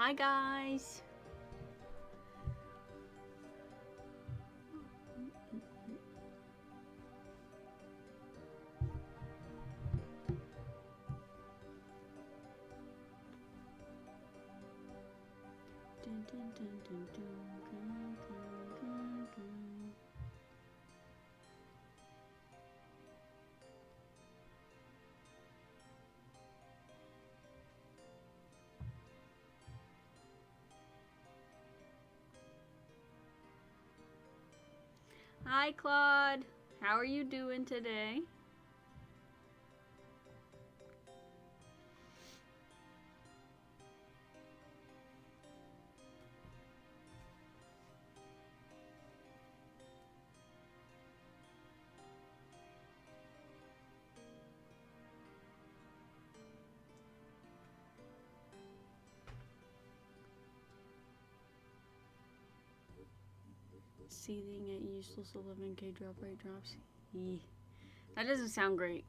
Hi guys. Hi Claude, how are you doing today? Seething at useless 11k drop rate drops. Eeh. That doesn't sound great.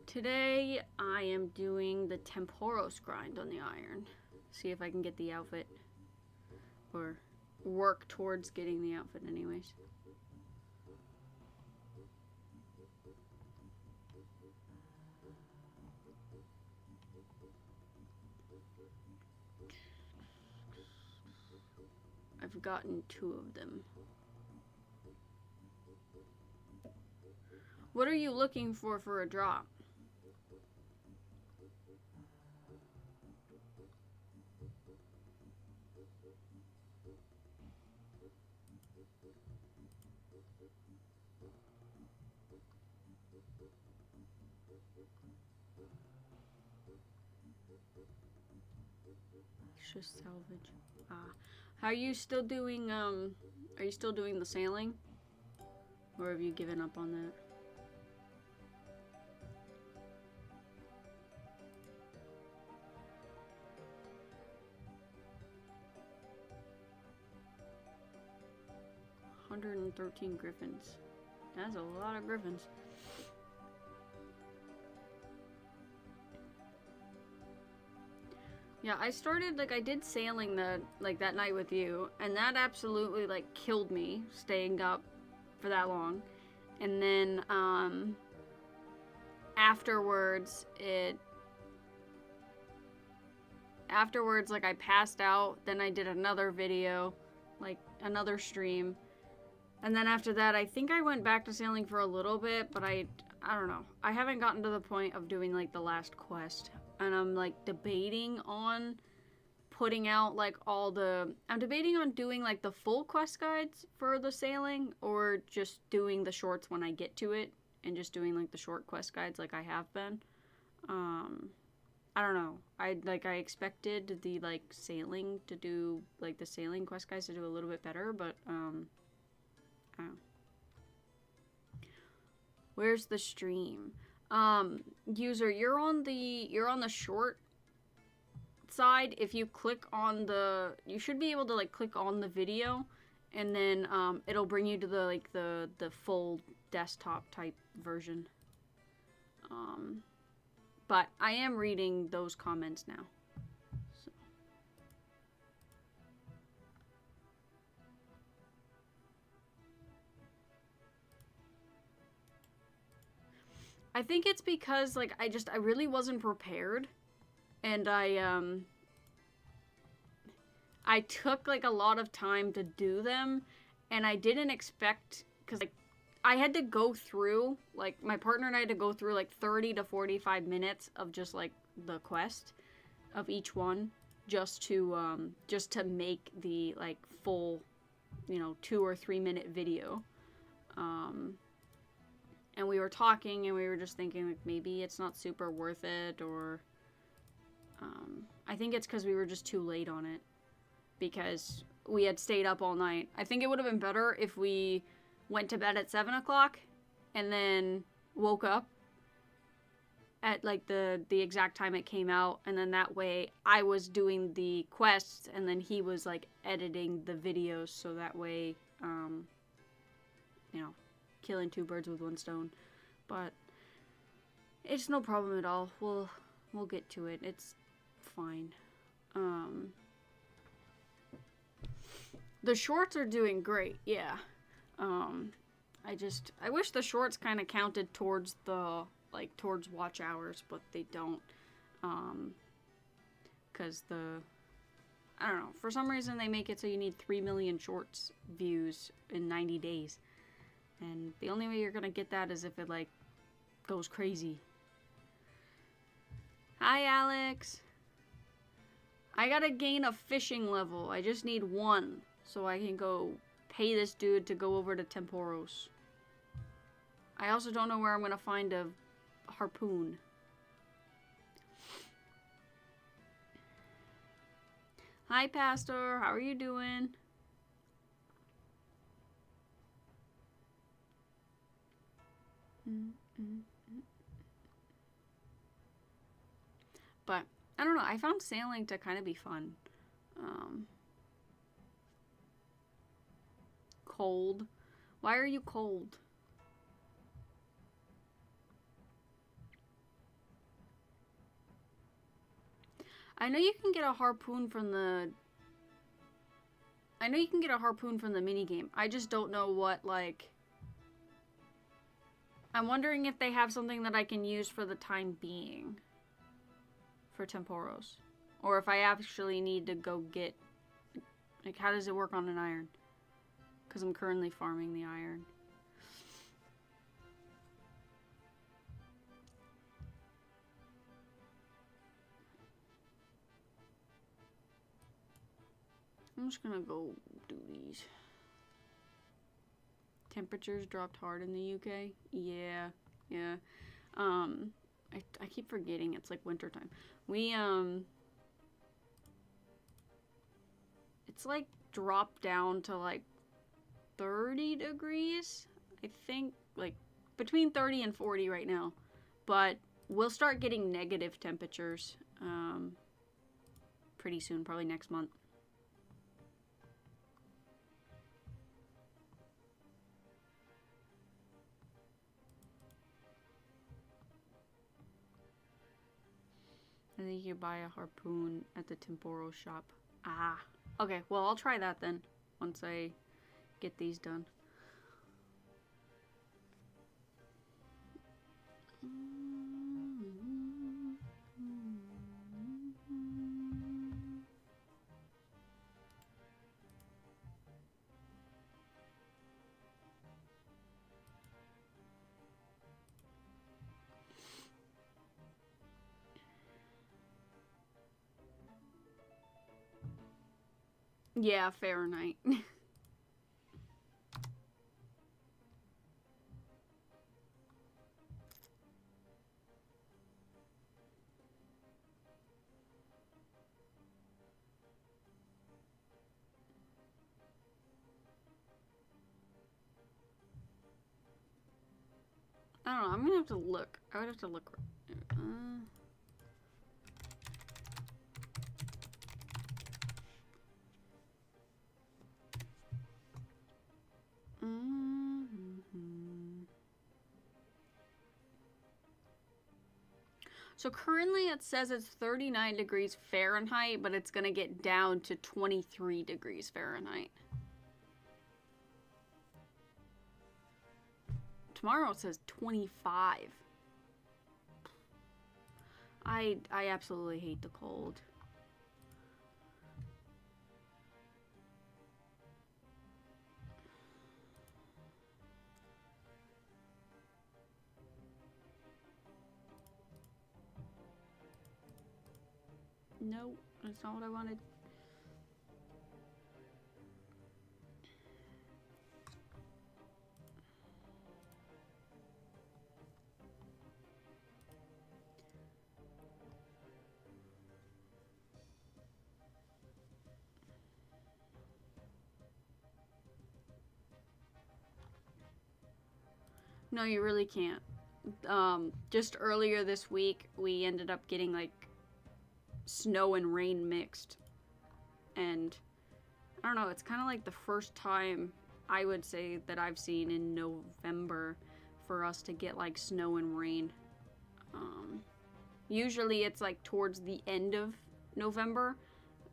Today I am doing the Tempoross grind on the iron. See if I can get the outfit. Or work towards getting the outfit anyways. I've gotten 2 of them. What are you looking for a drop? It's just salvage. How are you still doing, are you still doing the sailing? Or have you given up on that? $113 griffins. That's a lot of griffins. Yeah, I started, like, I did sailing that night with you, and that absolutely, like, killed me, staying up for that long. And then, afterwards, like, I passed out, then I did another video, like, another stream. And then after that, I think I went back to sailing for a little bit, but I don't know. I haven't gotten to the point of doing, like, the last quest. And I'm, like, debating on putting out, like, I'm debating on doing, like, the full quest guides for the sailing, or just doing the shorts when I get to it, and just doing, like, the short quest guides like I have been. I don't know. I expected the, like, sailing to do, like, the sailing quest guides to do a little bit better, but, I don't know. Where's the stream? User, you're on the short side. If you click on you should be able to, like, click on the video, and then, it'll bring you to the, like, the full desktop type version. But I am reading those comments now. So. I think it's because, like, I really wasn't prepared, and I took, like, a lot of time to do them, and I didn't expect, because, like, I had to go through, like, my partner and I had to go through, like, 30 to 45 minutes of just, like, the quest of each one, just to make the, like, full, you know, 2 or 3 minute video. And we were talking, and we were just thinking, like, maybe it's not super worth it, or, I think it's because we were just too late on it, because we had stayed up all night. I think it would have been better if we went to bed at 7 o'clock, and then woke up at, like, the exact time it came out, and then that way I was doing the quests, and then he was, like, editing the videos, so that way, you know, killing 2 birds with 1 stone. but it's no problem at all. We'll get to it. It's fine. The shorts are doing great, yeah. I wish the shorts kind of counted towards the, like, towards watch hours, but they don't. Because I don't know, for some reason they make it so you need 3 million shorts views in 90 days. And the only way you're gonna get that is if it, like, goes crazy. Hi, Alex. I gotta gain a fishing level. I just need 1, so I can go pay this dude to go over to Tempoross. I also don't know where I'm gonna find a harpoon. Hi, Pastor. How are you doing? But, I don't know. I found sailing to kind of be fun. Cold. Why are you cold? I know you can get a harpoon from the... minigame. I just don't know what, like... I'm wondering if they have something that I can use for the time being. For Tempoross. Or if I actually need to go get... Like, how does it work on an iron? Because I'm currently farming the iron. I'm just gonna go do these. Temperatures dropped hard in the UK. Yeah. I keep forgetting it's like wintertime. It's like dropped down to like 30 degrees. I think like between 30 and 40 right now. But we'll start getting negative temperatures pretty soon, probably next month. I think you buy a harpoon at the Tempoross shop. Ah. Okay, well, I'll try that then, once I get these done. Yeah, Fahrenheit. I don't know, I'm gonna have to look. I would have to look. So currently it says it's 39 degrees Fahrenheit, but it's gonna get down to 23 degrees Fahrenheit. Tomorrow it says 25. I absolutely hate the cold. No, that's not what I wanted. No, you really can't. Just earlier this week, we ended up getting like snow and rain mixed. And I don't know, it's kind of like the first time I would say that I've seen in November for us to get like snow and rain. Usually it's like towards the end of November,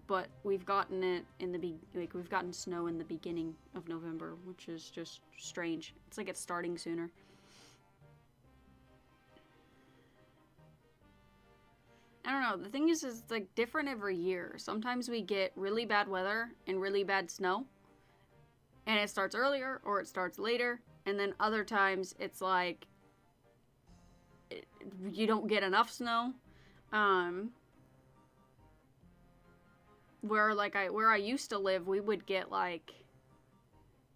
but we've gotten it in the we've gotten snow in the beginning of November, which is just strange. It's like it's starting sooner. I don't know. The thing is it's like different every year. Sometimes we get really bad weather and really bad snow, and it starts earlier or it starts later. And then other times it's like you don't get enough snow. Where I used to live, we would get like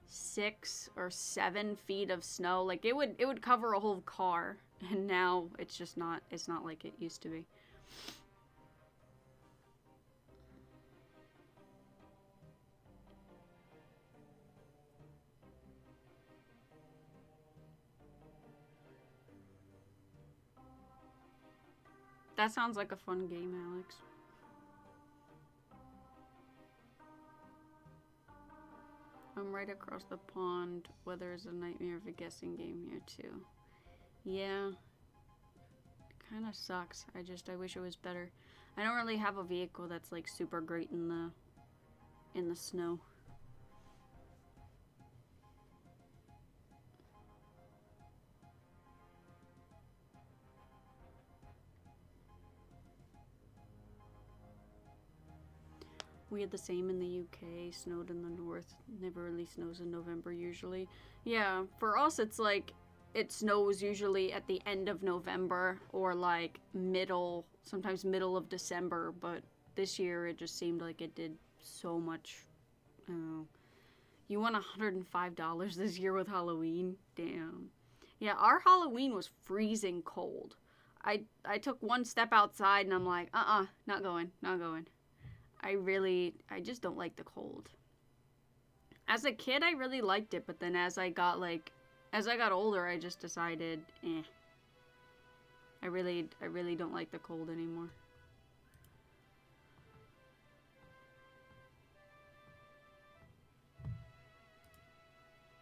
6 or 7 feet of snow. Like it would cover a whole car, and now it's just not. It's not like it used to be. That sounds like a fun game, Alex. I'm right across the pond. Weather is a nightmare of a guessing game here too. Yeah. Kinda sucks. I wish it was better. I don't really have a vehicle that's like super great in the snow. We had the same in the UK, snowed in the north. Never really snows in November usually. Yeah, for us it's like it snows usually at the end of November or like sometimes middle of December, but this year it just seemed like it did so much. I don't know. You won $105 this year with Halloween? Damn. Yeah, our Halloween was freezing cold. I took one step outside and I'm like, not going. I just don't like the cold. As a kid, I really liked it, but then as I got older, I just decided, I really don't like the cold anymore.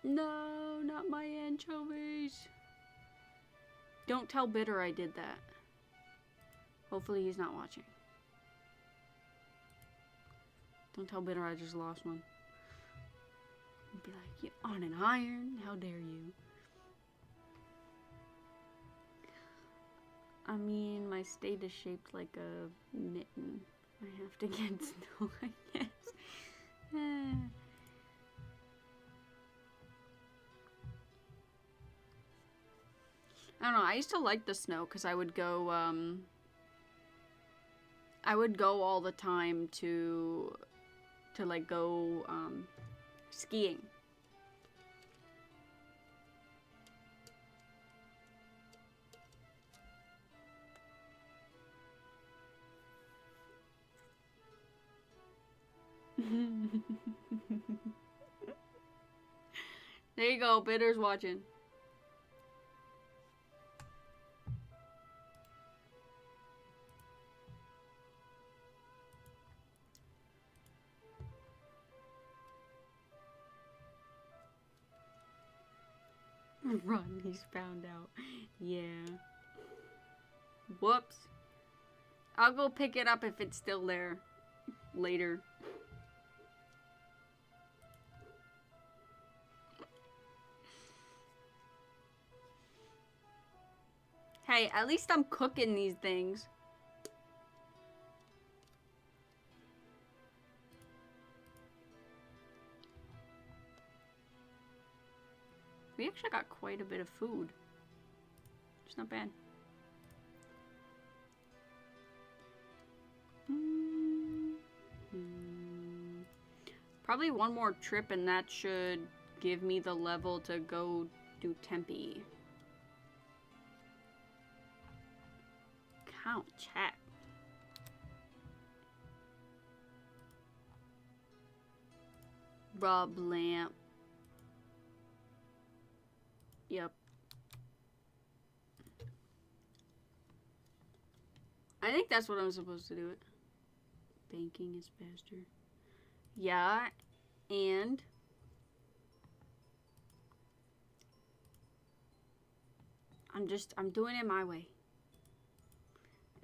No, not my anchovies. Don't tell Bitter I did that. Hopefully he's not watching. Don't tell Bitter I just lost one. Be like, you're on an iron? How dare you? I mean, my state is shaped like a mitten. I have to get snow, I guess. I don't know, I used to like the snow because I would go all the time to like go skiing. There you go, Bitter's watching. Run, he's found out. Yeah. Whoops. I'll go pick it up if it's still there later. Hey, at least I'm cooking these things. We actually got quite a bit of food. It's not bad. Probably one more trip and that should give me the level to go do Tempe. Count chat. Rob Lamp. Yep. I think that's what I'm supposed to do it. Banking is faster. Yeah, and I'm doing it my way.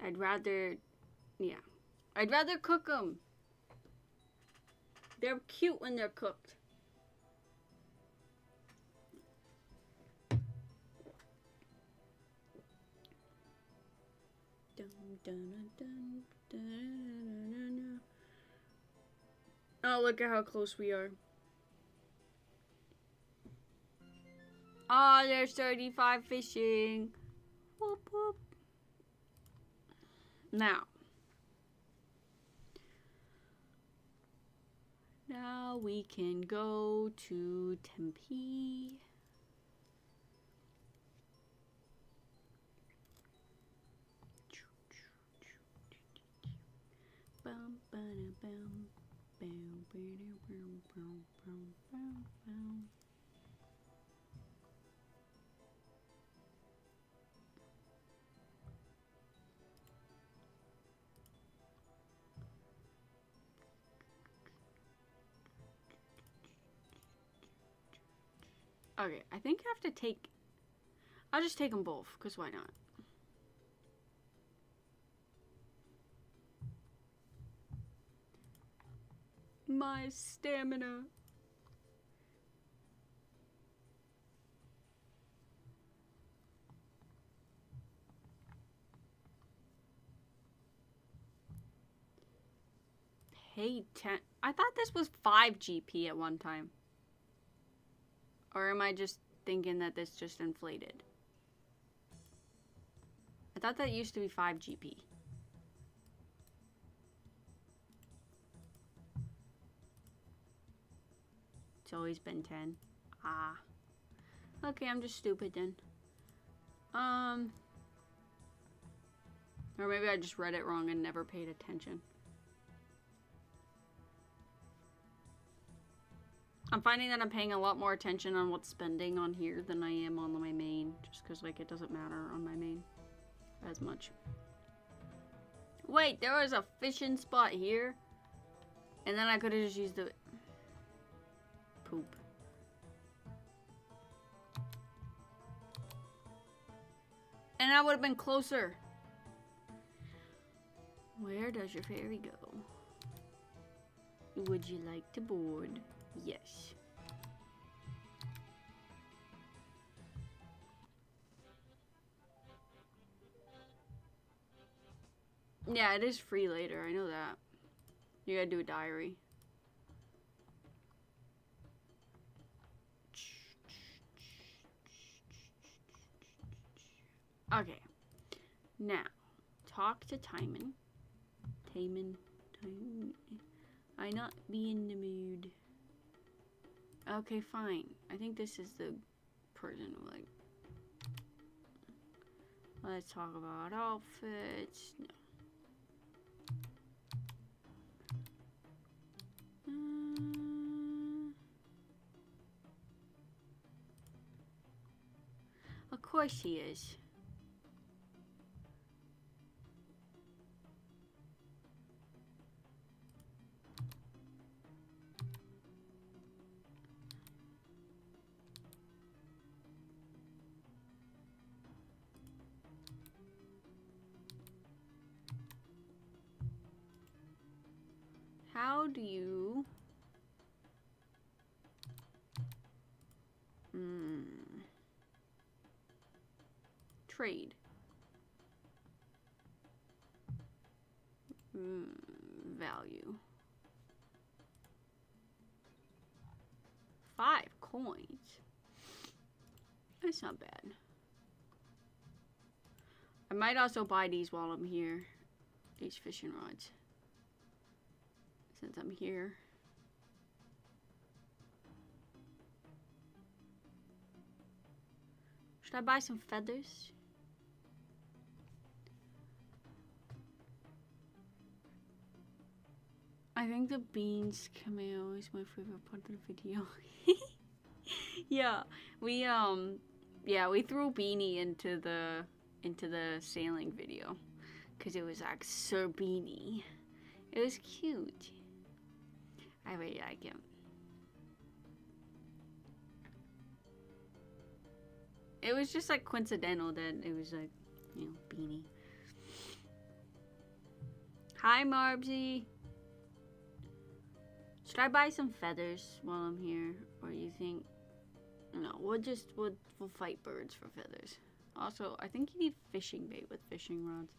I'd rather cook them. They're cute when they're cooked. Oh, look at how close we are. Oh, there's 35 fishing. Whoop, whoop. Now we can go to Tempe. Okay, I think I have to take... I'll just take them both, because why not? My stamina. Pay 10... I thought this was 5 GP at one time. Or am I just thinking that this just inflated? I thought that used to be 5 GP. It's always been 10. Ah. Okay, I'm just stupid then. Or maybe I just read it wrong and never paid attention. I'm finding that I'm paying a lot more attention on what's spending on here than I am on my main. Just because, like, it doesn't matter on my main as much. Wait, there was a fishing spot here? And then I could have just used the... poop. And I would have been closer. Where does your ferry go? Would you like to board? Yes. Yeah, it is free later. I know that. You gotta do a diary. Okay. Now, talk to Timon. Timon. I not be in the mood. Okay, fine. I think this is the person who, like... Let's talk about outfits. No. Of course he is. How do you... trade? Value. 5 coins. That's not bad. I might also buy these while I'm here. These fishing rods. Since I'm here. Should I buy some feathers? I think the beans cameo is my favorite part of the video. Yeah, we threw Beanie into the sailing video because it was like Sir Beanie. It was cute. I really like him. It was just like coincidental that it was like, you know, beanie. Hi, Marbsy. Should I buy some feathers while I'm here? Or you think... No, we'll fight birds for feathers. Also, I think you need fishing bait with fishing rods.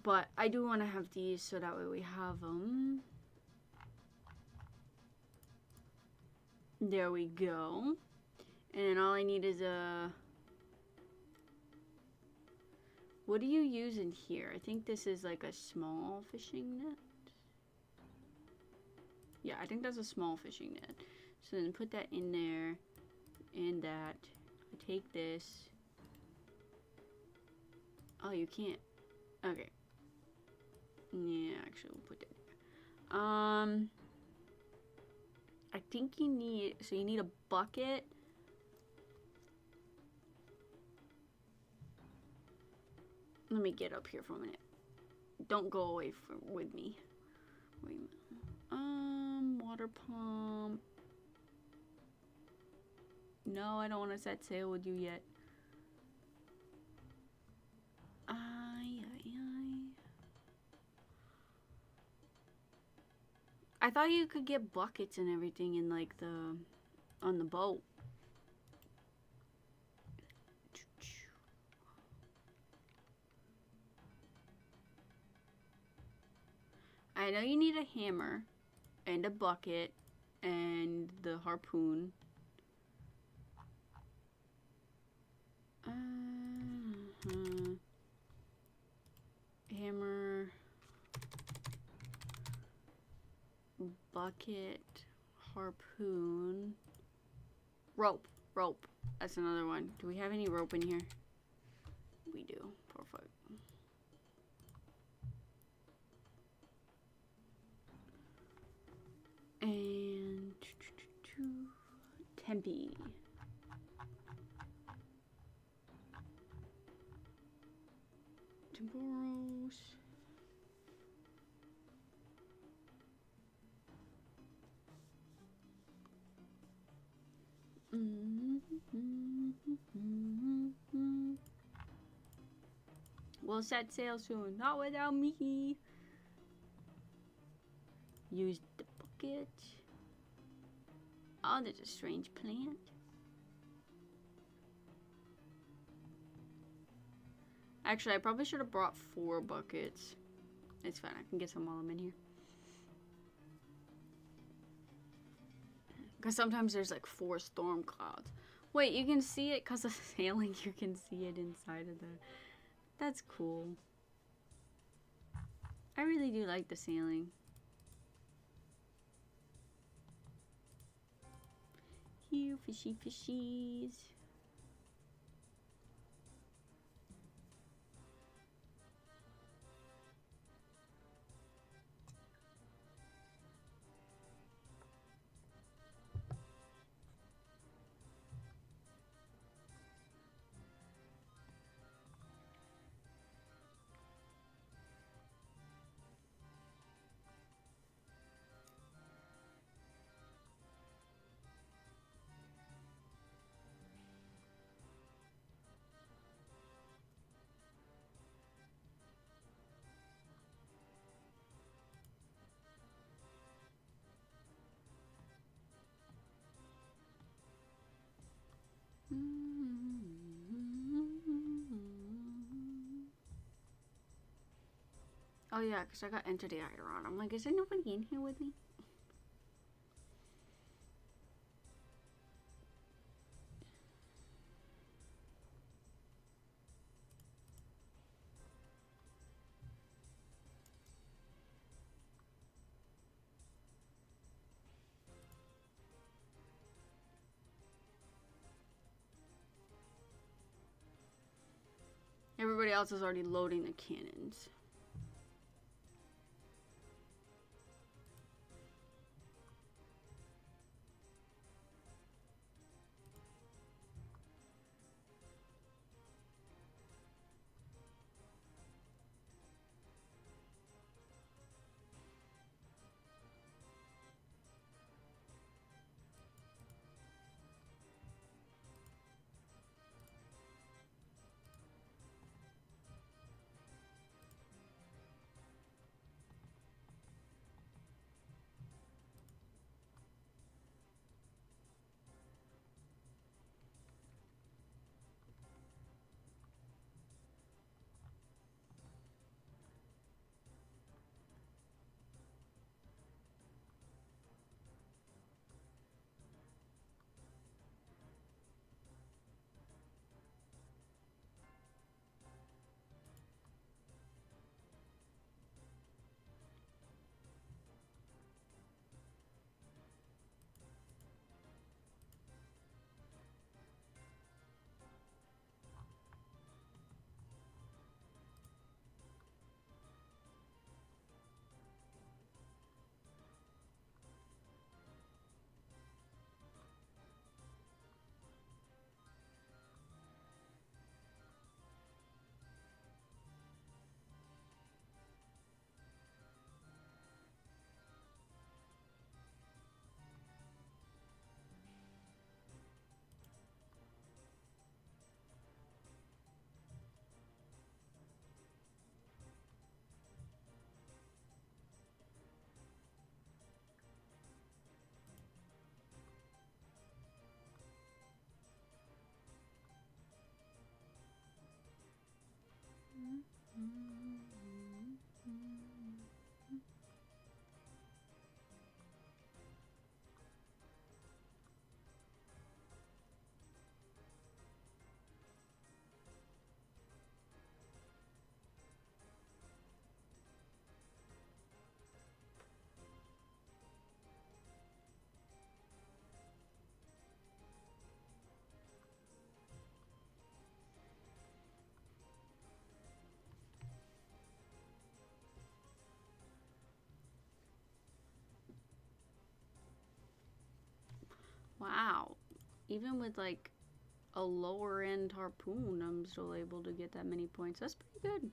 But I do want to have these so that way we have them. There we go. And all I need is a... What do you use in here? I think this is like a small fishing net. Yeah, I think that's a small fishing net. So then put that in there. And that. I take this. Oh, you can't. Okay. Yeah, actually we'll put that there. I think you need... So you need a bucket. Let me get up here for a minute. Don't go away with me. Wait a minute. Water pump. No, I don't want to set sail with you yet. I thought you could get buckets and everything in like on the boat. I know you need a hammer and a bucket and the harpoon. Hammer, bucket, harpoon, rope. That's another one. Do we have any rope in here? We do. Perfect. And Tempe. Tempoross. We'll set sail soon. Not without me. Use the bucket. Oh, there's a strange plant. Actually, I probably should have brought 4 buckets. It's fine. I can get some while I'm in here. Because sometimes there's like 4 storm clouds. Wait, you can see it because of sailing. You can see it inside of the... That's cool. I really do like the sailing. Here, fishy fishies. Oh yeah, because I got into the Iron. I'm like, is there nobody in here with me? Everybody else is already loading the cannons. Wow. Even with like a lower end harpoon, I'm still able to get that many points. That's pretty good.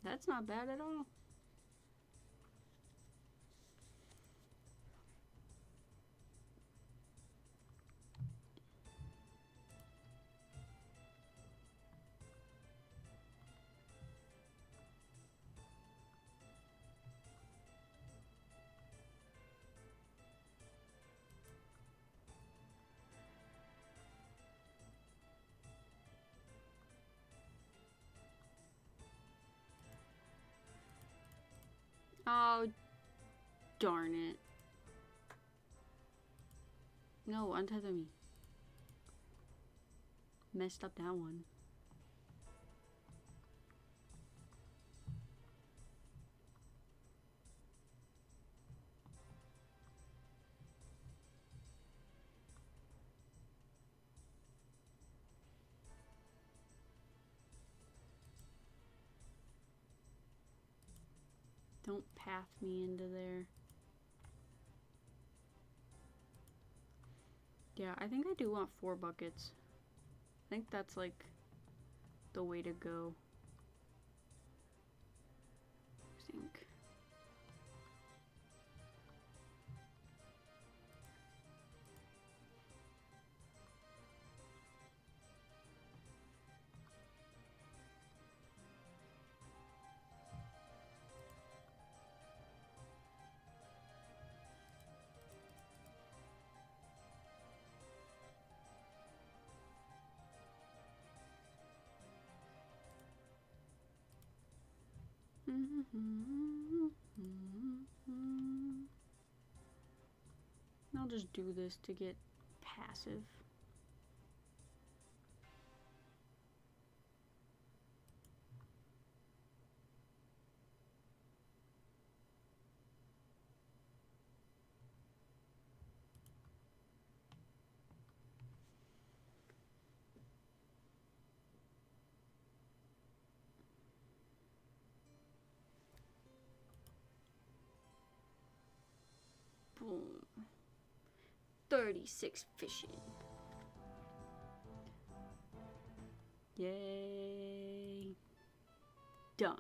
That's not bad at all. Oh, darn it. No, untether me. Messed up that one. Don't path me into there. Yeah, I think I do want 4 buckets. I think that's like the way to go. I think. I'll just do this to get passive. Boom. 36 fishing. Yay. Done.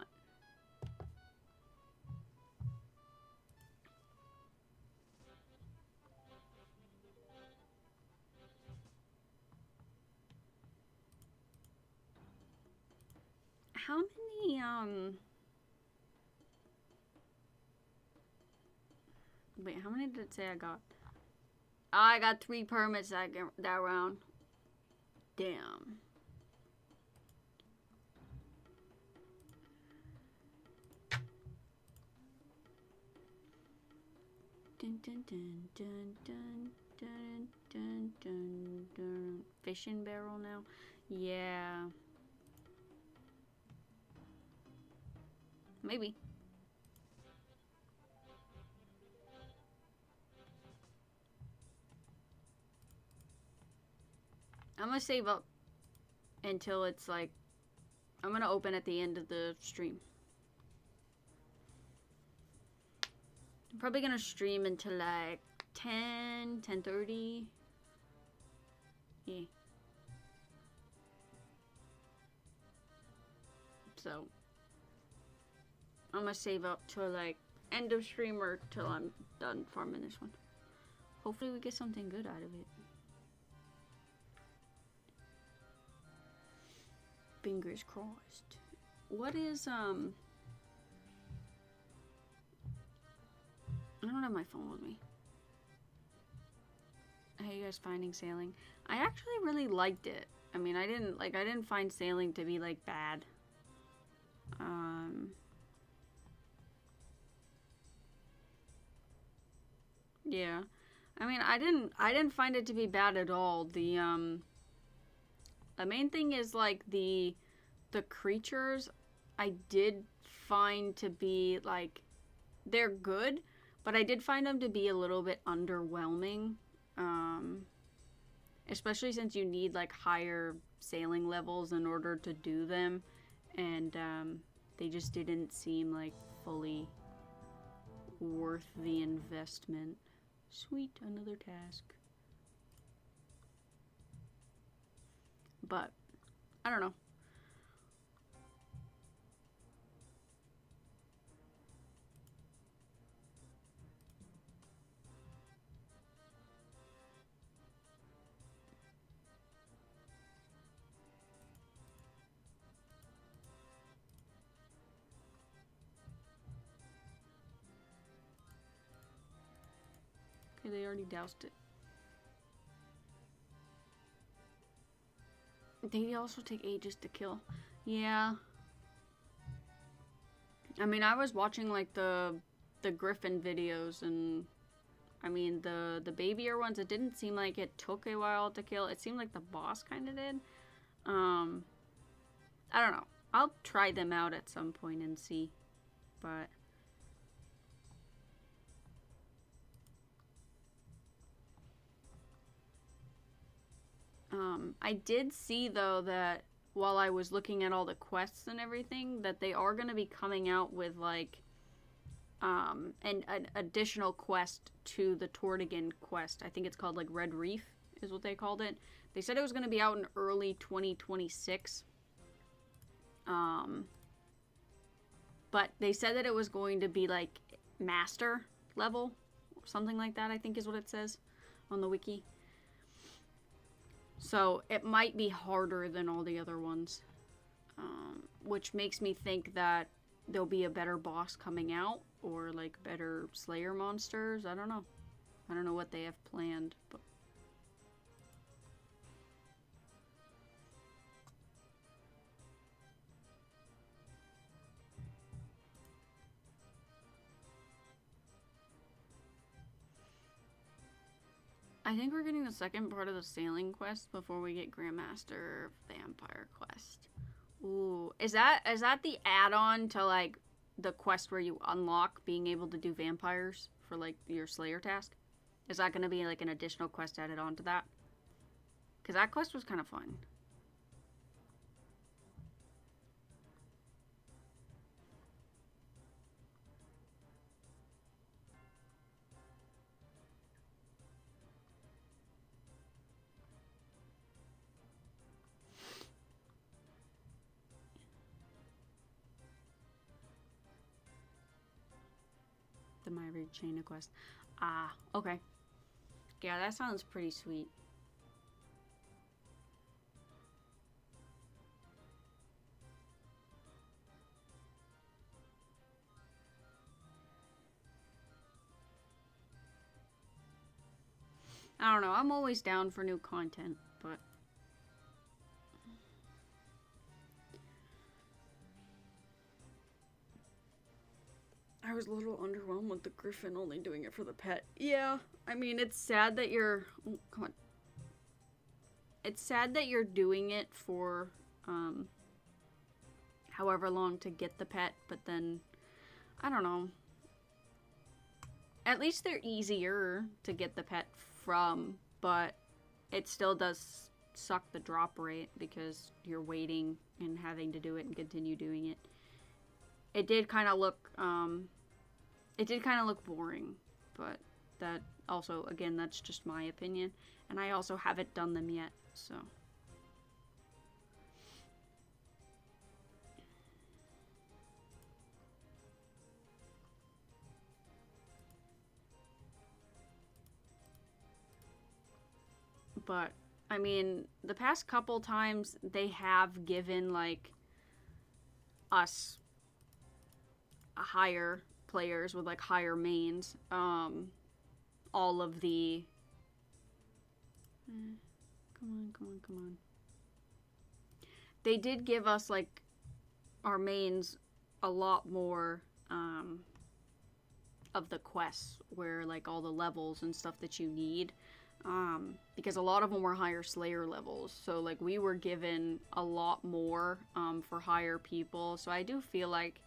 How many, wait, how many did it say I got? I got 3 permits that round. Damn. Dun, dun, dun, dun, dun, dun, dun, dun, dun. Fishing barrel now? Yeah. Maybe. I'm gonna save up until it's like, I'm gonna open at the end of the stream. I'm probably gonna stream until like 10:30. Yeah. So I'm gonna save up till like end of stream or till I'm done farming this one. Hopefully we get something good out of it. Fingers crossed. What is I don't have my phone with me. How you guys finding sailing? I actually really liked it. I mean, I didn't find sailing to be like bad. Yeah. I mean, I didn't find it to be bad at all. The main thing is like the creatures I did find to be like, they're good, but I did find them to be a little bit underwhelming. Especially since you need like higher sailing levels in order to do them, and they just didn't seem like fully worth the investment. Sweet, another task. But, I don't know. Okay, they already doused it. They also take ages to kill. Yeah. I mean, I was watching like the griffin videos, and I mean the babier ones, it didn't seem like it took a while to kill. It seemed like the boss kind of did. I don't know. I'll try them out at some point and see. But I did see, though, that while I was looking at all the quests and everything, that they are going to be coming out with, like, an additional quest to the Tortigan quest. I think it's called, like, Red Reef is what they called it. They said it was going to be out in early 2026. But they said that it was going to be, like, master level, or something like that, I think is what it says on the wiki. So it might be harder than all the other ones, which makes me think that there'll be a better boss coming out, or like better Slayer monsters. I don't know. I don't know what they have planned, but I think we're getting the second part of the sailing quest before we get Grandmaster Vampire quest. Ooh, is that the add-on to like the quest where you unlock being able to do vampires for like your Slayer task? Is that going to be like an additional quest added on to that? Because that quest was kind of fun. The Myri Chain of Quest. Ah, okay. Yeah, that sounds pretty sweet. I don't know. I'm always down for new content, but I was a little underwhelmed with the Griffin only doing it for the pet. Yeah, I mean, it's sad that you're... Oh, come on. It's sad that you're doing it for, however long to get the pet, but then, I don't know. At least they're easier to get the pet from, but it still does suck the drop rate because you're waiting and having to do it and continue doing it. It did kind of look boring, but that also, again, that's just my opinion, and I also haven't done them yet, so. But, I mean, the past couple times they have given, like, us higher players with, like, higher mains, all of the... Come on. They did give us, like, our mains a lot more, of the quests, where, like, all the levels and stuff that you need. Because a lot of them were higher Slayer levels, so like we were given a lot more for higher people. So I do feel like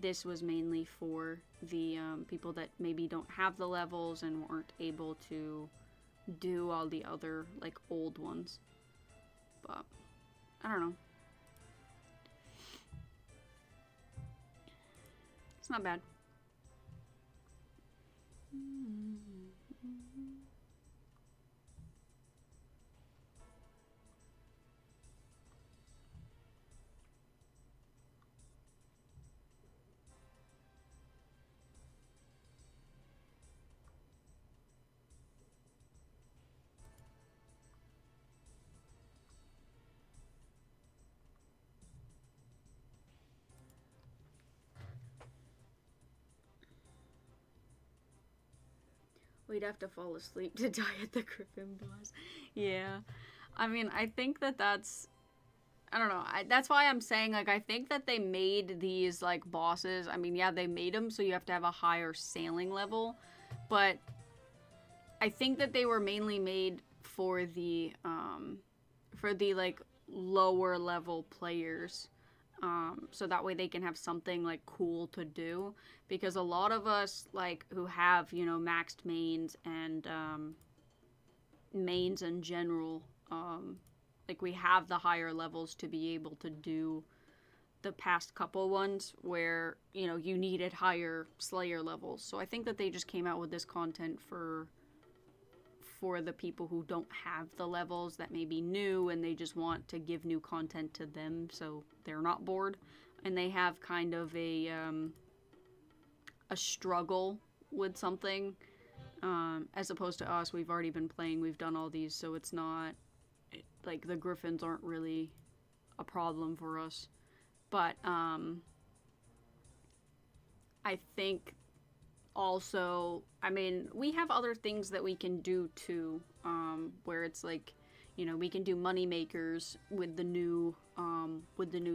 this was mainly for the people that maybe don't have the levels and weren't able to do all the other like old ones. But I don't know. It's not bad. We'd have to fall asleep to die at the Griffin boss. Yeah. I mean, I think that that's... I don't know. That's why I'm saying, like, I think that they made these, like, bosses. I mean, yeah, they made them so you have to have a higher sailing level. But I think that they were mainly made for the, like, lower level players. So that way they can have something, like, cool to do. Because a lot of us, like, who have, you know, maxed mains and, mains in general, like, we have the higher levels to be able to do the past couple ones where, you know, you needed higher Slayer levels. So I think that they just came out with this content for the people who don't have the levels, that may be new and they just want to give new content to them so they're not bored. And they have kind of a struggle with something, as opposed to us. We've already been playing, we've done all these, so it's not, like, the Griffins aren't really a problem for us. But, I think also, I mean, we have other things that we can do too, where it's like, you know, we can do money makers with the new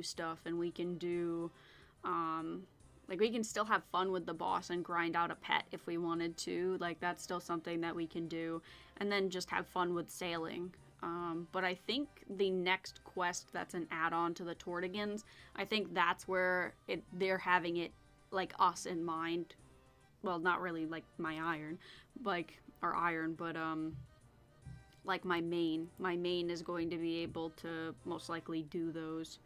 stuff, and we can do, like, we can still have fun with the boss and grind out a pet if we wanted to. Like, that's still something that we can do, and then just have fun with sailing. But I think the next quest that's an add-on to the Tortigans, I think that's where they're having it, like, us in mind. Well, not really, like, my iron, like, our iron, but, like, my main. My main is going to be able to most likely do those,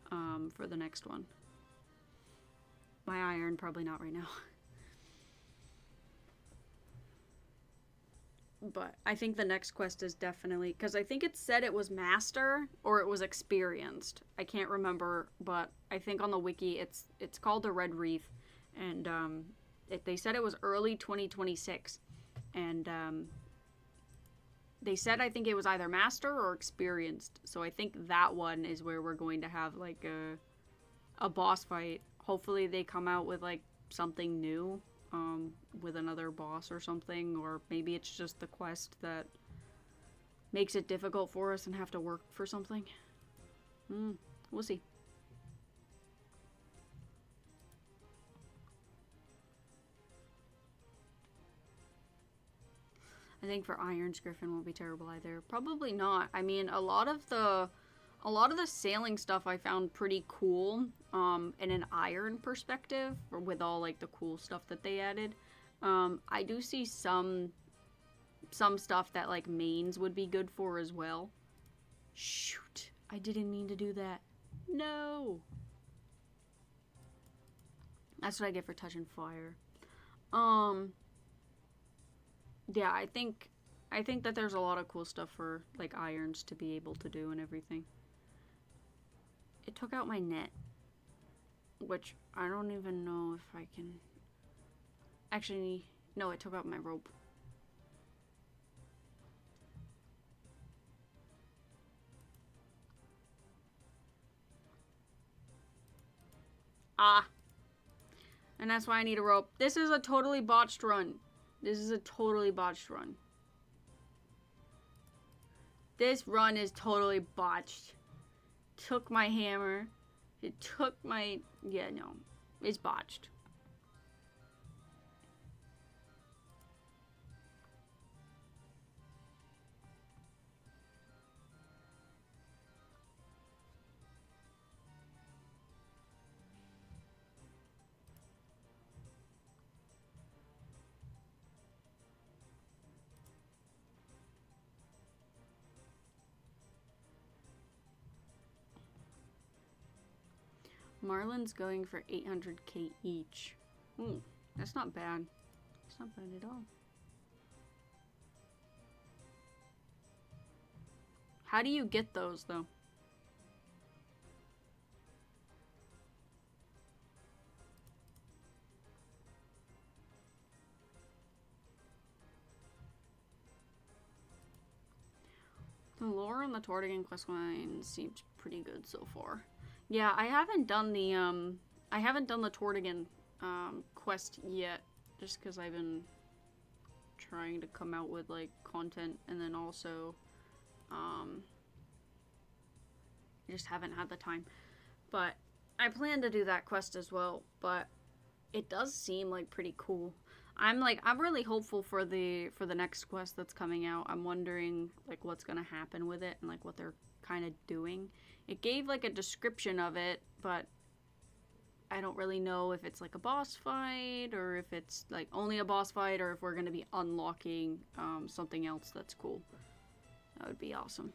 for the next one. My iron, probably not right now. But I think the next quest is definitely, because I think it said it was master or it was experienced. I can't remember, but I think on the wiki it's called the Red Reef, and they said it was early 2026, and they said, I think it was either master or experienced. So I think that one is where we're going to have, like, a boss fight. Hopefully they come out with, like, something new, with another boss or something, or maybe it's just the quest that makes it difficult for us and have to work for something. We'll see. I think for Iron's Griffin won't be terrible either. Probably not. I mean, a lot of the sailing stuff I found pretty cool, in an iron perspective, or with all, like, the cool stuff that they added. I do see some stuff that, like, mains would be good for as well. Shoot, I didn't mean to do that. No. That's what I get for touching fire. Yeah, I think that there's a lot of cool stuff for, like, irons to be able to do and everything. It took out my net, which I don't even know if I can... Actually, no, it took out my rope. Ah. And that's why I need a rope. This is a totally botched run. This is a totally botched run. This run is totally botched. Took my hammer. It took my... Yeah, no. It's botched. Marlin's going for 800k each. Ooh, that's not bad. It's not bad at all. How do you get those, though? The lore on the Tortigan questline seems pretty good so far. Yeah, I haven't done the Tortigan quest yet, just because I've been trying to come out with like content, and then also just haven't had the time. But I plan to do that quest as well, but it does seem like pretty cool. I'm really hopeful for the next quest that's coming out. I'm wondering like what's gonna happen with it and like what they're kind of doing. It gave like a description of it, but I don't really know if it's like a boss fight or if it's like only a boss fight or if we're gonna be unlocking something else that's cool. That would be awesome.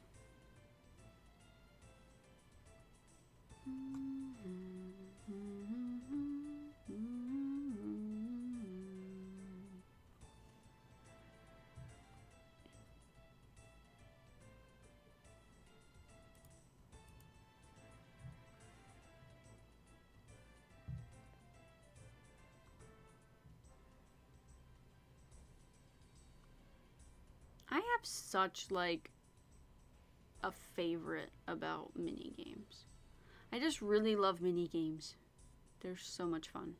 I have such like a favorite about mini games. I just really love mini games. They're so much fun.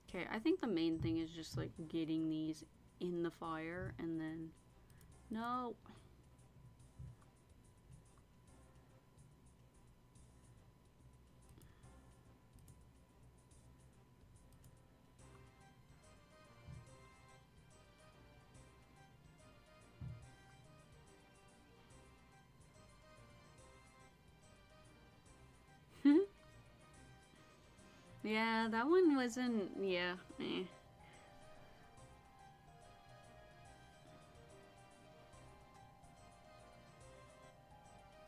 Okay, I think the main thing is just like getting these in the fire and then no. Yeah, that one wasn't, yeah, eh.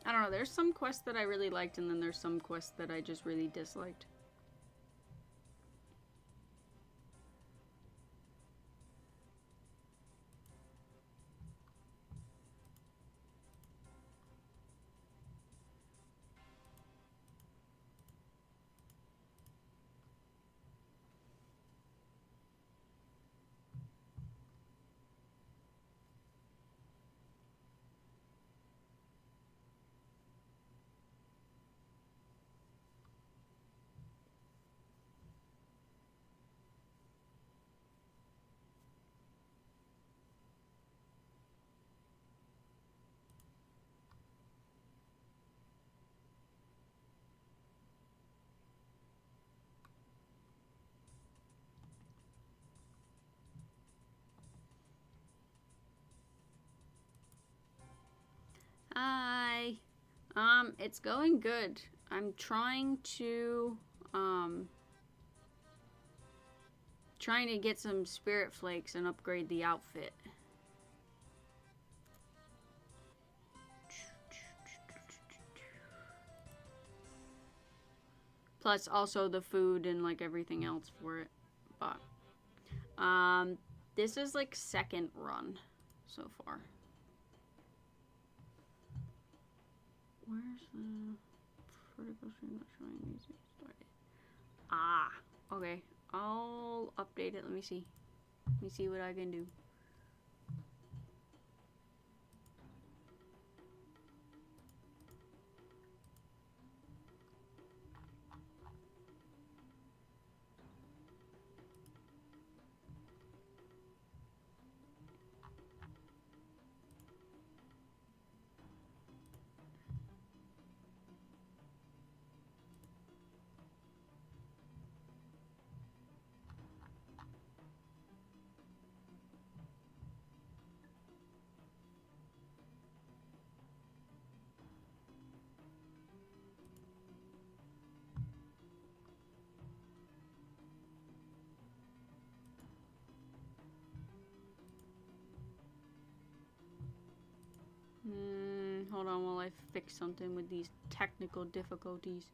I don't know, there's some quests that I really liked and then there's some quests that I just really disliked. Hi. It's going good. I'm trying to get some spirit flakes and upgrade the outfit. Plus also the food and like everything else for it. But this is like second run so far. Where's the vertical stream not showing music started? Ah, okay. I'll update it. Let me see. Let me see what I can do. I fix something with these technical difficulties.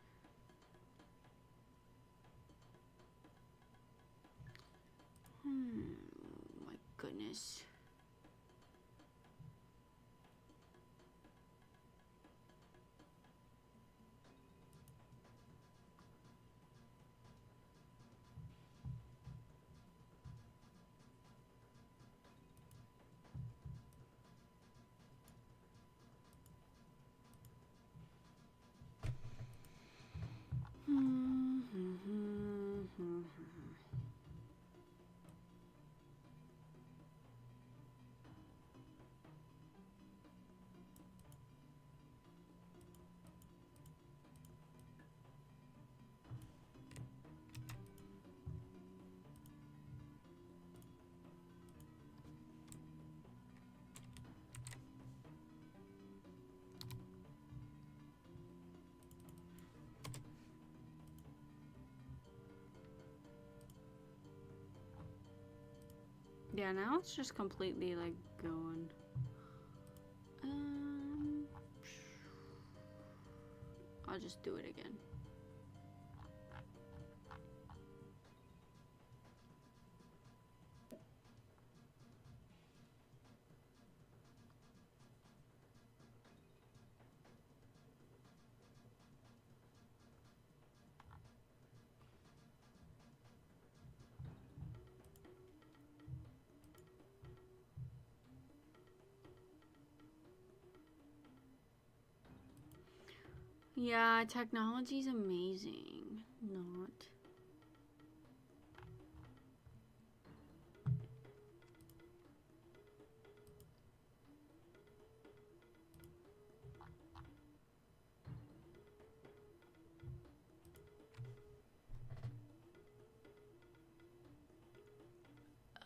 My goodness. Yeah, now it's just completely like going. I'll just do it again. Yeah, technology's amazing. Not.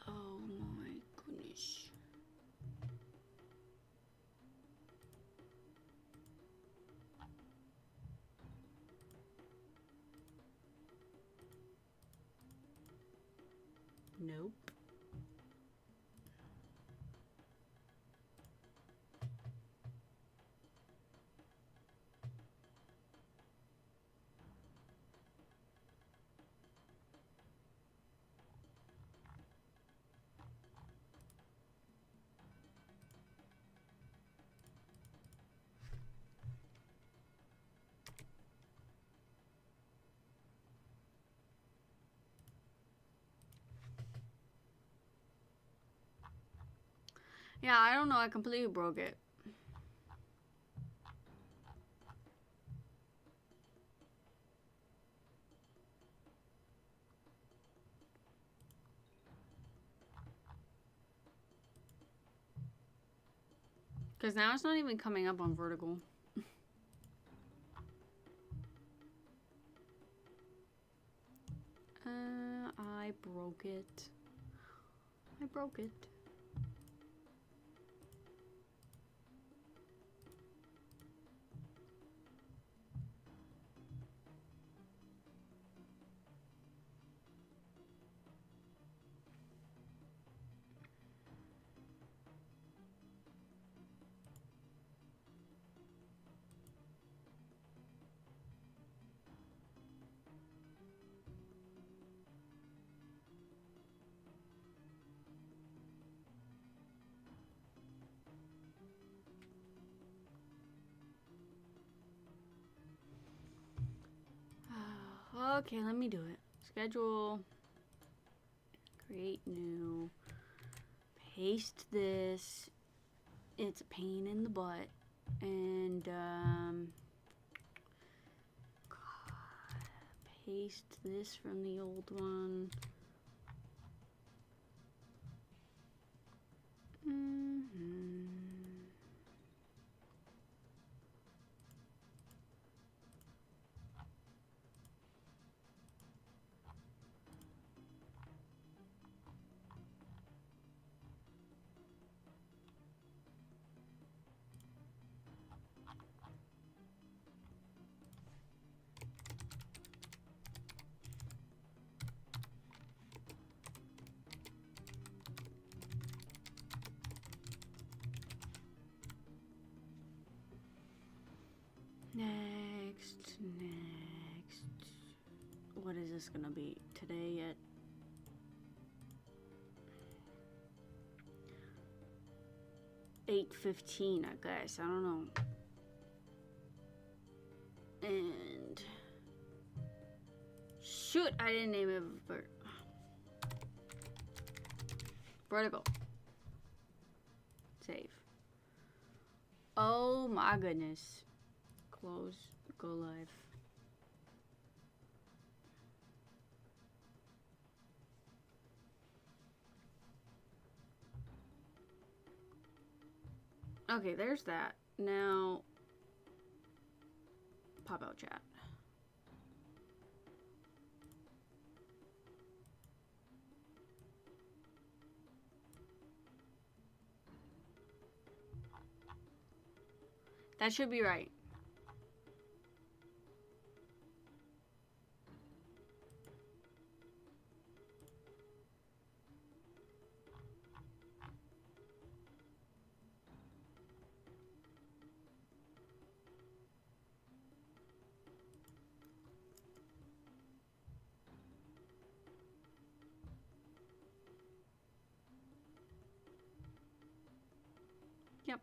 Oh my goodness. Nope. Yeah, I don't know. I completely broke it. Because now it's not even coming up on vertical. I broke it. I broke it. Okay, let me do it. Schedule. Create new. Paste this. It's a pain in the butt. And, paste this from the old one. Next. What is this gonna be? Today at 8:15, I guess. I don't know. And shoot, I didn't name it vertical. Save. Oh my goodness. Close. Go live. Okay, there's that. Now, pop out chat. That should be right. Yep.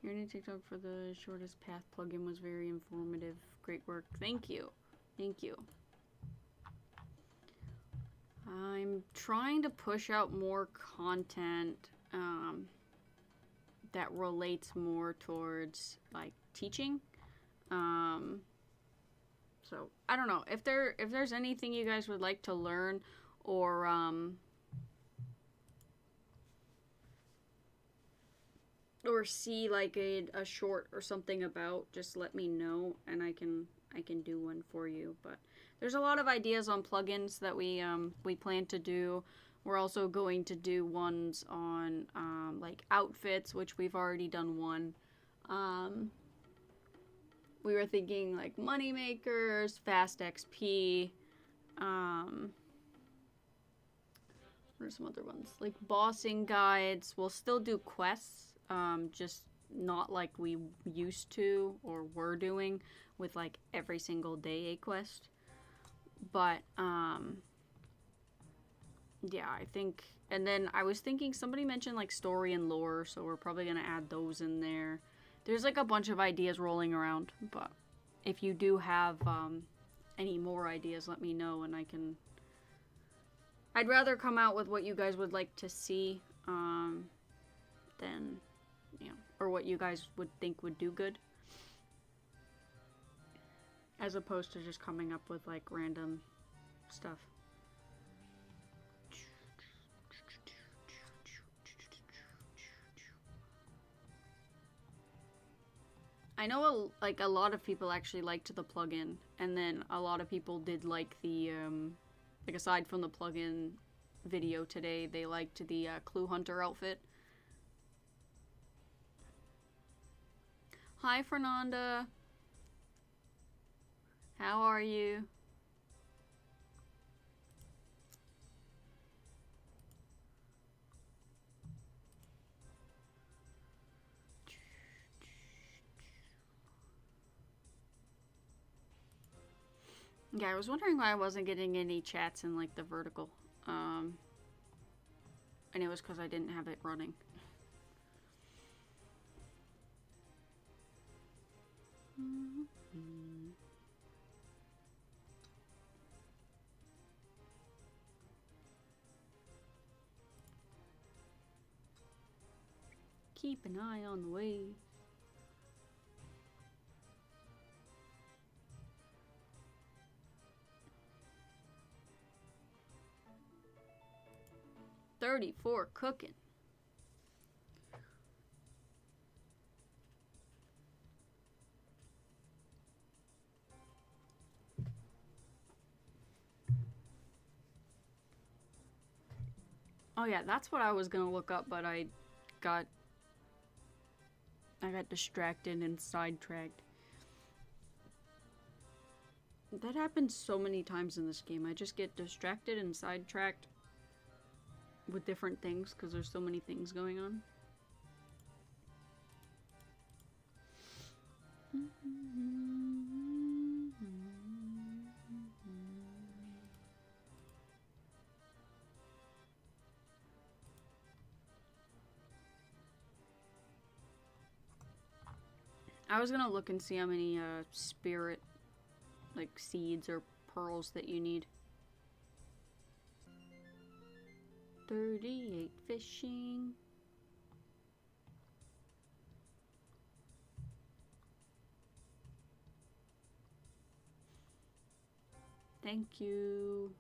Your new TikTok for the shortest path plugin was very informative. Great work. Thank you. Thank you. I'm trying to push out more content that relates more towards like teaching. So I don't know if there's anything you guys would like to learn or see like a short or something about, just let me know and I can do one for you. But there's a lot of ideas on plugins that we plan to do. We're also going to do ones on like outfits, which we've already done one. We were thinking like money makers, fast XP. What are some other ones? Like bossing guides. We'll still do quests, just not like we used to or were doing with like every single day a quest. But yeah, I think, and then I was thinking somebody mentioned like story and lore, so we're probably gonna add those in there. There's like a bunch of ideas rolling around, but if you do have any more ideas, let me know and I can. I'd rather come out with what you guys would like to see than, you know, or what you guys would think would do good, as opposed to just coming up with like random stuff. I know like a lot of people actually liked the plugin, and then a lot of people did like the like aside from the plugin video today, they liked the Clue Hunter outfit. Hi Fernanda, how are you? Yeah, I was wondering why I wasn't getting any chats in like the vertical. And it was because I didn't have it running. Keep an eye on the way. $34 cooking. Oh yeah, that's what I was gonna look up, but I got distracted and sidetracked. That happens so many times in this game. I just get distracted and sidetracked with different things because there's so many things going on. I was gonna look and see how many spirit, like, seeds or pearls that you need. 38 fishing. Thank you.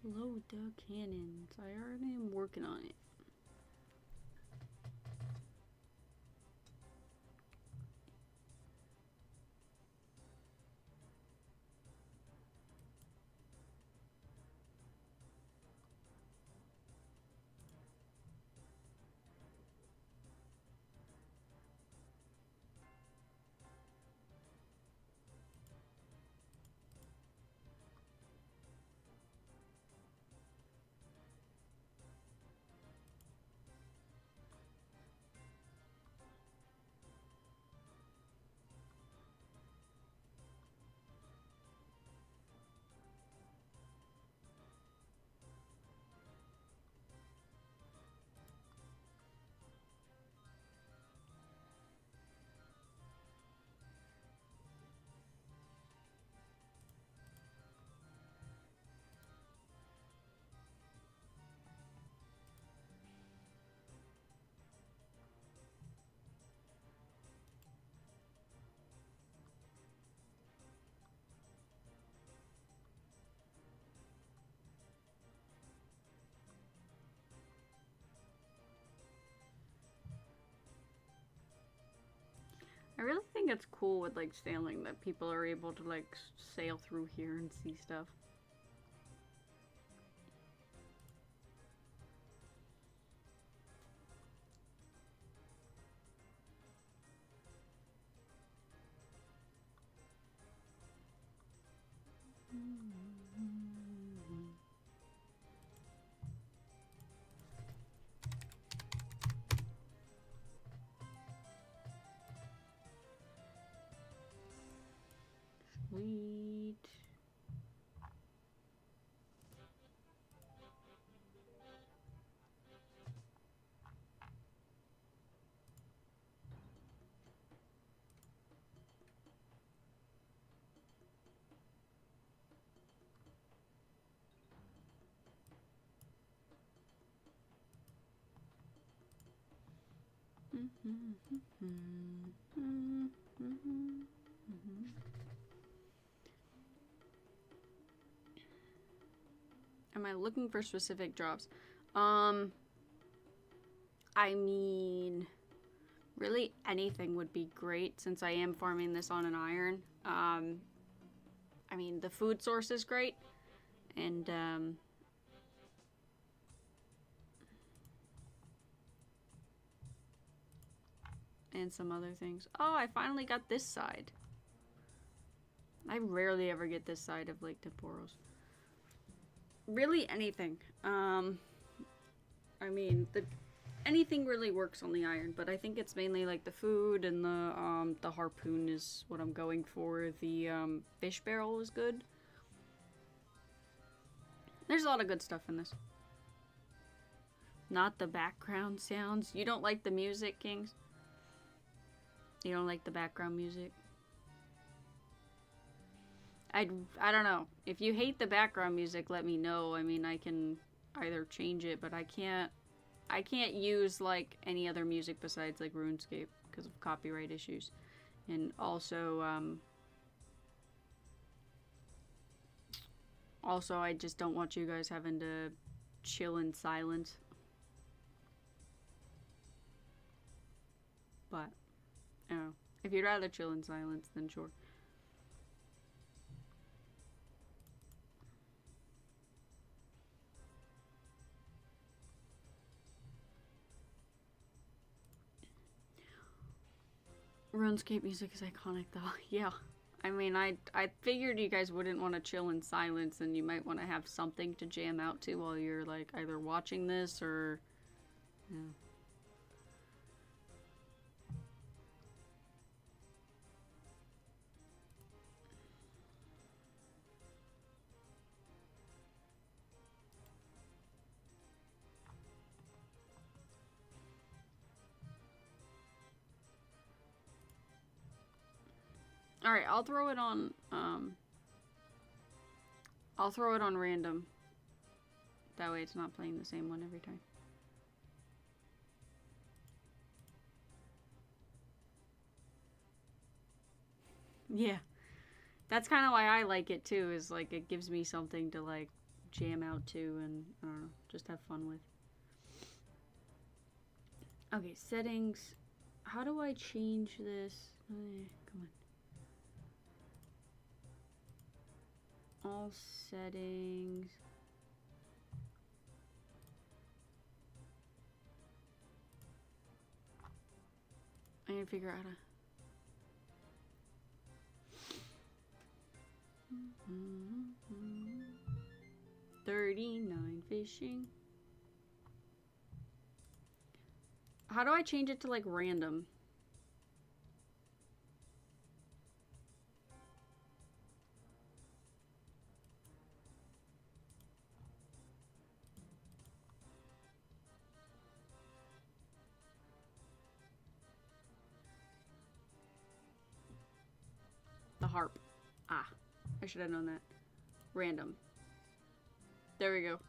Load the cannons. I already am working on it. I really think it's cool with, like, sailing that people are able to, like, sail through here and see stuff. Sweet. Am I looking for specific drops? I mean, really anything would be great since I am farming this on an iron. I mean, the food source is great, and some other things. Oh, I finally got this side. I rarely ever get this side of Lake Tempoross. Really anything. I mean, anything really works on the iron, but I think it's mainly like the food and the harpoon is what I'm going for. The fish barrel is good. There's a lot of good stuff in this. Not the background sounds. You don't like the music, Kings? You don't like the background music? I don't know. If you hate the background music, let me know. I mean, I can either change it, but I can't use like any other music besides like RuneScape because of copyright issues. And also I just don't want you guys having to chill in silence. But oh, if you'd rather chill in silence, then sure. RuneScape music is iconic though. Yeah. I mean, I figured you guys wouldn't want to chill in silence and you might want to have something to jam out to while you're like either watching this or yeah. Alright, I'll throw it on random. That way it's not playing the same one every time. Yeah. That's kind of why I like it too, is like it gives me something to like jam out to and just have fun with. Okay, settings. How do I change this? Come on. All settings. I need to figure out how to. 39 fishing. How do I change it to like random? The harp. Ah, I should have known that. Random. There we go.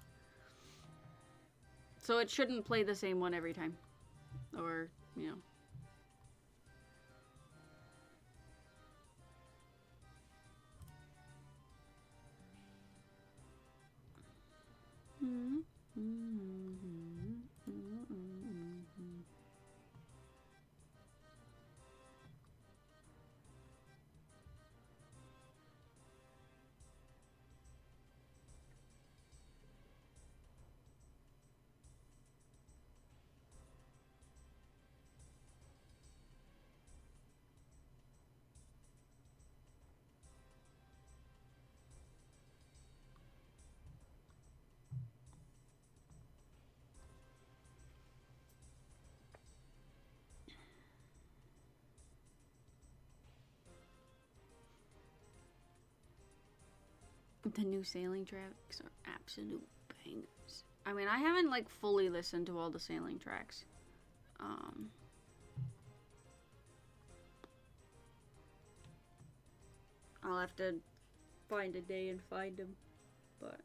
So it shouldn't play the same one every time. Or, you know. The new sailing tracks are absolute bangers. I mean, I haven't like fully listened to all the sailing tracks. I'll have to find a day and find them, but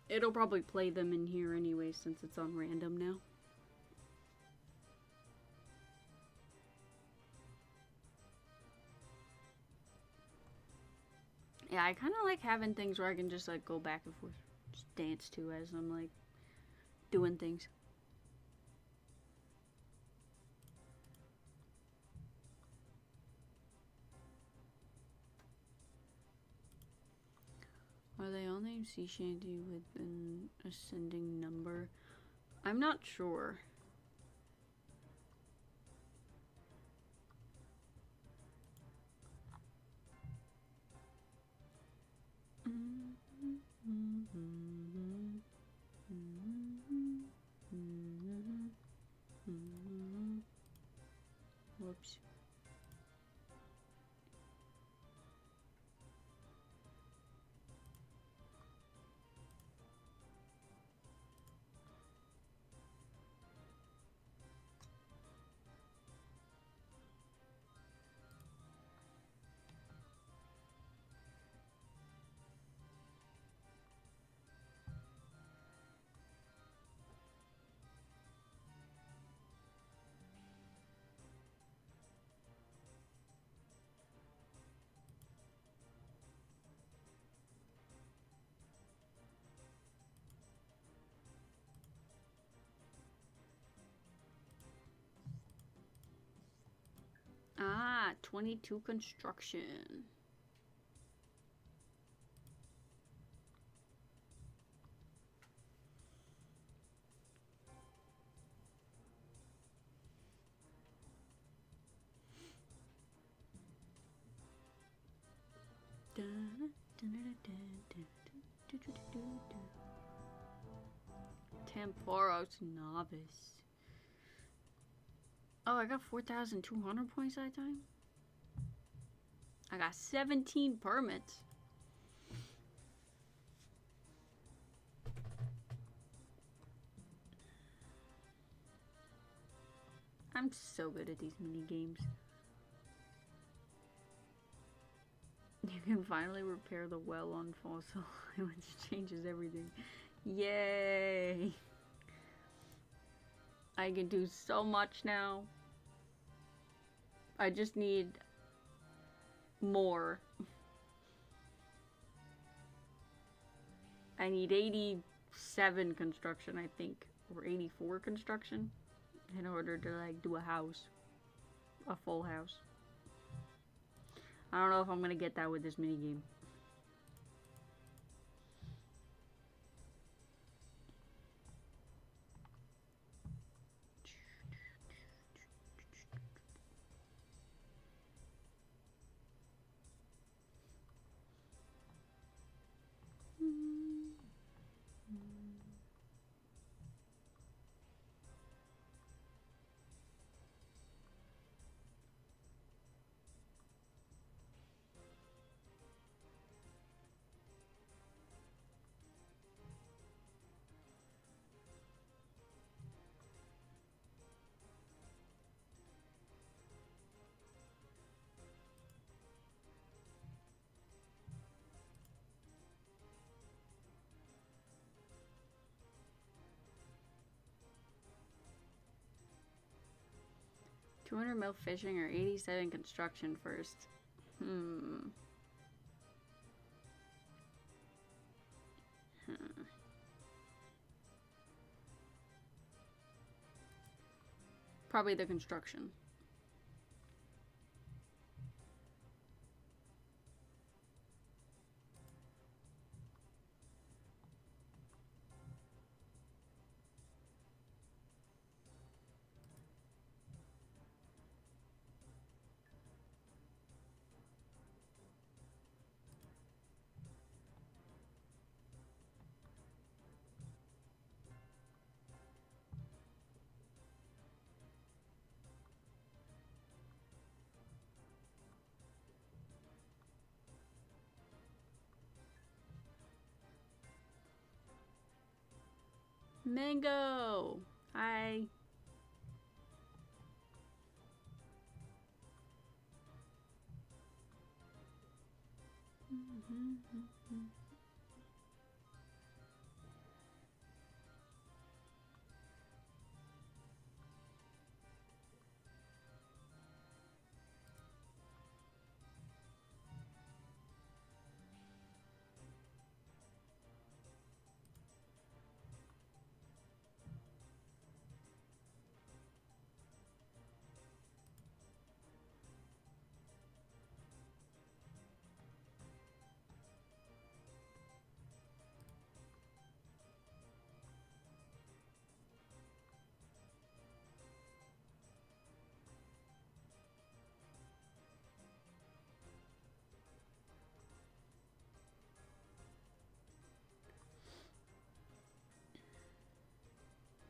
it'll probably play them in here anyway since it's on random now. Yeah, I kind of like having things where I can just like go back and forth, just dance to as I'm like doing things. Are they all named sea shanty with an ascending number? I'm not sure. Whoops. Ah, 22 construction. Tempoross novice. Oh, I got 4,200 points that time? I got 17 permits. I'm so good at these mini games. You can finally repair the well on Fossil, which changes everything. Yay! I can do so much now. I just need more. I need 87 construction, I think, or 84 construction in order to like do a house, a full house. I don't know if I'm gonna get that with this mini game. $200 mil fishing or 87 construction first. Probably the construction. Mango! Hi.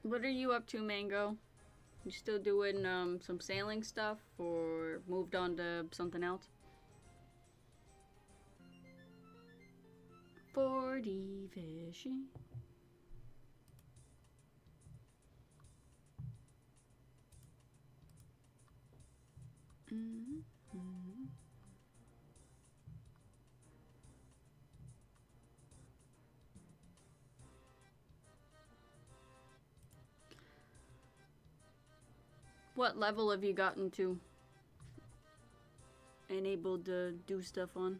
What are you up to, Mango? You still doing some sailing stuff, or moved on to something else? 4D fishing. What level have you gotten to and able to do stuff on?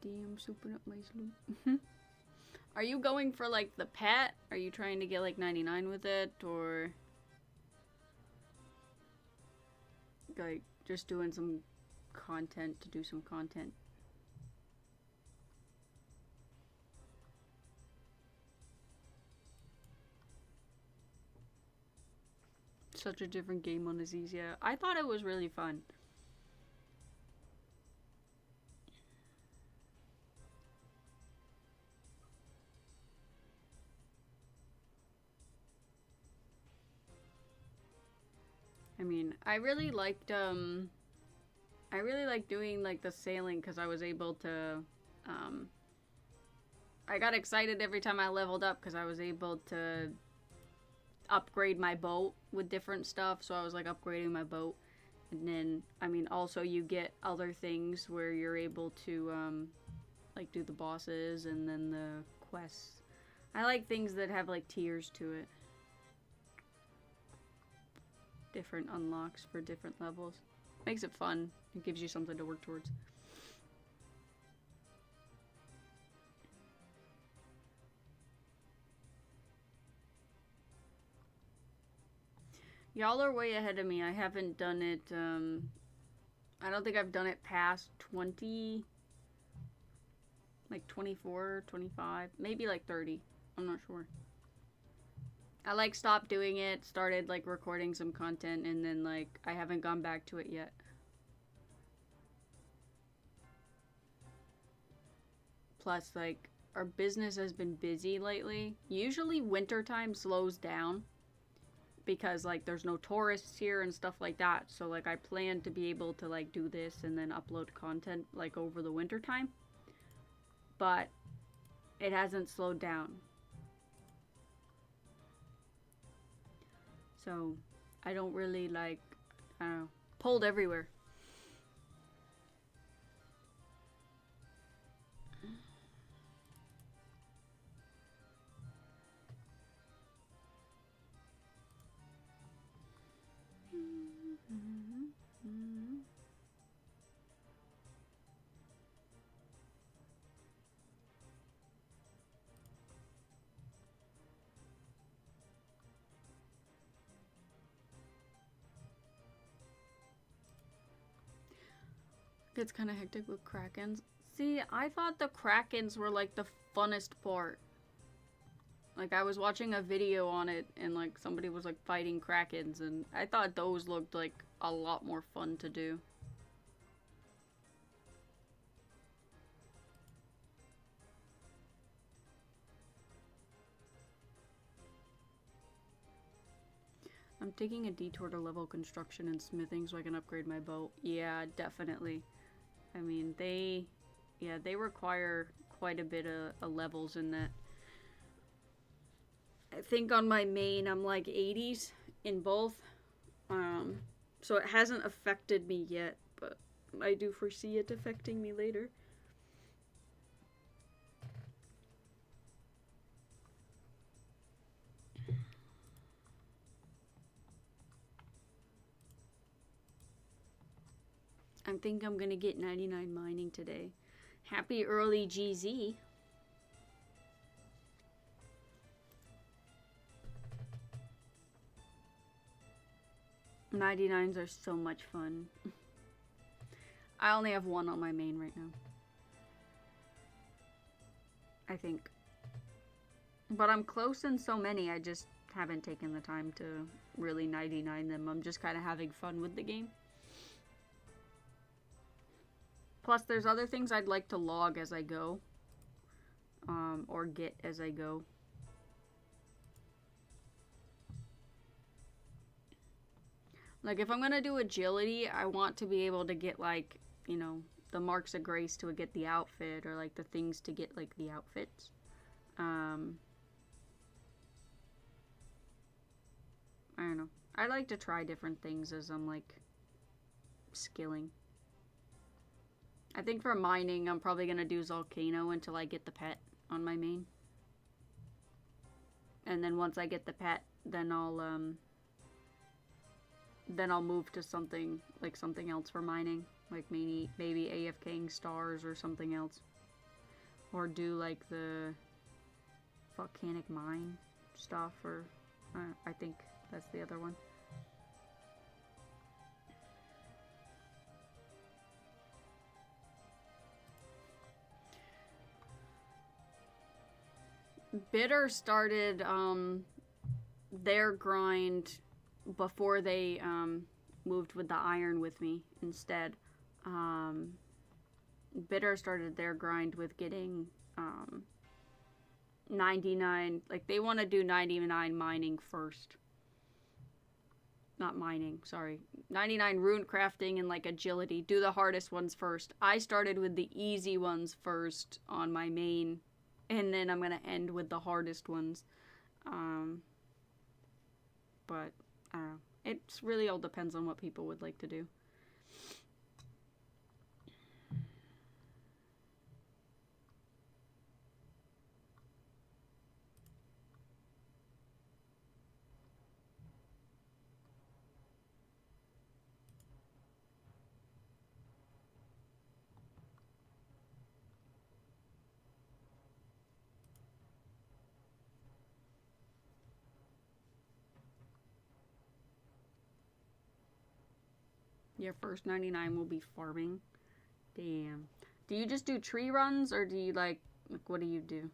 I'm souping up my sloop. Are you going for like the pet? Are you trying to get like 99 with it, or like just doing some content to do some content? Such a different game on Aziz, yeah. I thought it was really fun. I mean, I really liked doing like the sailing because I was able to I got excited every time I leveled up because I was able to upgrade my boat with different stuff. So I was like upgrading my boat, and then I mean also you get other things where you're able to like do the bosses and then the quests. I like things that have like tiers to it. Different unlocks for different levels. Makes it fun. It gives you something to work towards. Y'all are way ahead of me. I haven't done it, I don't think I've done it past 20, like 24, 25, maybe like 30. I'm not sure. I like stopped doing it, started like recording some content, and then like I haven't gone back to it yet. Plus, like, our business has been busy lately. Usually wintertime slows down because like there's no tourists here and stuff like that. So like I plan to be able to like do this and then upload content like over the winter time. But it hasn't slowed down. So I don't really like, I don't know, pulled everywhere. It's kind of hectic with Krakens. See, I thought the Krakens were like the funnest part. Like I was watching a video on it and like somebody was like fighting Krakens, and I thought those looked like a lot more fun to do. I'm taking a detour to level construction and smithing so I can upgrade my boat. Yeah, definitely. I mean, they require quite a bit of levels in that. I think on my main, I'm like 80s in both. So it hasn't affected me yet, but I do foresee it affecting me later. I think I'm gonna get 99 mining today. Happy early GZ. 99s are so much fun. I only have one on my main right now. I think. But I'm close in so many, I just haven't taken the time to really 99 them. I'm just kind of having fun with the game. Plus, there's other things I'd like to log as I go. Or get as I go. Like, if I'm gonna do agility, I want to be able to get, like, you know, the marks of grace to get the outfit, or, like, the things to get, like, the outfits. I don't know. I like to try different things as I'm, like, skilling. I think for mining, I'm probably gonna do Volcano until I get the pet on my main. And then once I get the pet, then I'll move to something, like something else for mining. Like maybe AFKing stars or something else. Or do like the volcanic mine stuff, or I think that's the other one. Bitter started their grind before they moved with the iron with me instead. Bitter started their grind with getting 99, like they want to do 99 mining first. Not mining, sorry. 99 rune crafting and like agility. Do the hardest ones first. I started with the easy ones first on my main, and then I'm gonna end with the hardest ones. But I don't know. It really all depends on what people would like to do. Your first 99 will be farming. Damn. Do you just do tree runs, or do you like what do you do?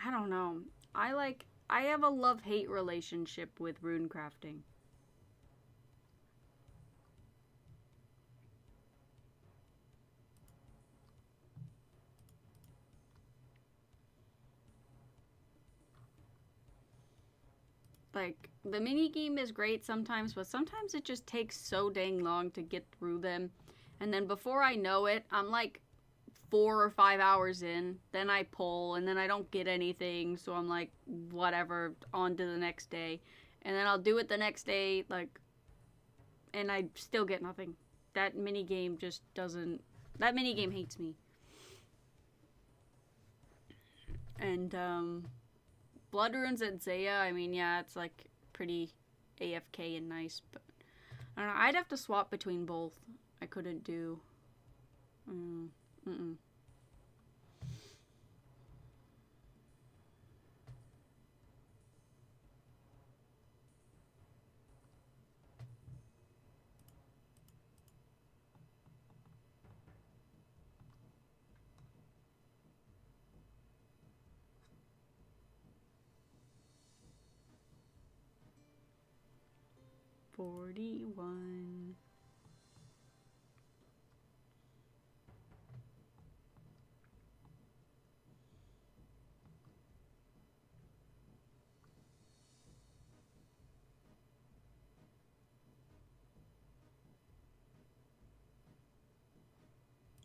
I don't know. I have a love-hate relationship with rune crafting. Like, the mini game is great sometimes, but sometimes it just takes so dang long to get through them. And then before I know it, I'm like 4 or 5 hours in. Then I pull, and then I don't get anything. So I'm like, whatever, on to the next day. And then I'll do it the next day, like, and I still get nothing. That mini game just doesn't. That mini game hates me. And, Blood Runes at Zaya, I mean, yeah, it's like pretty AFK and nice, but I don't know. I'd have to swap between both. I couldn't do. 41.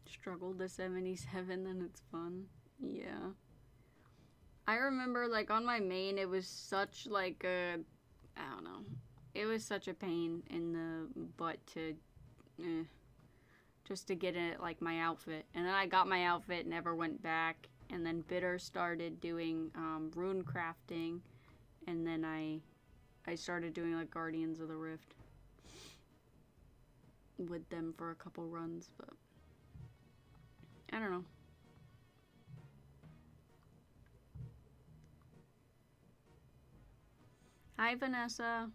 Struggled to 77, then it's fun. Yeah. I remember, like, on my main, it was such, like, a, I don't know. It was such a pain in the butt to, just to get it, like, my outfit. And then I got my outfit, never went back. And then Bitter started doing rune crafting. And then I started doing, like, Guardians of the Rift with them for a couple runs, but I don't know. Hi, Vanessa.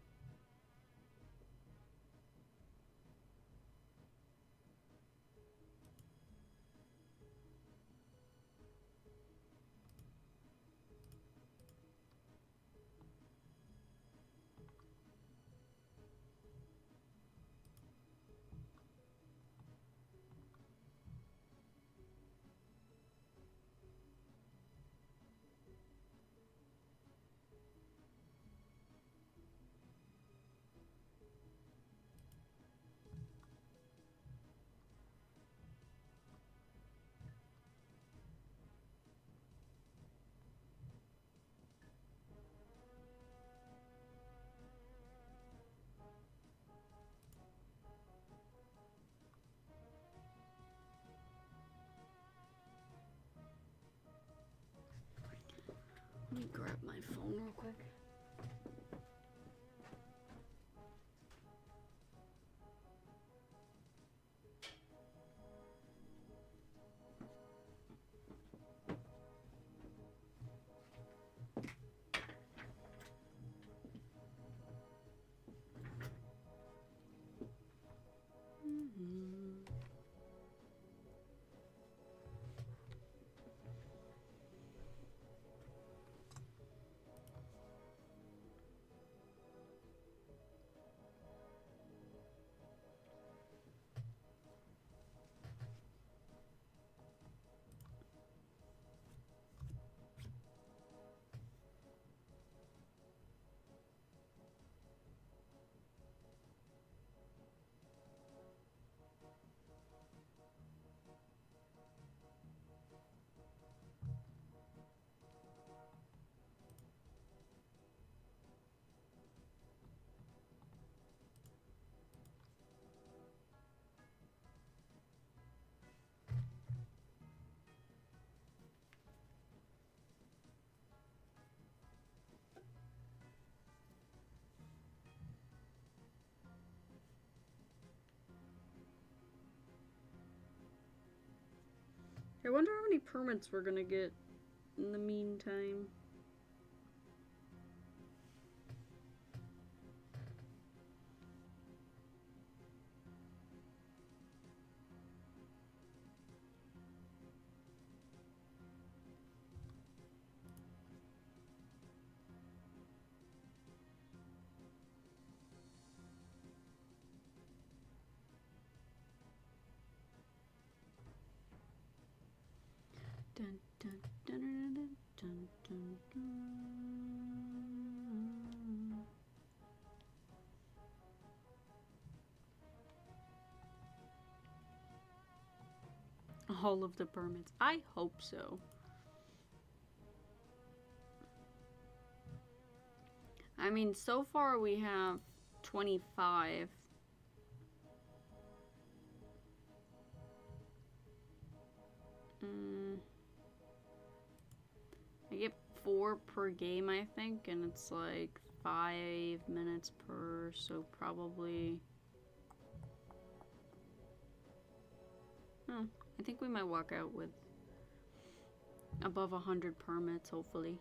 Let me grab my phone real quick. I wonder how many permits we're gonna get in the meantime. Dun, dun, dun, dun, dun, dun, dun. All of the permits. I hope so. I mean, so far we have 25. I get 4 per game, I think, and it's like 5 minutes per, so probably... Oh, I think we might walk out with above 100 permits, hopefully,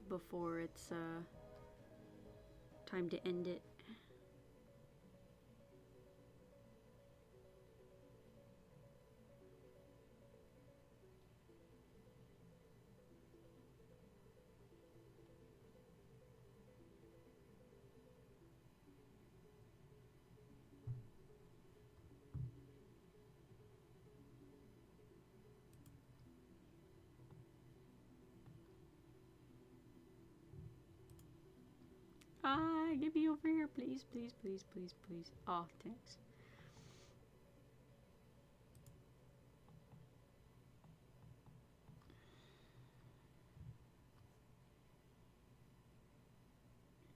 before it's time to end it. Get me over here, please, please, please, please, please. Oh, thanks.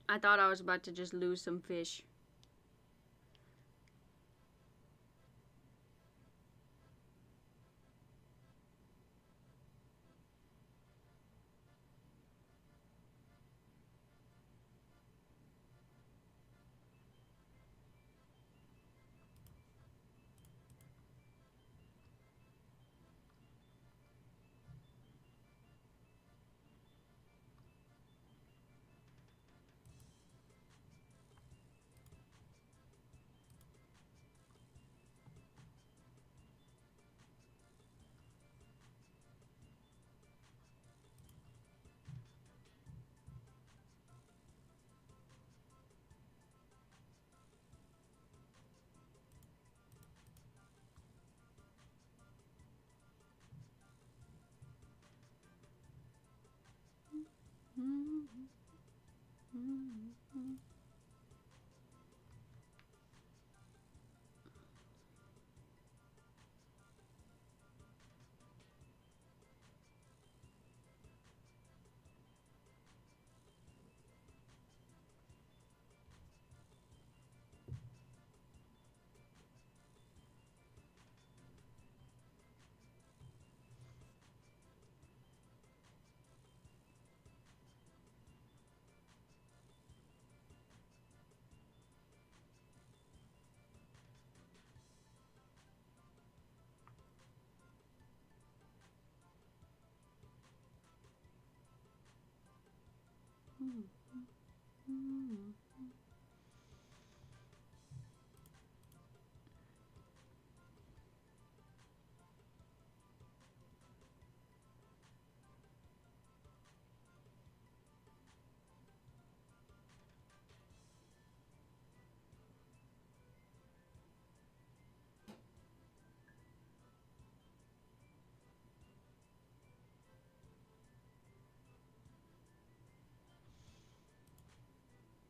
I thought I was about to just lose some fish.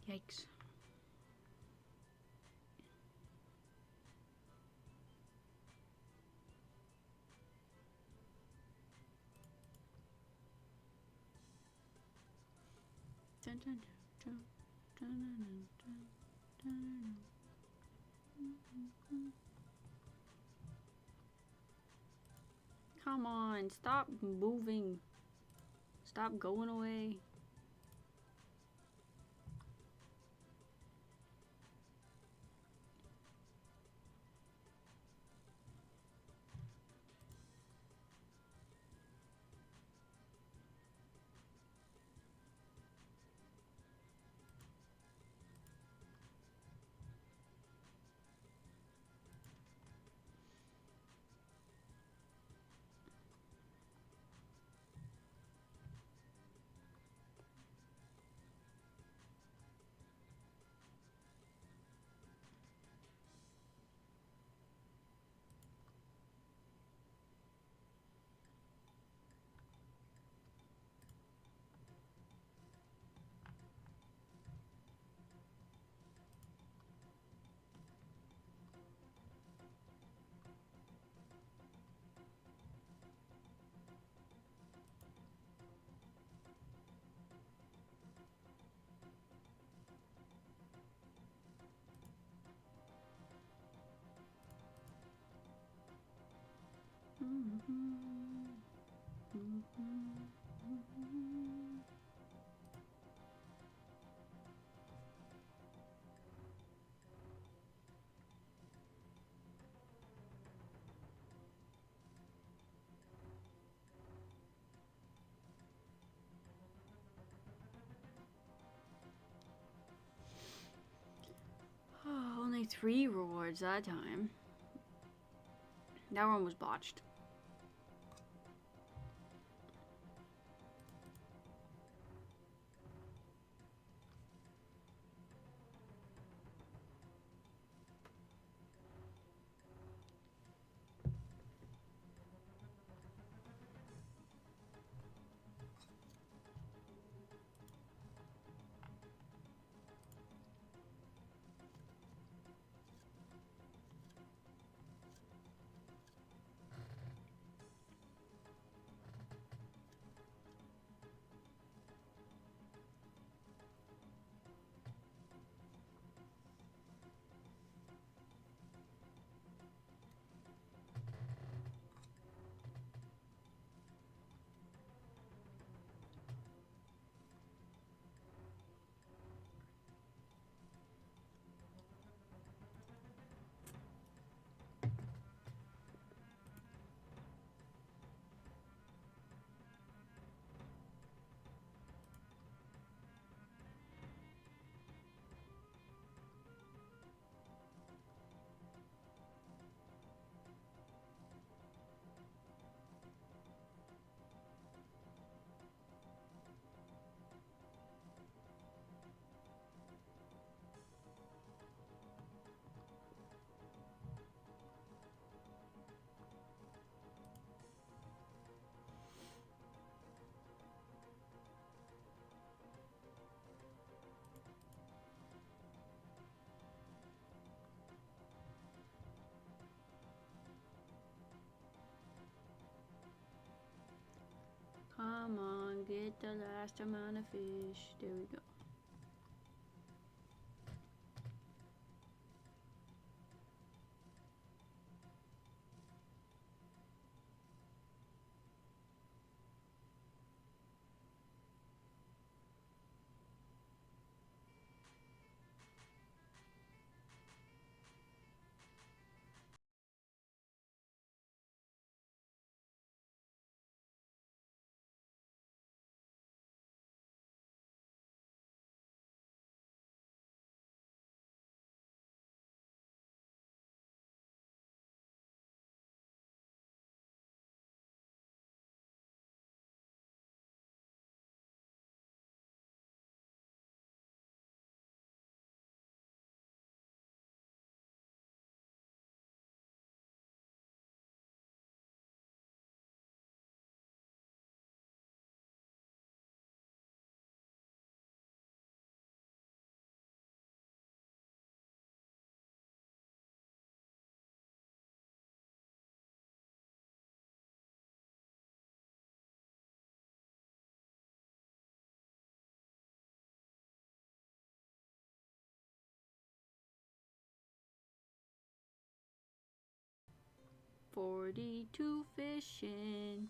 Yikes. Dun, dun, dun, dun, dun, dun, dun, dun. Come on, stop moving. Stop going away. Oh, only 3 rewards that time. That one was botched. Come on, get the last amount of fish. There we go. $42 fishing.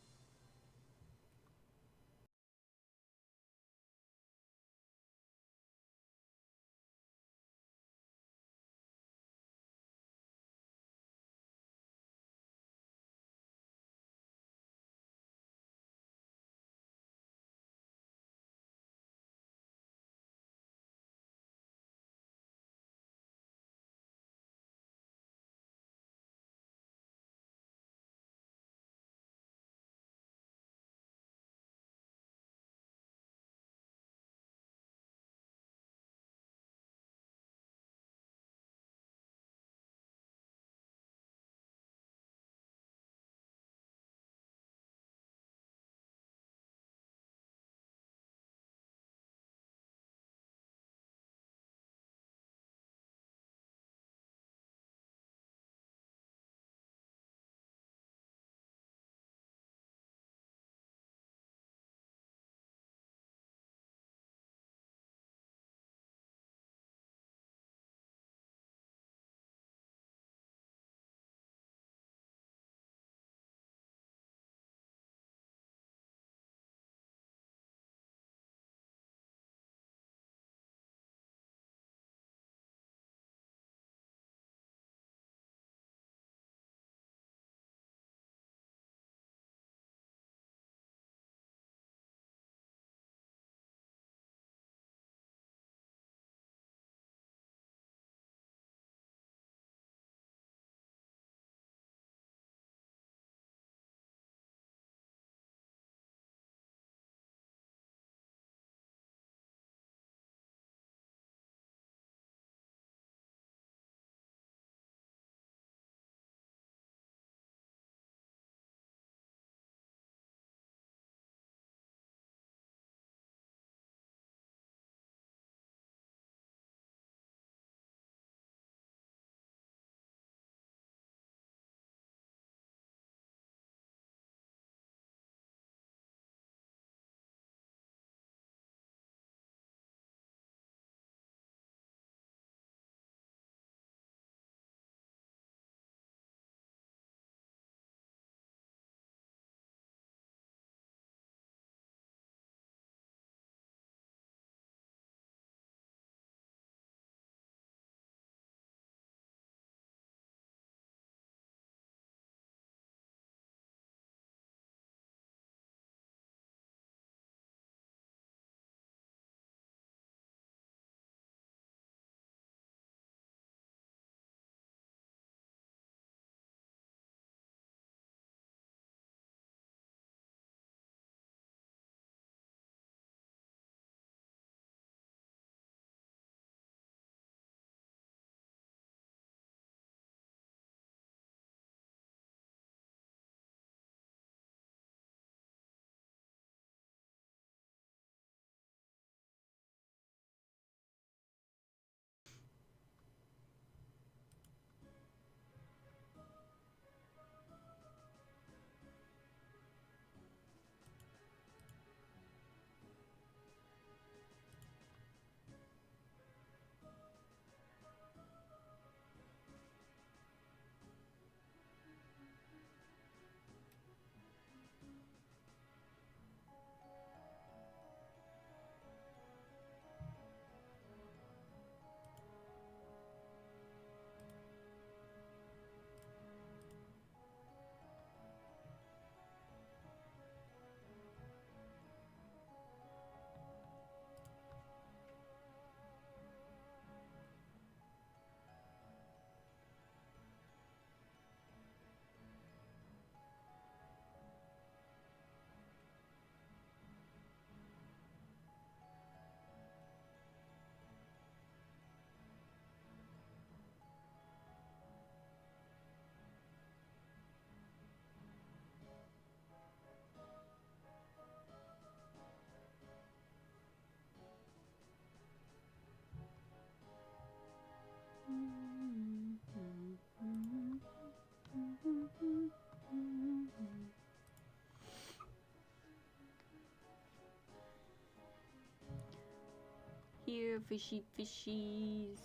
fishy fishies.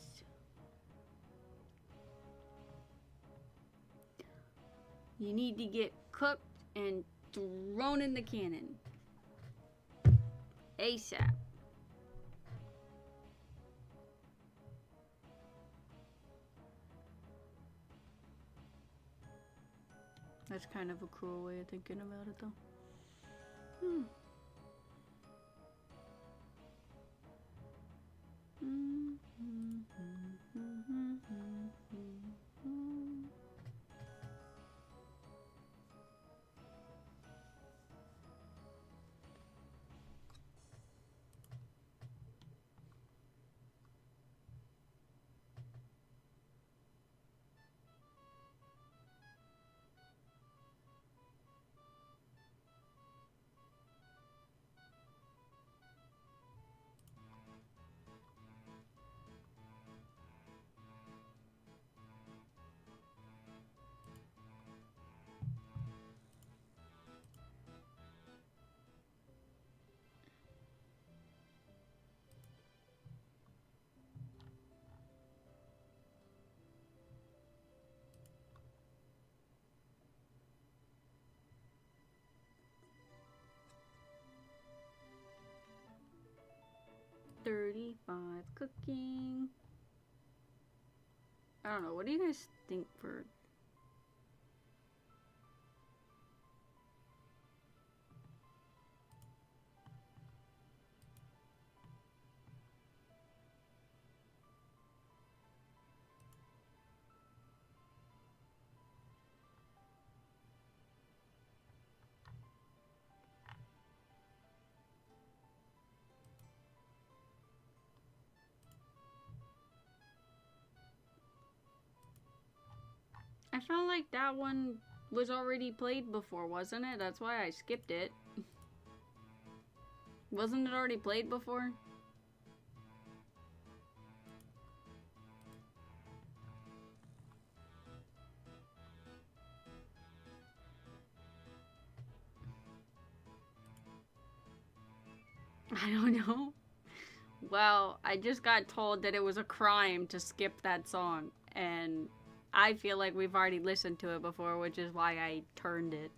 You need to get cooked and thrown in the cannon. ASAP. That's kind of a cruel way of thinking about it, though. $35 cooking. I don't know. What do you guys think for... I felt like that one was already played before, wasn't it? That's why I skipped it. Wasn't it already played before? I don't know. Well, I just got told that it was a crime to skip that song, and I feel like we've already listened to it before, which is why I turned it.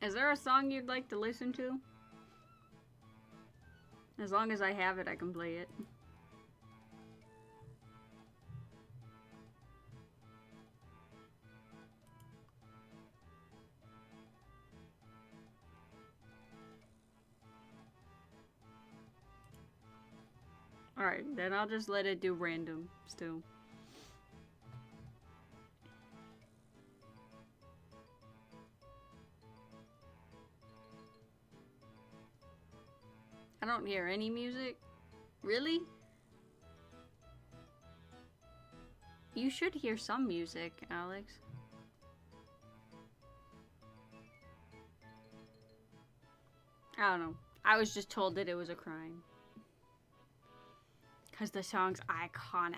Is there a song you'd like to listen to? As long as I have it, I can play it. Alright, then I'll just let it do random still. I don't hear any music. Really? You should hear some music, Alex. I don't know. I was just told that it was a crime. Because the song's iconic.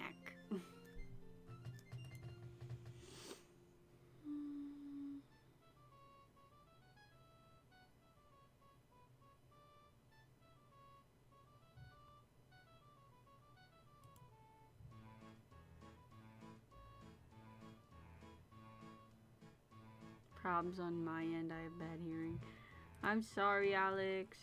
Problems on my end. I have bad hearing. I'm sorry, Alex.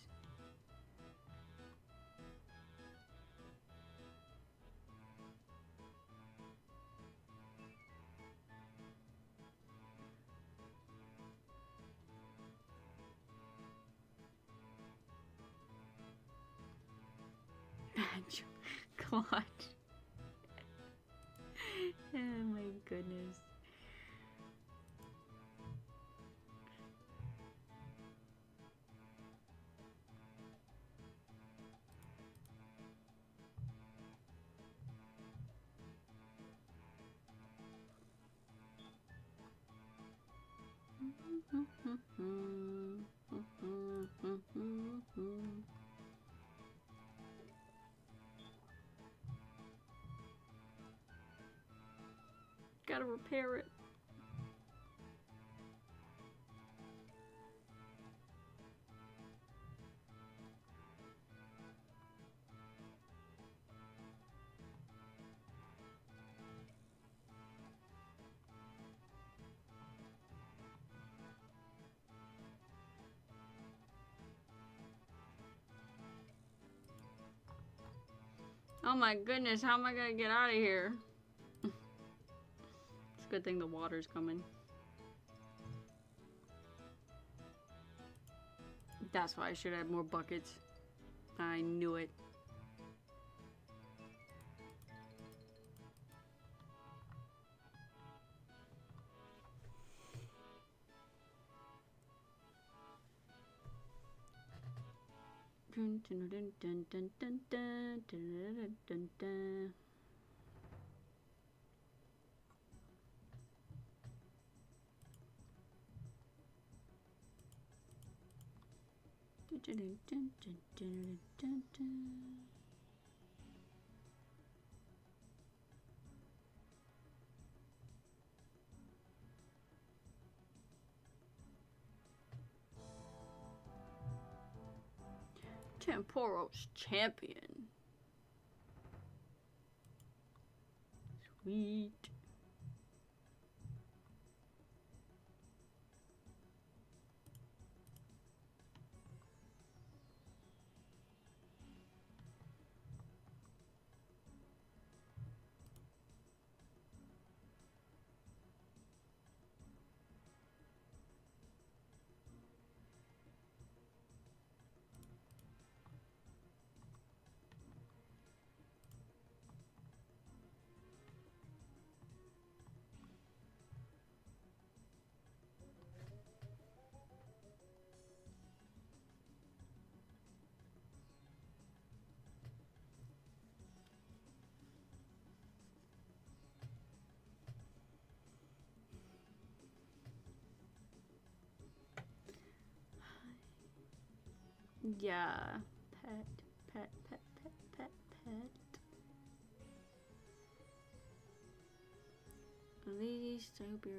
Clutch. Oh my goodness. Gotta repair it. Oh my goodness, how am I gonna get out of here? It's a good thing the water's coming. That's why I should have more buckets. I knew it. Dun, dun, dun, dun, dun, dun, dun, dun, dun, dun. Dun, dun, dun, dun, dun, dun, dun. Tempoross champion. Sweet. Yeah. Pet, pet, pet, pet, pet, pet. At least I hope you're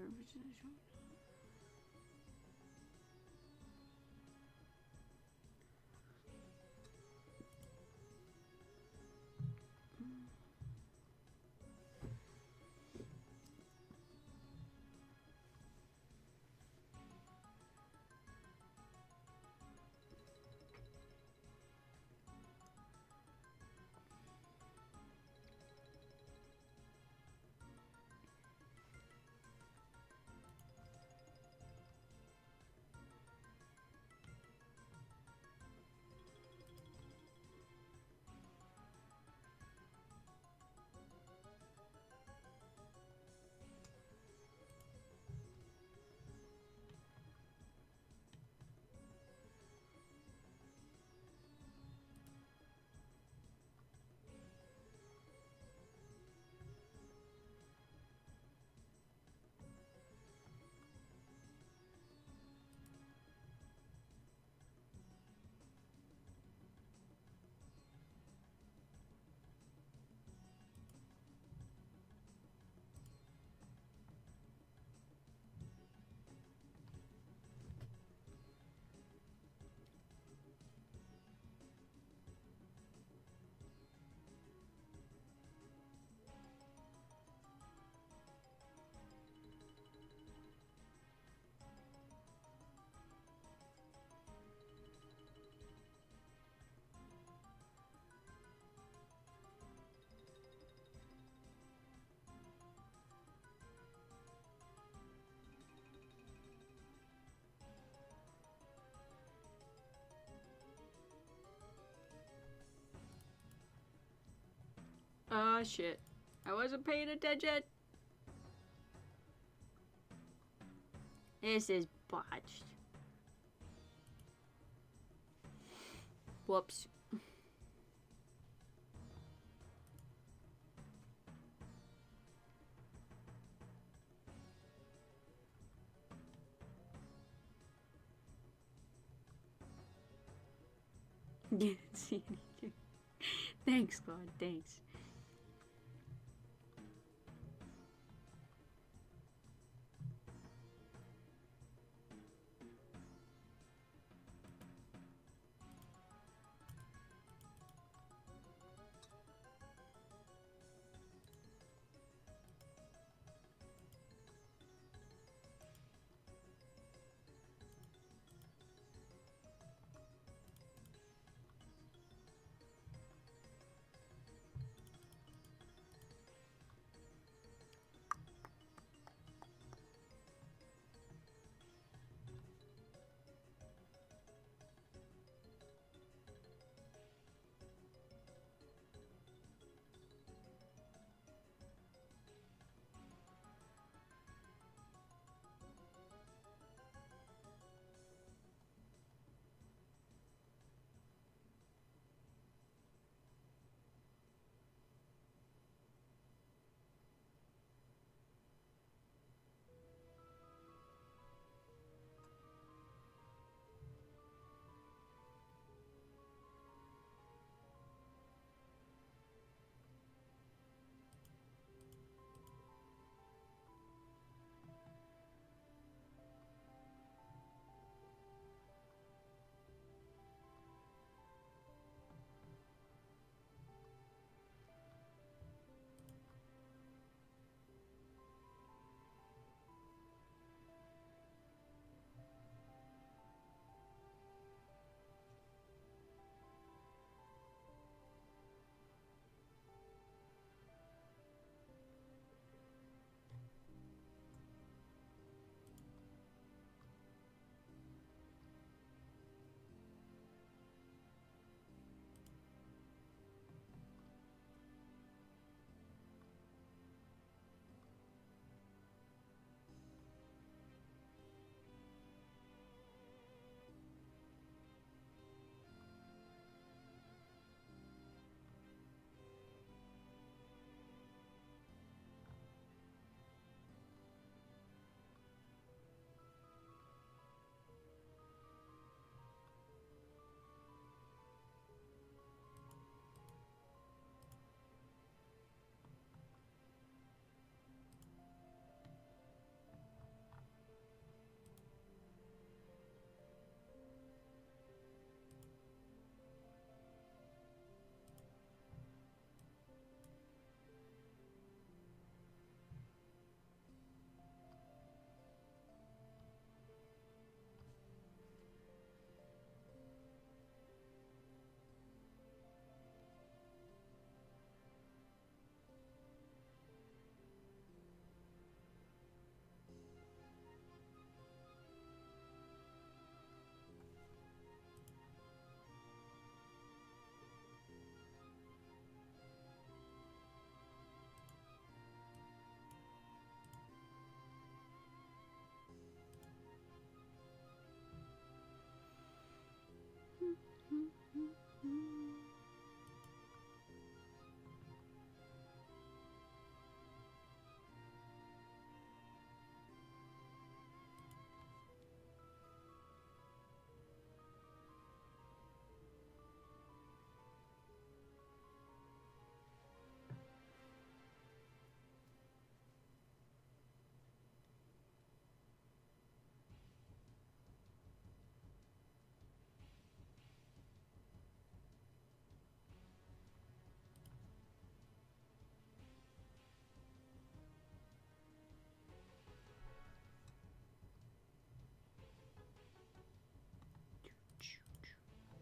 shit. I wasn't paying attention. This is botched. Whoops. Didn't see anything. Thanks, God. Thanks.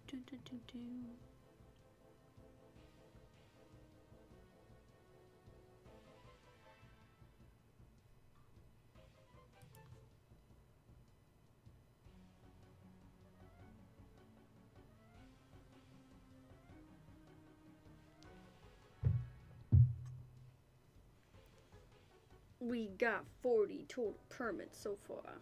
Dun, dun, dun, dun. We got 40 total permits so far.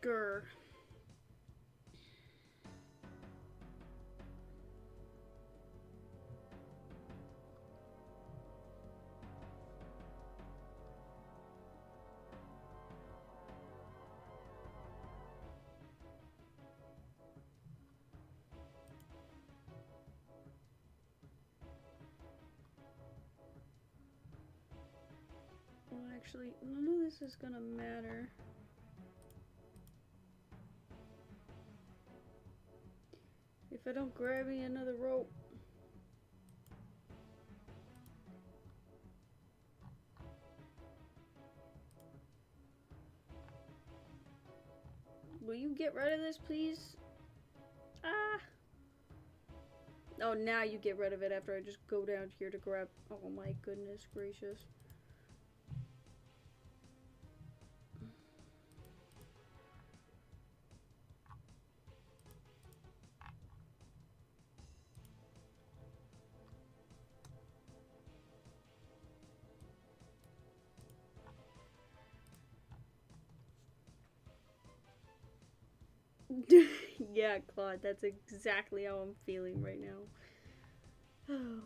Grr. Well, actually, none of this is gonna matter. If I don't grab me another rope. Will you get rid of this, please? Ah! Oh, now you get rid of it after I just go down here to grab. Oh my goodness gracious. Yeah, Claude, that's exactly how I'm feeling right now. Oh.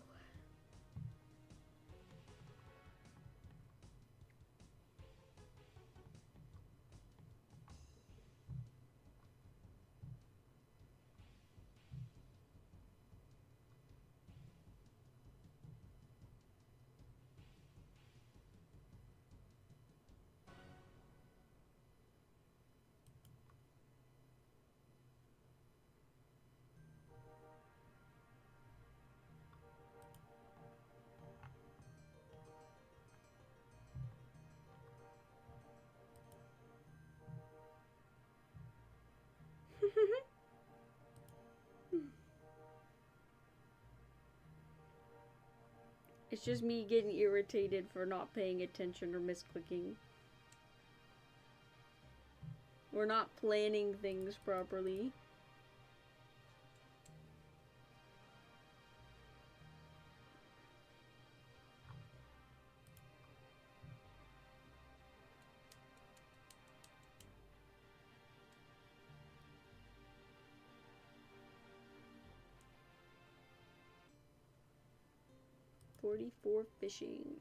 It's just me getting irritated for not paying attention or misclicking. We're not planning things properly. .44 fishing.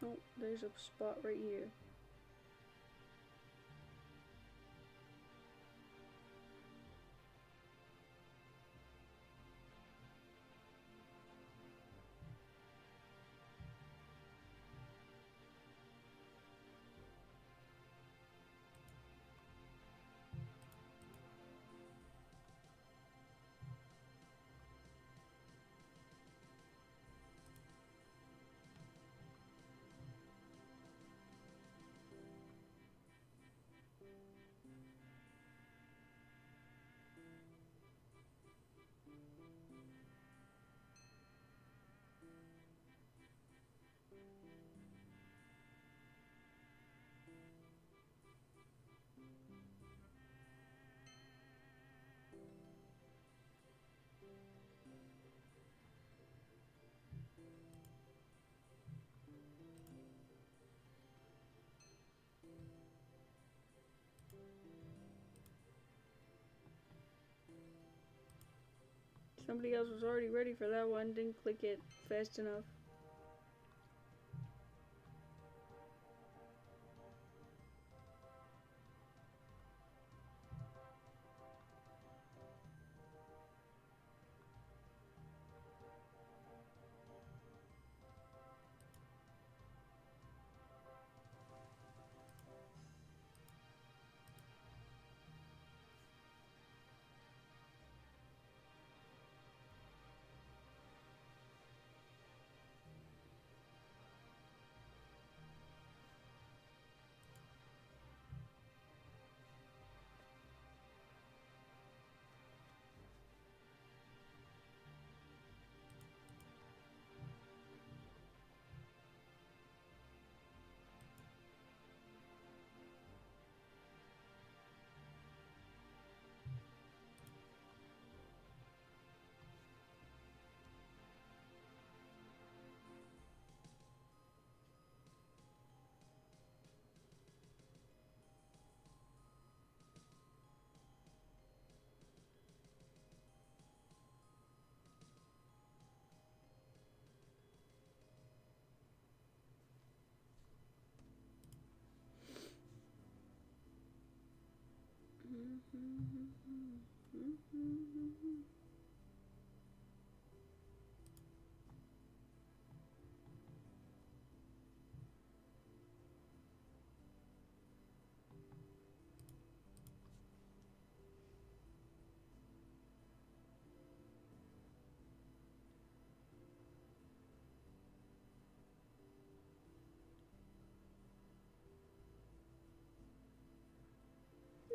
Oh, there's a spot right here. Somebody else was already ready for that one, didn't click it fast enough.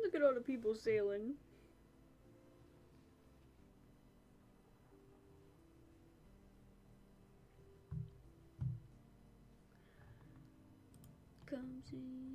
Look at all the people sailing. Come see you.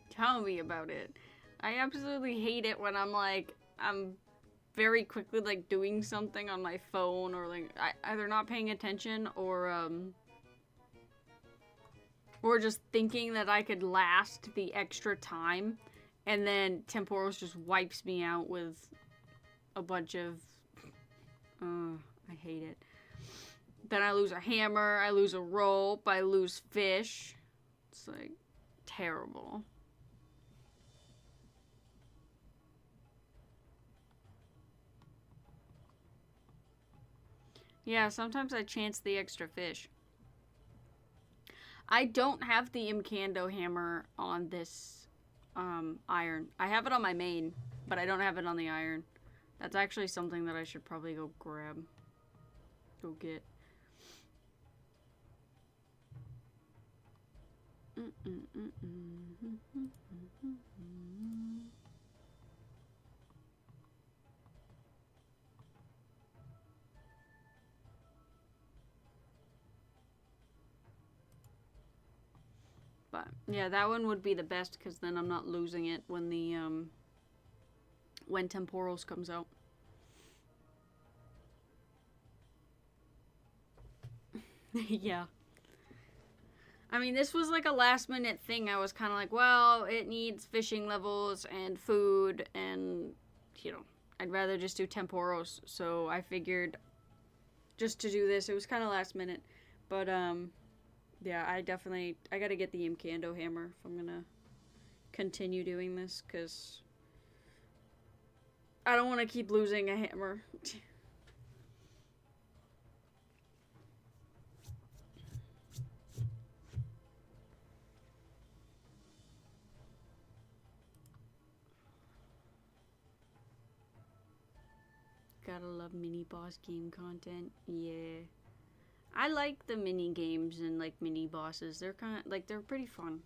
Tell me about it. I absolutely hate it when I'm very quickly like doing something on my phone, or like either not paying attention or just thinking that I could last the extra time, and then Tempoross just wipes me out with a bunch of I hate it. Then I lose a hammer, I lose a rope, I lose fish. It's like terrible. Yeah, sometimes I chance the extra fish. I don't have the Imcando hammer on this iron. I have it on my main, but I don't have it on the iron. That's actually something that I should probably go grab. Go get. But yeah, that one would be the best, because then I'm not losing it when the when Tempoross comes out. Yeah. I mean, this was like a last minute thing. I was kind of like, well, it needs fishing levels and food, and, you know, I'd rather just do Tempoross. So I figured just to do this, it was kind of last minute. But, yeah, I gotta get the Imcando hammer if I'm gonna continue doing this, because I don't want to keep losing a hammer. Gotta love mini boss game content. Yeah. I like the mini games and like mini bosses. They're kind of like, they're pretty fun.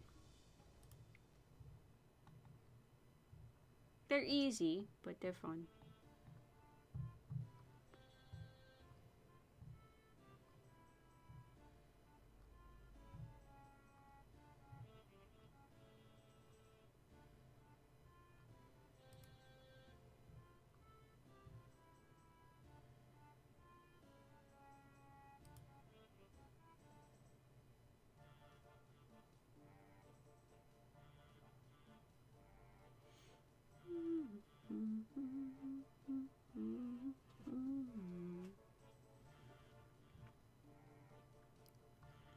They're easy, but they're fun.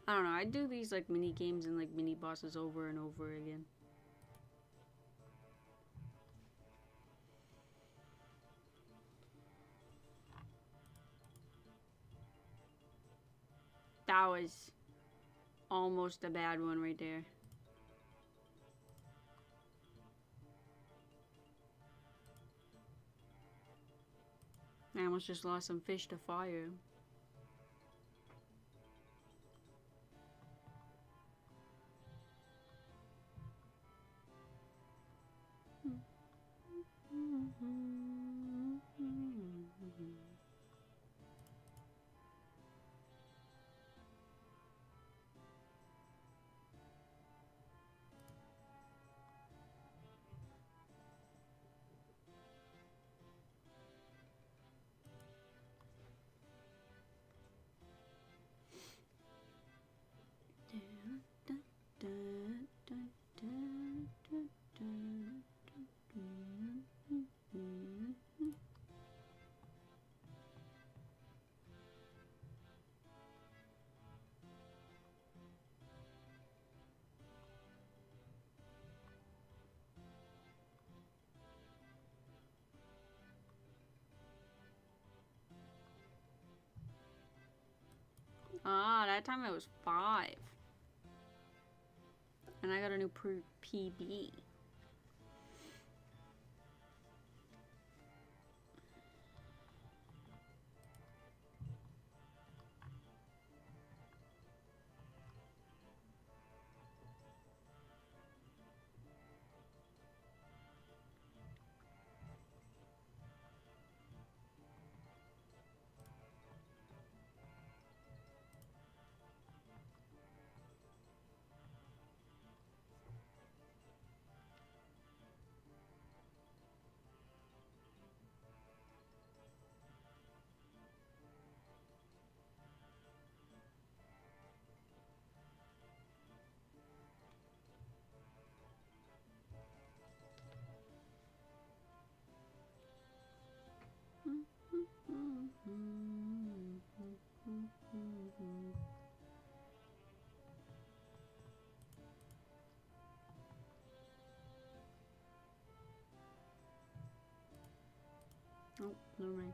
I don't know, I do these like mini games and like mini bosses over and over again. That was almost a bad one right there. I almost just lost some fish to fire. Ah, that time it was 5. And I got a new PB. Oh, never mind.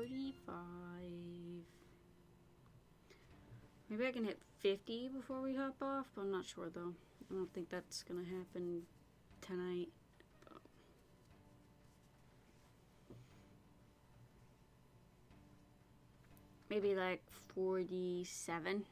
45. Maybe I can hit 50 before we hop off, but I'm not sure though. I don't think that's gonna happen tonight. Maybe like 47.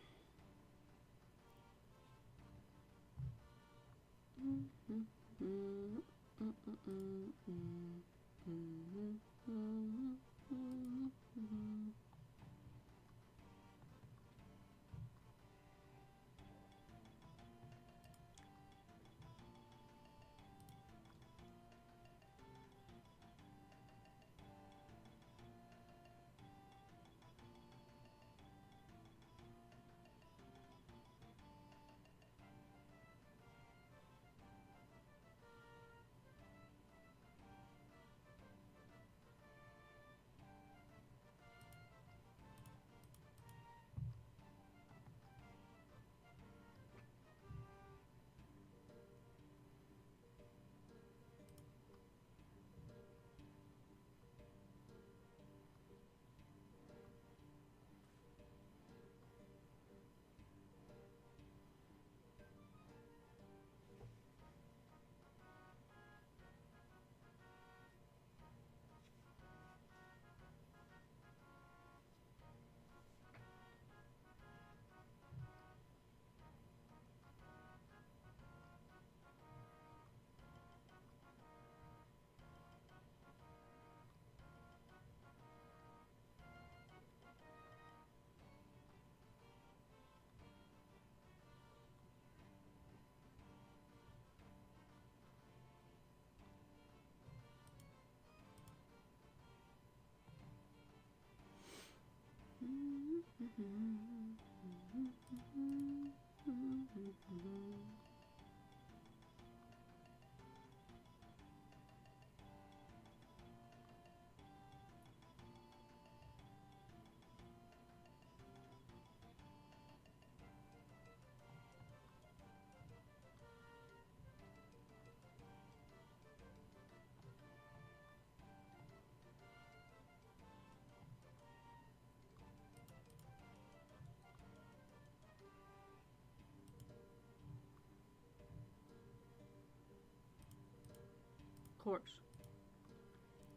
Of course.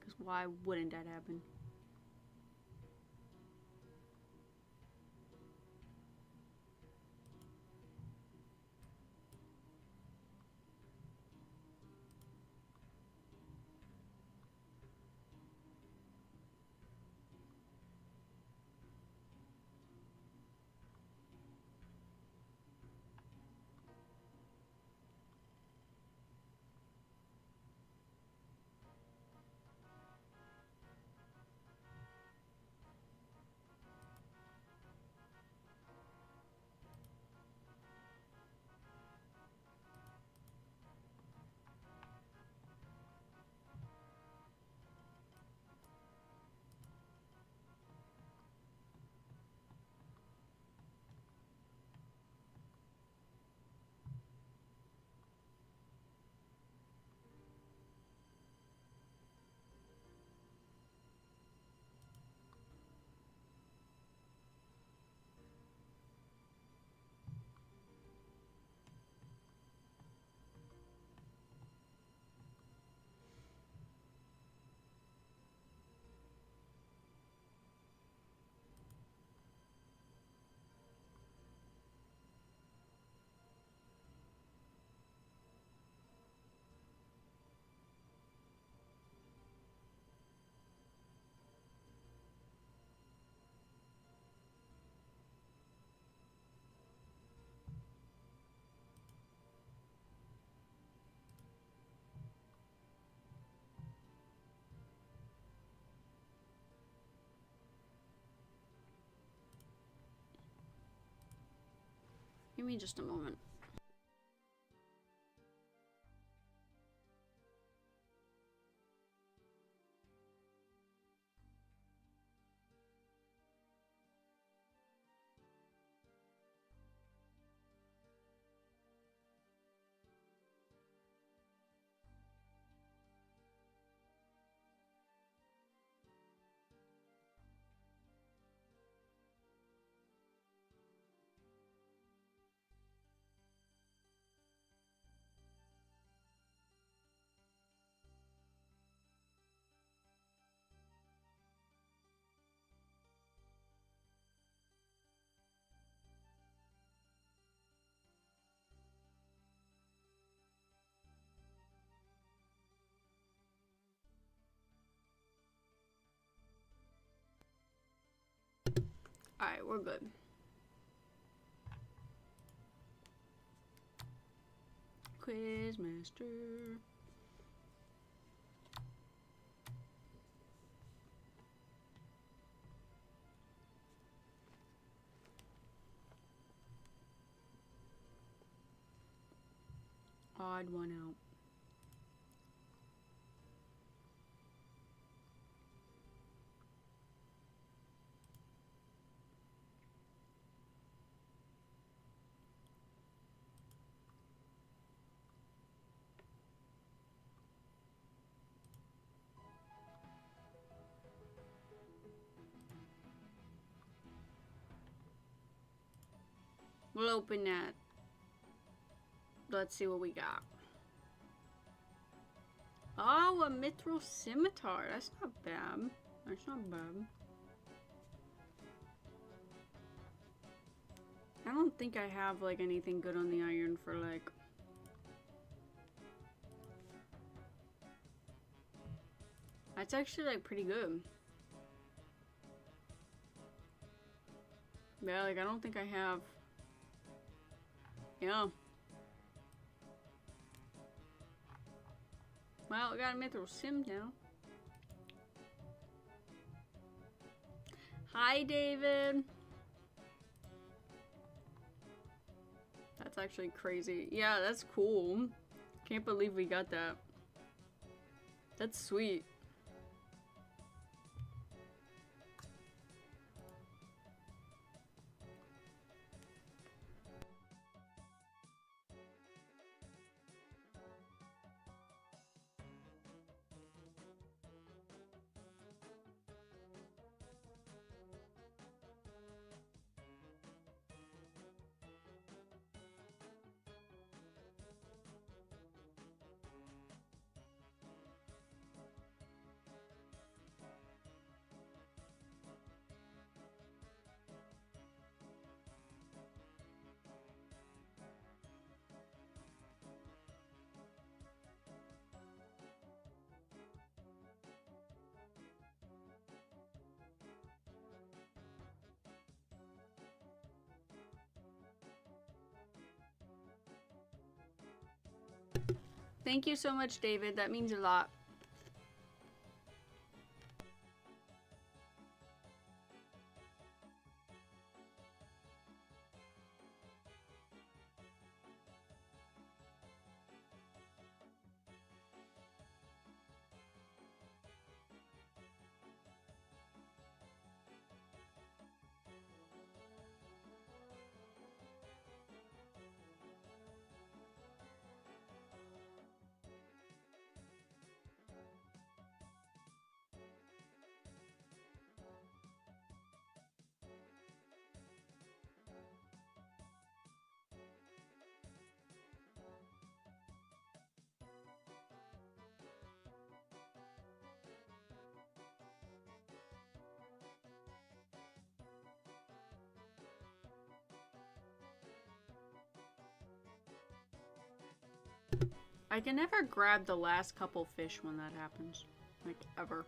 Because why wouldn't that happen? Give me just a moment. Alright, we're good. Quizmaster. Odd one out. We'll open that. Let's see what we got. Oh, a mithril scimitar. That's not bad. That's not bad. I don't think I have like anything good on the iron for like... That's actually like pretty good. Yeah, like I don't think I have... Yeah. Well, I got a mithril sim now. Hi, David. That's actually crazy. Yeah, that's cool. Can't believe we got that. That's sweet. Thank you so much, David. That means a lot. I can never grab the last couple fish when that happens. Like, ever.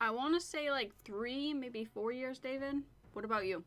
I want to say like 3, maybe 4 years, David. What about you?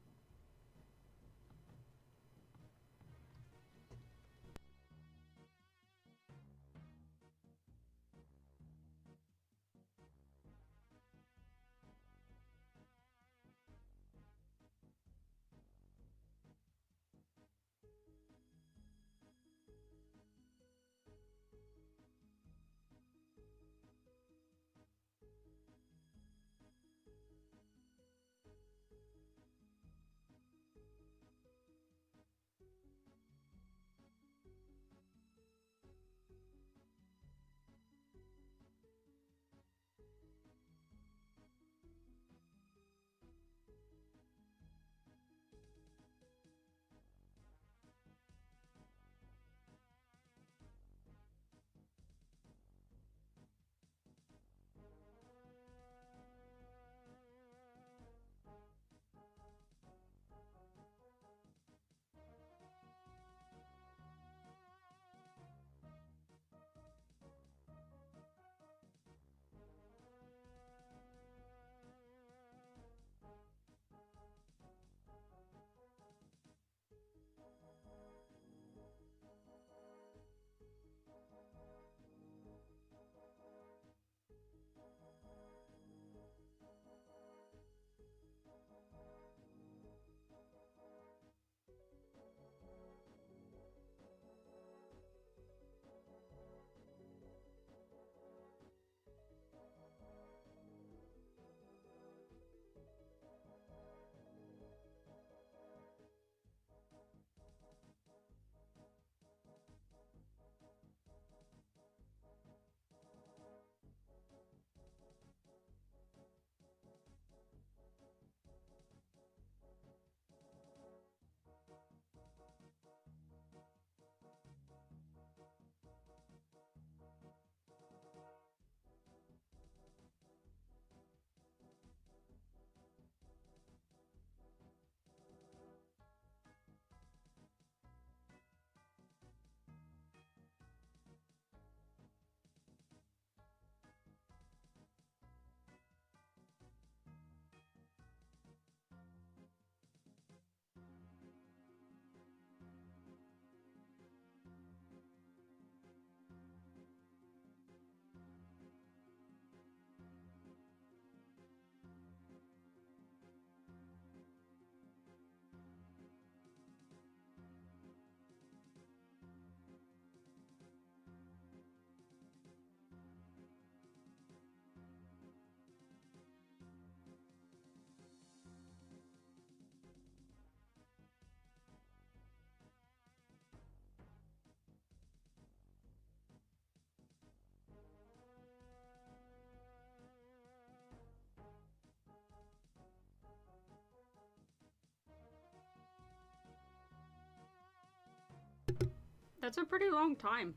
That's a pretty long time.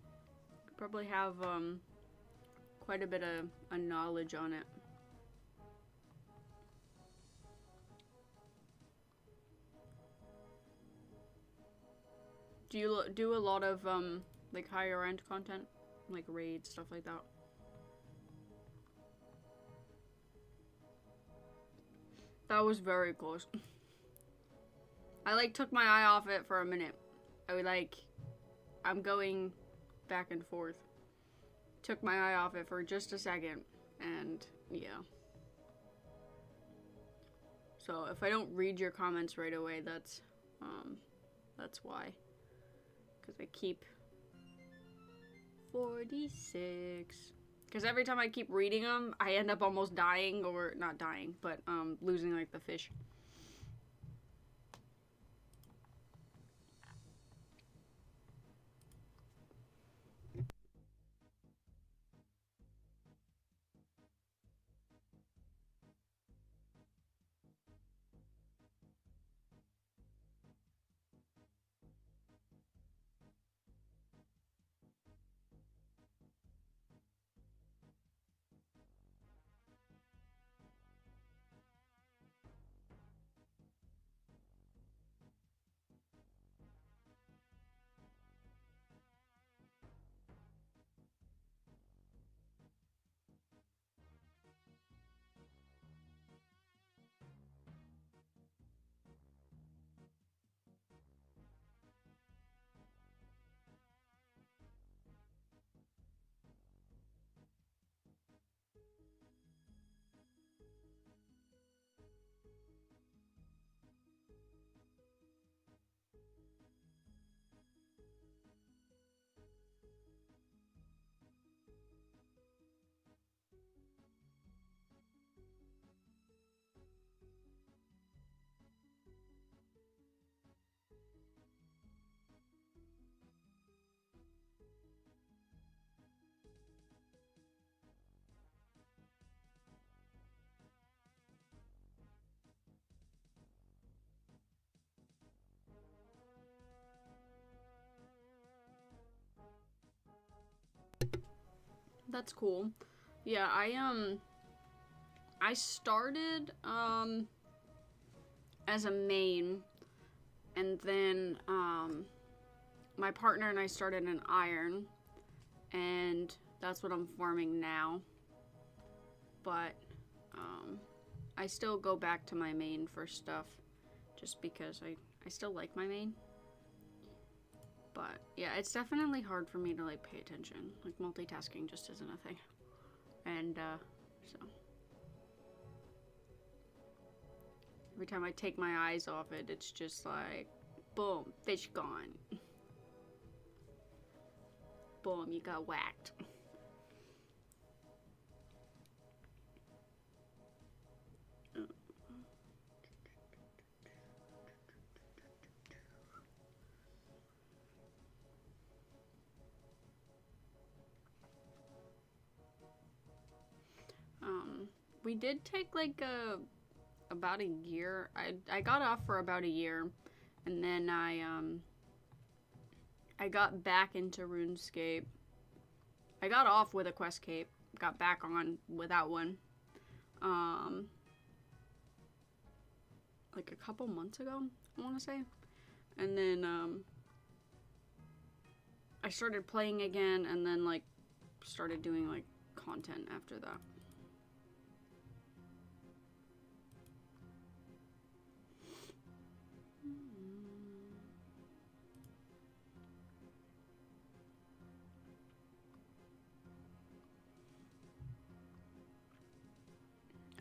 You probably have quite a bit of a knowledge on it. Do you do a lot of like higher end content, like raids, stuff like that? That was very close. I like took my eye off it for a minute. I was like, I'm going back and forth. Took my eye off it for just a second, and yeah. So if I don't read your comments right away, that's why. Because I keep 46. Because every time I keep reading them, I end up almost dying, or not dying, but losing like the fish. That's cool. Yeah, I started as a main, and then my partner and I started an iron, and that's what I'm farming now. But I still go back to my main for stuff just because I still like my main. But yeah, it's definitely hard for me to like pay attention. Like multitasking just isn't a thing. And so every time I take my eyes off it, it's just like, boom, fish gone. Boom, you got whacked. We did take like about a year. I got off for about a year, and then I got back into RuneScape. I got off with a quest cape, got back on without one. Like a couple months ago, I want to say. And then I started playing again, and then like started doing like content after that.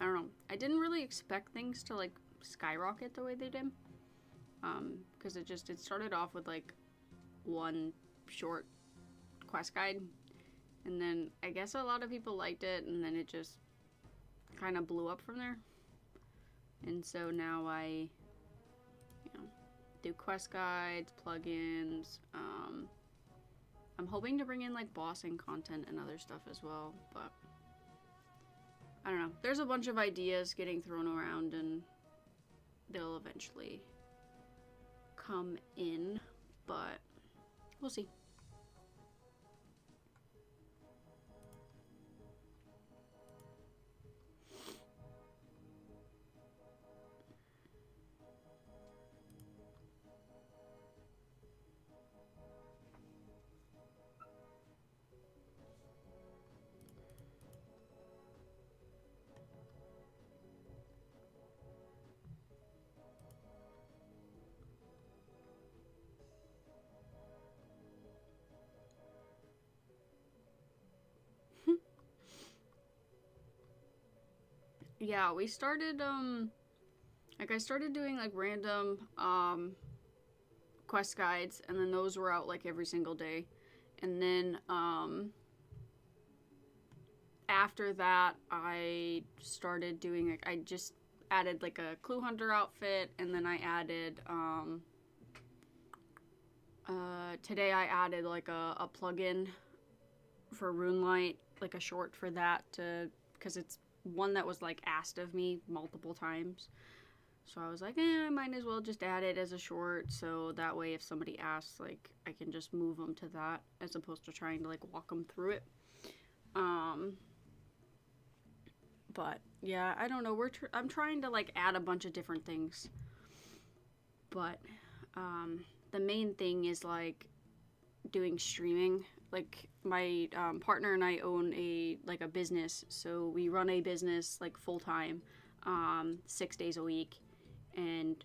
I don't know. I didn't really expect things to like skyrocket the way they did. Because it started off with like one short quest guide, and then I guess a lot of people liked it, and then it just kind of blew up from there. And so now I, do quest guides, plugins. I'm hoping to bring in like bossing content and other stuff as well, but I don't know. There's a bunch of ideas getting thrown around, and they'll eventually come in, but we'll see. Yeah, we started, like I started doing like random, quest guides, and then those were out like every single day. And then, after that, I started doing, like, I just added like a clue hunter outfit, and then I added, today I added like a plugin for RuneLite, like a short for that because it's one that was like asked of me multiple times. So I was like, I might as well just add it as a short, so that way if somebody asks, like, I can just move them to that as opposed to trying to like walk them through it. But yeah, I don't know. I'm trying to like add a bunch of different things, but the main thing is like doing streaming. Like my partner and I own a business, so we run a business like full time, 6 days a week, and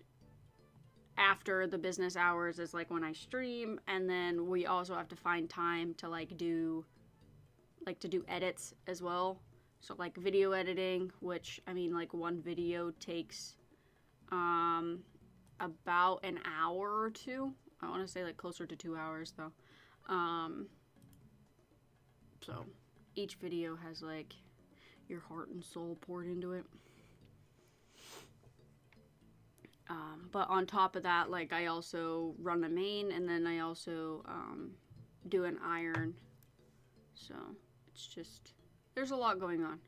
after the business hours is like when I stream, and then we also have to find time to like do edits as well. So like video editing, which I mean like one video takes about an hour or two. I want to say like closer to 2 hours though. So each video has like your heart and soul poured into it. But on top of that, like I also run a main, and then I also do an iron. So it's just, there's a lot going on.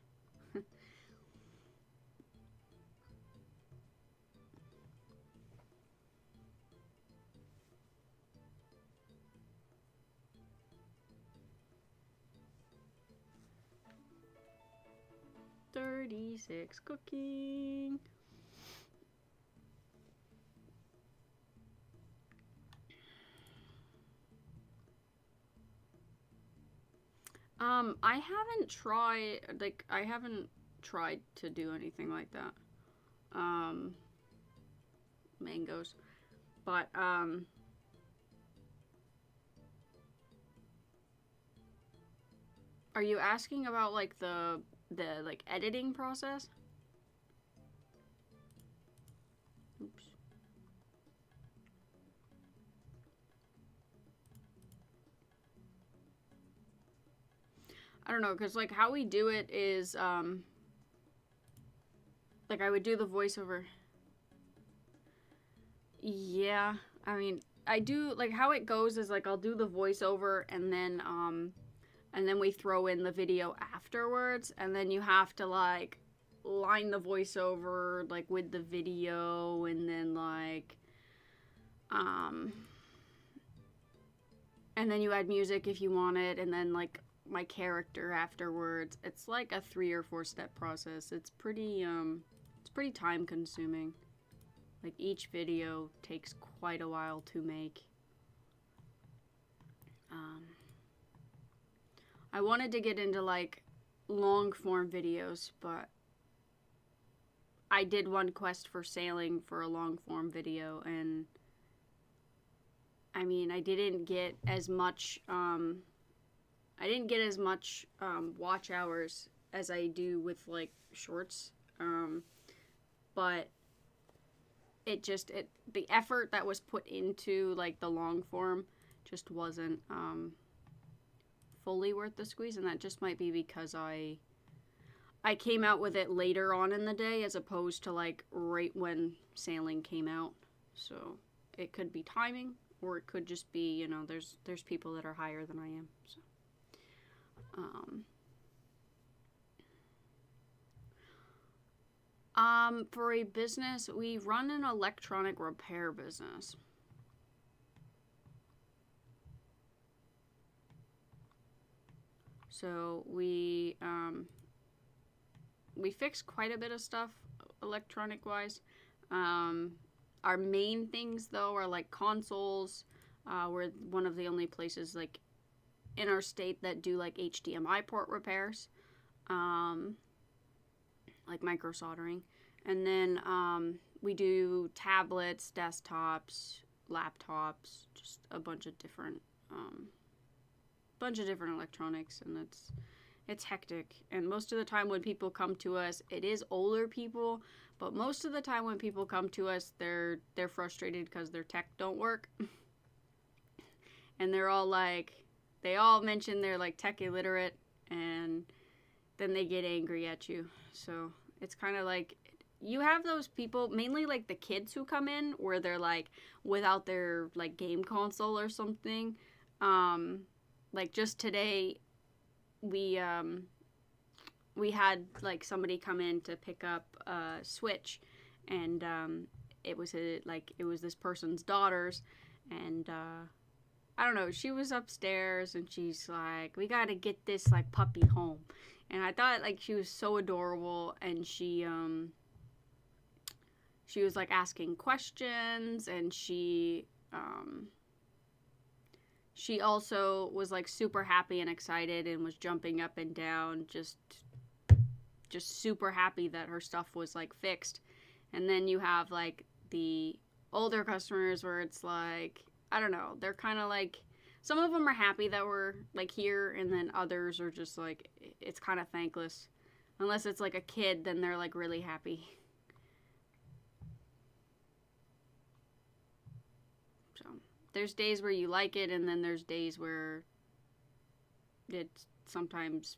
36 cooking. I haven't tried, like, I haven't tried to do anything like that. Mangoes. But, are you asking about, like, the like, editing process? Oops. I don't know, because, like, how we do it is, like, I would do the voiceover. Yeah, I mean, I do, like, how it goes is, like, I'll do the voiceover, and then we throw in the video afterwards, and then you have to, like, line the voiceover, like, with the video, and then, like, and then you add music if you want it, and then, like, my character afterwards. It's like a 3 or 4 step process. It's pretty time consuming. Like, each video takes quite a while to make. I wanted to get into, like, long form videos, but I did one quest for sailing for a long form video, and I mean, I didn't get as much watch hours as I do with, like, shorts, but the effort that was put into, like, the long form just wasn't fully worth the squeeze, and that just might be because I came out with it later on in the day as opposed to, like, right when sailing came out. So it could be timing, or it could just be, you know, there's people that are higher than I am. So for a business, we run an electronic repair business. So we fix quite a bit of stuff electronic wise. Our main things though are, like, consoles. We're one of the only places, like, in our state that do, like, HDMI port repairs, like micro soldering. And then we do tablets, desktops, laptops, just a bunch of different electronics, and it's hectic. And most of the time when people come to us, it is older people, but most of the time when people come to us, they're frustrated because their tech don't work. And they're all like, they all mention they're, like, tech illiterate, and then they get angry at you. So it's kind of like, you have those people, mainly, like, the kids who come in where they're, like, without their, like, game console or something. Like, just today, we had, like, somebody come in to pick up a Switch, and it was this person's daughter's, and I don't know, she was upstairs, and she's like, we gotta get this, like, puppy home. And I thought, like, she was so adorable, and she was, like, asking questions, and she also was, like, super happy and excited and was jumping up and down, just super happy that her stuff was, like, fixed. And then you have, like, the older customers where it's like, I don't know, they're kind of like, some of them are happy that we're, like, here, and then others are just like, it's kind of thankless. Unless it's, like, a kid, then they're, like, really happy. So there's days where you like it, and then there's days where it sometimes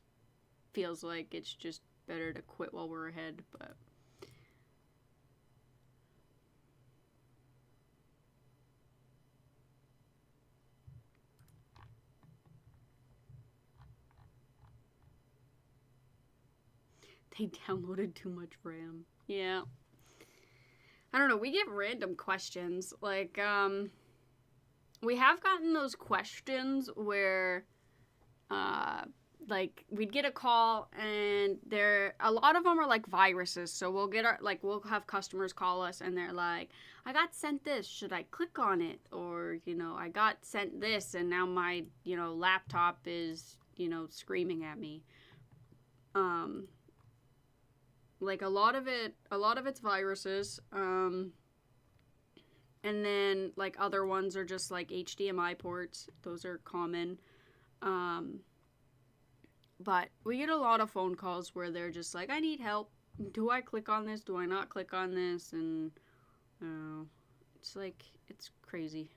feels like it's just better to quit while we're ahead, but they downloaded too much RAM. Yeah. I don't know, we get random questions. Like, we have gotten those questions where, like we'd get a call, and a lot of them are like viruses. So we'll have customers call us, and they're like, I got sent this, should I click on it? Or, I got sent this, and now my, laptop is, screaming at me. Like a lot of it's viruses. And then like other ones are just like HDMI ports. Those are common. But we get a lot of phone calls where they're just like, I need help. Do I click on this? Do I not click on this? And it's like, it's crazy.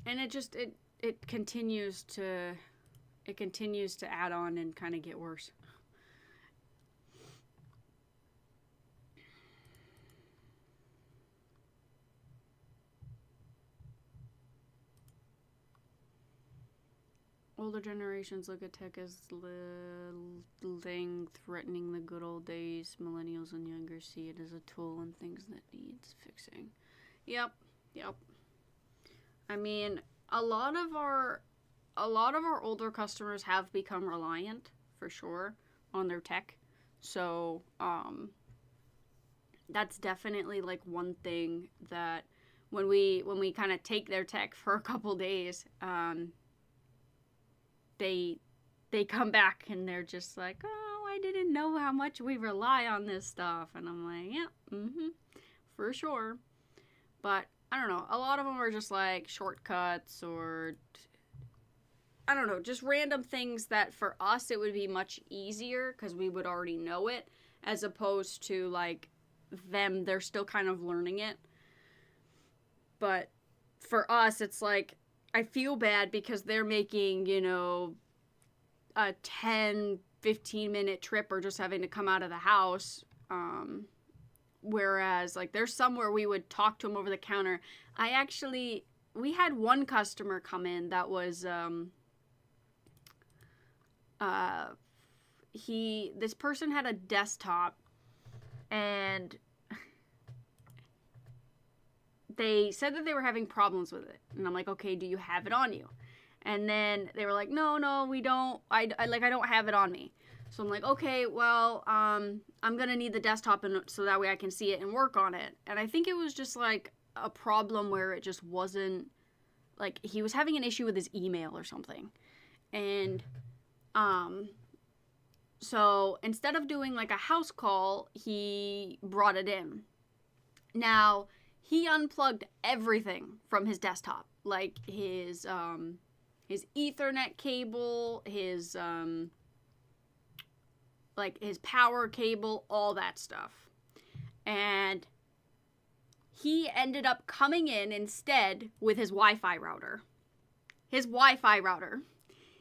And it continues to add on and kind of get worse. Older generations look at tech as thing threatening the good old days. Millennials and younger see it as a tool and things that needs fixing. Yep. I mean, a lot of our older customers have become reliant, for sure, on their tech. So, that's definitely like one thing that when we kind of take their tech for a couple days, they come back and they're just like, oh, I didn't know how much we rely on this stuff. And I'm like, yeah, for sure. But I don't know. A lot of them are just like shortcuts or, I don't know, just random things that for us it would be much easier because we would already know it, as opposed to like them, they're still kind of learning it. But for us, it's like, I feel bad because they're making, a 10, 15-minute trip or just having to come out of the house. Whereas, like, there's some where we would talk to them over the counter. We had one customer come in that was, this person had a desktop, and they said that they were having problems with it. And I'm like, okay, do you have it on you? And then they were like, no, we don't. I don't have it on me. So I'm like, okay, well, I'm going to need the desktop so that way I can see it and work on it. And I think it was just like a problem where it just wasn't, like, he was having an issue with his email or something. And, so instead of doing like a house call, he brought it in. Now, he unplugged everything from his desktop, like his Ethernet cable, his power cable, all that stuff. And he ended up coming in instead with his Wi-Fi router.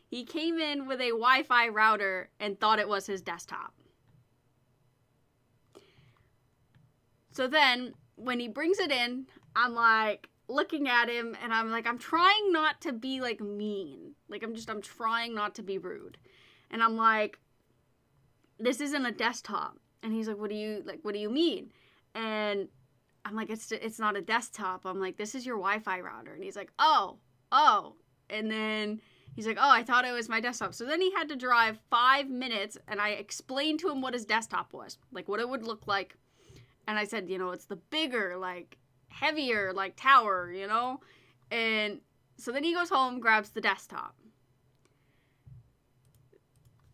He came in with a Wi-Fi router and thought it was his desktop. So then, when he brings it in, I'm like looking at him and I'm like, I'm trying not to be like mean. Like I'm trying not to be rude. And I'm like, this isn't a desktop. And he's like, what do you mean? And I'm like, it's not a desktop. I'm like, this is your Wi-Fi router. And he's like, oh. And then he's like, oh, I thought it was my desktop. So then he had to drive 5 minutes, and I explained to him what his desktop was, like what it would look like. And I said, it's the bigger, like, heavier, like, tower, And so then he goes home, grabs the desktop.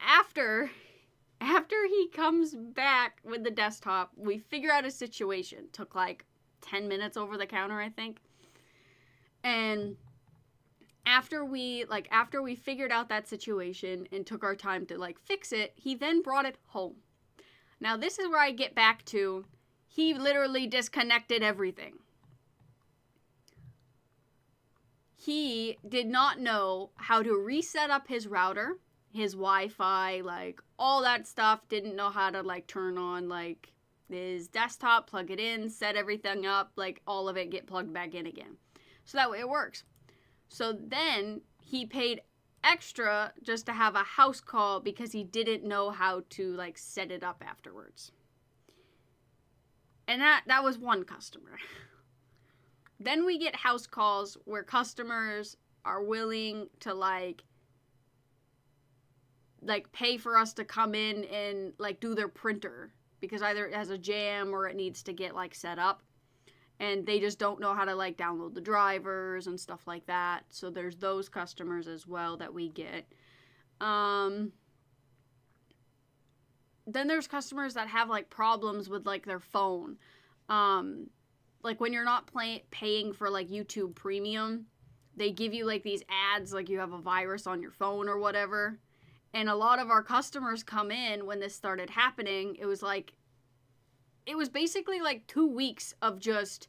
After he comes back with the desktop, we figure out a situation. Took, like, 10 minutes over the counter, I think. And after we figured out that situation and took our time to, like, fix it, he then brought it home. Now, this is where I get back to, he literally disconnected everything. He did not know how to reset up his router, his Wi-Fi, like, all that stuff. Didn't know how to, like, turn on, like, his desktop, plug it in, set everything up, like, all of it get plugged back in again. So that way it works. So then he paid extra just to have a house call because he didn't know how to, like, set it up afterwards. And that was one customer. Then we get house calls where customers are willing to, like, like pay for us to come in and like do their printer because either it has a jam or it needs to get like set up, and they just don't know how to like download the drivers and stuff like that. So there's those customers as well that we get. Then there's customers that have like problems with like their phone. Like when you're not paying for like YouTube Premium, they give you like these ads like you have a virus on your phone or whatever. And a lot of our customers come in when this started happening. It was basically like 2 weeks of just,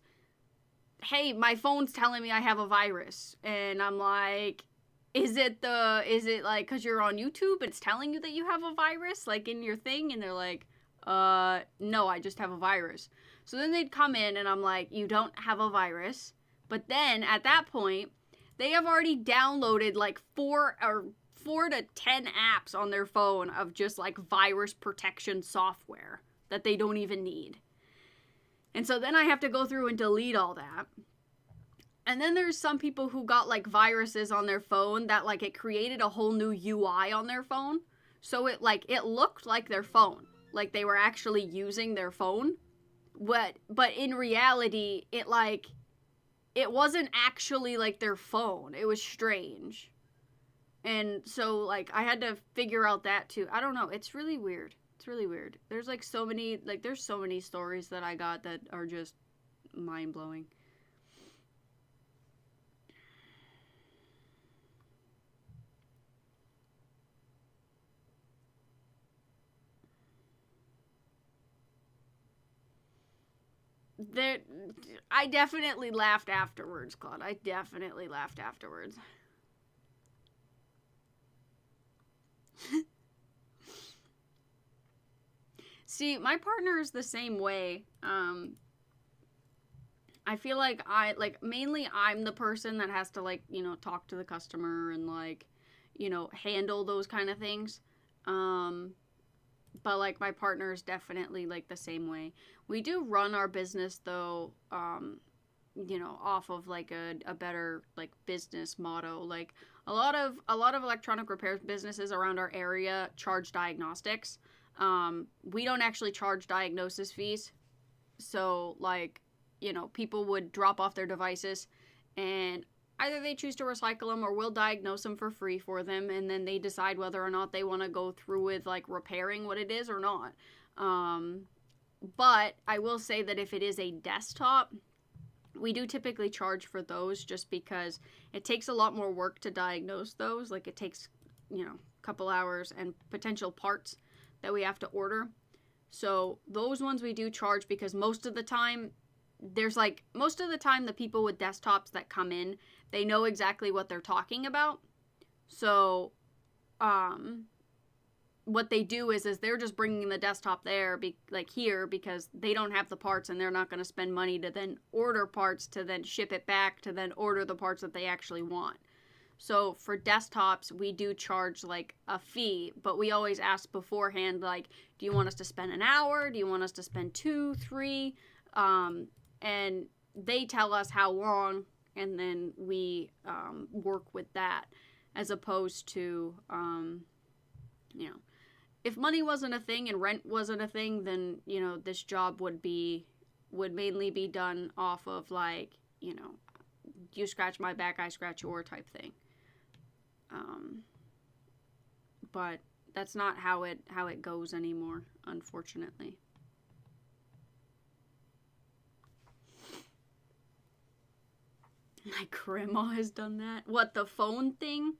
hey, my phone's telling me I have a virus. And I'm like, is it like because you're on YouTube, it's telling you that you have a virus like in your thing? And they're like, no, I just have a virus. So then they'd come in and I'm like, you don't have a virus. But then at that point, they have already downloaded like 4 to 10 apps on their phone of just like virus protection software that they don't even need. And so then I have to go through and delete all that. And then there's some people who got like viruses on their phone that like it created a whole new UI on their phone. So it looked like their phone, like they were actually using their phone. But in reality, it wasn't actually like their phone. It was strange. And so like I had to figure out that too. I don't know. It's really weird. It's really weird. There's like so many stories that I got that are just mind blowing. I definitely laughed afterwards, Claude. I definitely laughed afterwards. See, my partner is the same way. I feel like mainly I'm the person that has to like, talk to the customer and like, handle those kind of things. But like my partner is definitely like the same way. We do run our business though, off of like a better like business motto. Like a lot of electronic repairs businesses around our area charge diagnostics. We don't actually charge diagnosis fees. So like, people would drop off their devices and either they choose to recycle them or we'll diagnose them for free for them, and then they decide whether or not they want to go through with like repairing what it is or not. But I will say that if it is a desktop, we do typically charge for those just because it takes a lot more work to diagnose those. Like it takes, a couple hours and potential parts that we have to order. So those ones we do charge because most of the time the people with desktops that come in, they know exactly what they're talking about. So, what they do is they're just bringing the desktop there, here, because they don't have the parts and they're not going to spend money to then order parts to then ship it back to then order the parts that they actually want. So for desktops, we do charge like a fee, but we always ask beforehand, like, do you want us to spend an hour? Do you want us to spend 2, 3? And they tell us how long, and then we work with that, as opposed to, if money wasn't a thing and rent wasn't a thing, then, this job would mainly be done off of like, you scratch my back, I scratch your type thing. But that's not how it goes anymore, unfortunately. My grandma has done that. What, the phone thing?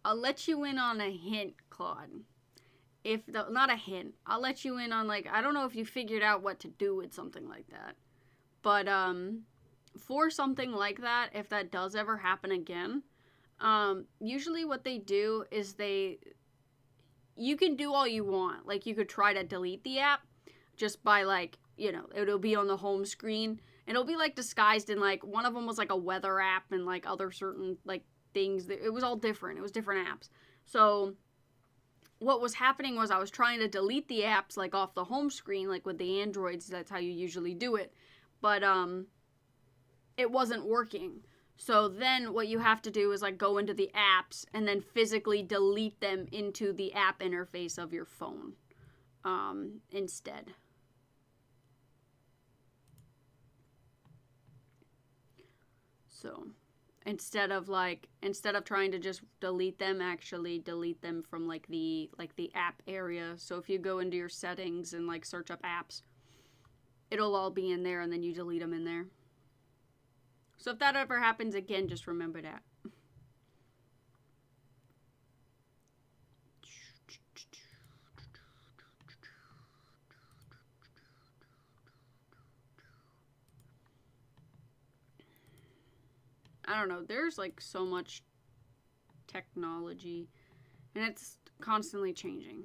I'll let you in on a hint, Claude. Not a hint. I'll let you in on, like, I don't know if you figured out what to do with something like that. But, for something like that, if that does ever happen again, usually what they do is you can do all you want. Like, you could try to delete the app just by, like, it'll be on the home screen. It'll be, like, disguised in, like, one of them was, like, a weather app and, like, other certain, like, things. It was all different. It was different apps. So what was happening was I was trying to delete the apps, like, off the home screen, like, with the Androids. That's how you usually do it. But, it wasn't working. So then what you have to do is like go into the apps and then physically delete them into the app interface of your phone instead. So instead of trying to just delete them, actually delete them from like the app area. So if you go into your settings and like search up apps, it'll all be in there, and then you delete them in there. So if that ever happens again, just remember that. I don't know, there's like so much technology, and it's constantly changing.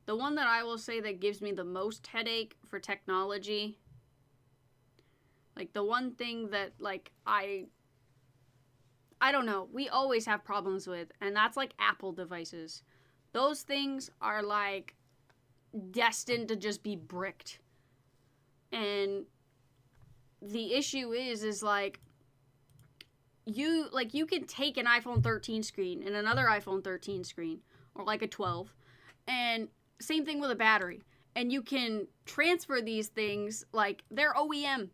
The one that I will say that gives me the most headache for technology, like the one thing that like I don't know, we always have problems with, and that's like Apple devices. Those things are like destined to just be bricked. And the issue is like you can take an iPhone 13 screen and another iPhone 13 screen, or like a 12, and same thing with a battery, and you can transfer these things like they're OEM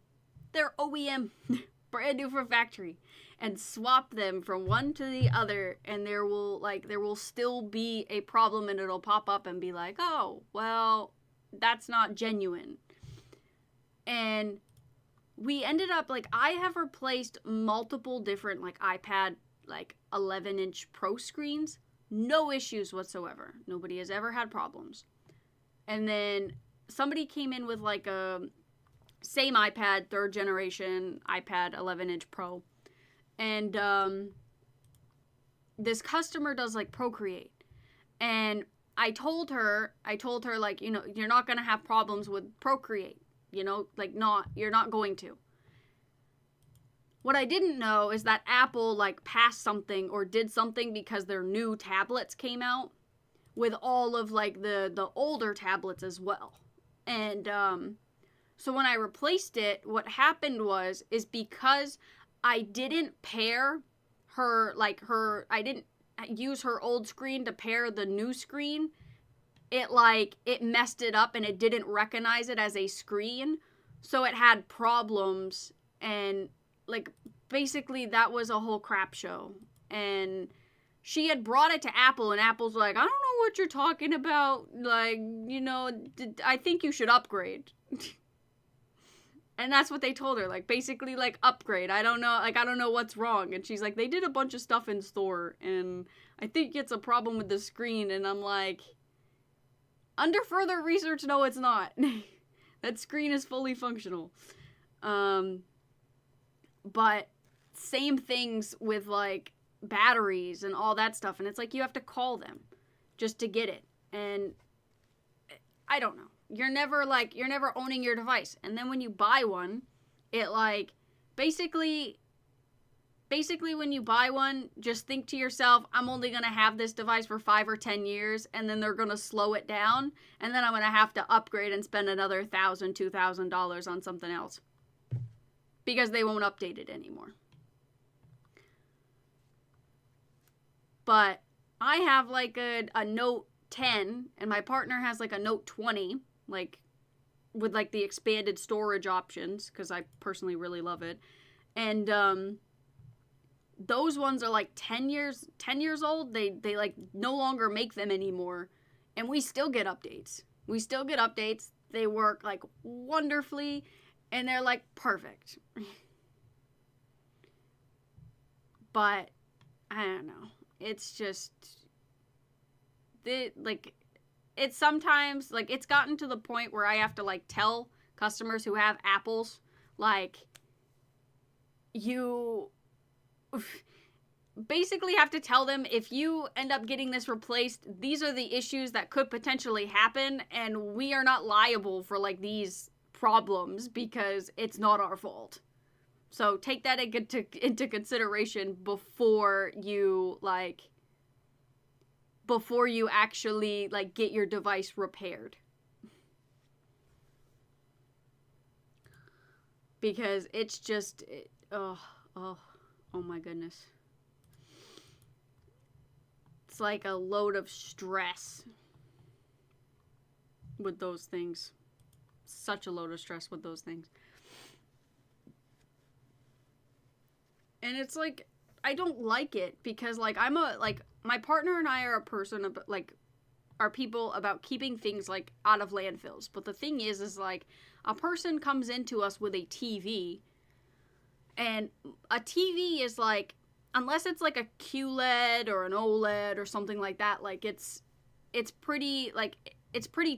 brand new from factory, and swap them from one to the other, and there will still be a problem, and it'll pop up and be like, oh well, that's not genuine. And we ended up, like, I have replaced multiple different, like, iPad, like, 11-inch Pro screens. No issues whatsoever. Nobody has ever had problems. And then somebody came in with, like, a same iPad, 3rd generation iPad 11-inch Pro. And this customer does, like, Procreate. And I told her, like, you know, you're not going to have problems with Procreate. You know, like, you're not going to. What I didn't know is that Apple, like, passed something or did something because their new tablets came out with all of, like, the older tablets as well. And, so when I replaced it, what happened is because I didn't pair I didn't use her old screen to pair the new screen, it messed it up and it didn't recognize it as a screen. So it had problems, and like basically that was a whole crap show. And she had brought it to Apple, and Apple's like, I don't know what you're talking about. Like, you know, I think you should upgrade. And that's what they told her. Like, basically, like, upgrade. I don't know what's wrong. And she's like, they did a bunch of stuff in store, and I think it's a problem with the screen. And I'm like, under further research, no, it's not. That screen is fully functional. But same things with, like, batteries and all that stuff. And it's like, you have to call them just to get it. And I don't know. You're never owning your device. And then when you buy one, it, like, basically when you buy one, just think to yourself, I'm only going to have this device for 5 or 10 years, and then they're going to slow it down, and then I'm going to have to upgrade and spend another $1,000, $2,000 on something else. Because they won't update it anymore. But I have, like, a Note 10, and my partner has, like, a Note 20, like, with, like, the expanded storage options, because I personally really love it. And, those ones are, like, 10 years old. They, like, no longer make them anymore. And we still get updates. They work, like, wonderfully, and they're, like, perfect. But, I don't know. It's just, it's sometimes, like, it's gotten to the point where I have to, like, tell customers who have Apples, like, you basically have to tell them, if you end up getting this replaced, these are the issues that could potentially happen, and we are not liable for, like, these problems because it's not our fault. So take that into consideration before you actually, like, get your device repaired. Because it's just, Oh my goodness. It's like a load of stress with those things. Such a load of stress with those things. And it's like, I don't like it because like my partner and I are a person of like, are people about keeping things like out of landfills. But the thing is like a person comes into us with a TV, and a TV is like, unless it's like a QLED or an OLED or something like that, like it's pretty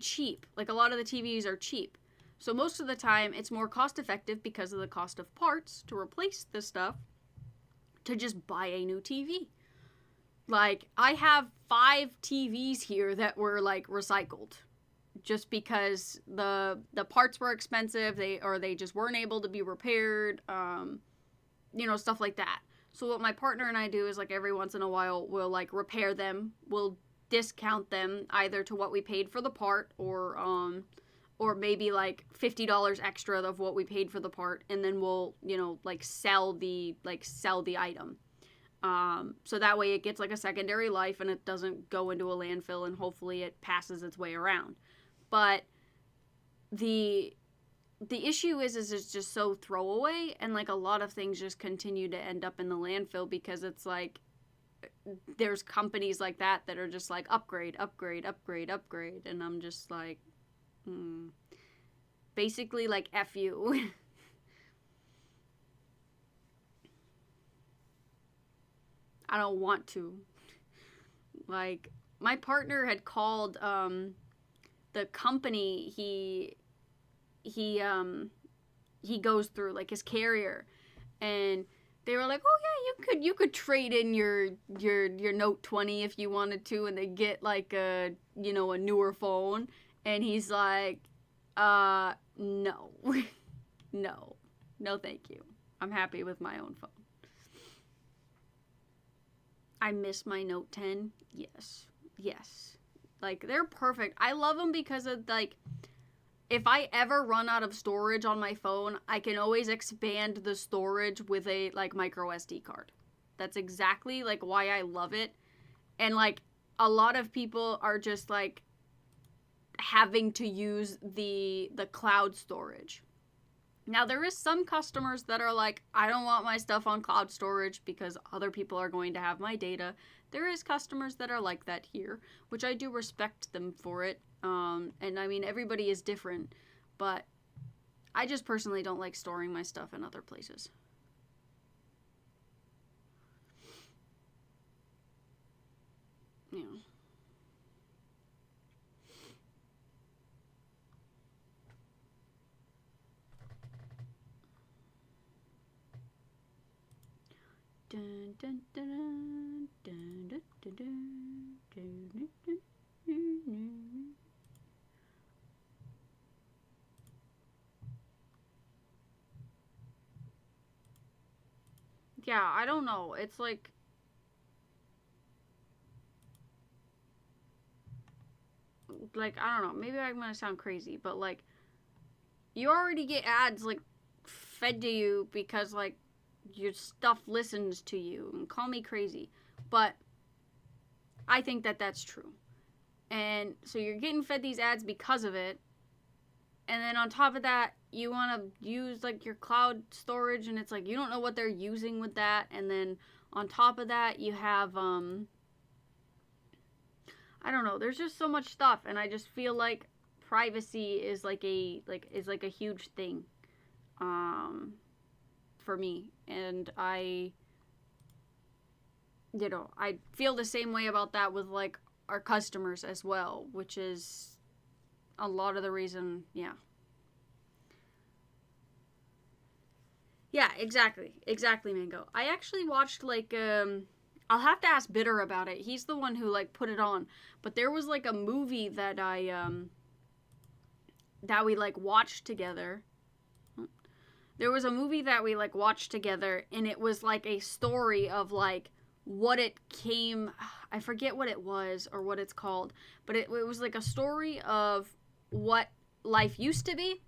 cheap. Like a lot of the TVs are cheap. So most of the time it's more cost effective because of the cost of parts to replace this stuff to just buy a new TV. Like I have 5 TVs here that were like recycled just because the parts were expensive, they just weren't able to be repaired, stuff like that. So what my partner and I do is like every once in a while we'll like repair them, we'll discount them either to what we paid for the part or maybe like $50 extra of what we paid for the part, and then we'll sell the item. So that way it gets like a secondary life and it doesn't go into a landfill, and hopefully it passes its way around. But the issue is it's just so throwaway, and like a lot of things just continue to end up in the landfill because it's like there's companies like that are just like upgrade, and I'm just like, basically like F you. I don't want to. Like my partner had called the company he goes through, like his carrier, and they were like, oh yeah, you could trade in your Note 20 if you wanted to, and they get like a newer phone. And he's like, no. No thank you, I'm happy with my own phone. I miss my Note 10. Yes, like they're perfect. I love them because of like, if I ever run out of storage on my phone, I can always expand the storage with a like micro SD card. That's exactly like why I love it. And like a lot of people are just like having to use the cloud storage. Now there is some customers that are like, I don't want my stuff on cloud storage because other people are going to have my data. There is customers that are like that here, which I do respect them for it. And I mean, everybody is different, but I just personally don't like storing my stuff in other places. Yeah. Dun, dun, dun, dun, dun, dun, dun, dun, dun, dun, dun. Yeah, I don't know. It's like I don't know. Maybe I'm gonna sound crazy, but like you already get ads like fed to you because like your stuff listens to you, and call me crazy, but I think that that's true. And so you're getting fed these ads because of it, and then on top of that you want to use like your cloud storage, and it's like you don't know what they're using with that. And then on top of that you have I don't know, there's just so much stuff, and I just feel like privacy is like a huge thing for me. And I feel the same way about that with like our customers as well, which is a lot of the reason. Yeah, exactly, Mango. I actually watched like I'll have to ask Bitter about it. He's the one who like put it on, but there was like a movie that that we like watched together. There was a movie that we like watched together, and it was like a story of like what it came, I forget what it was or what it's called, but it was like a story of what life used to be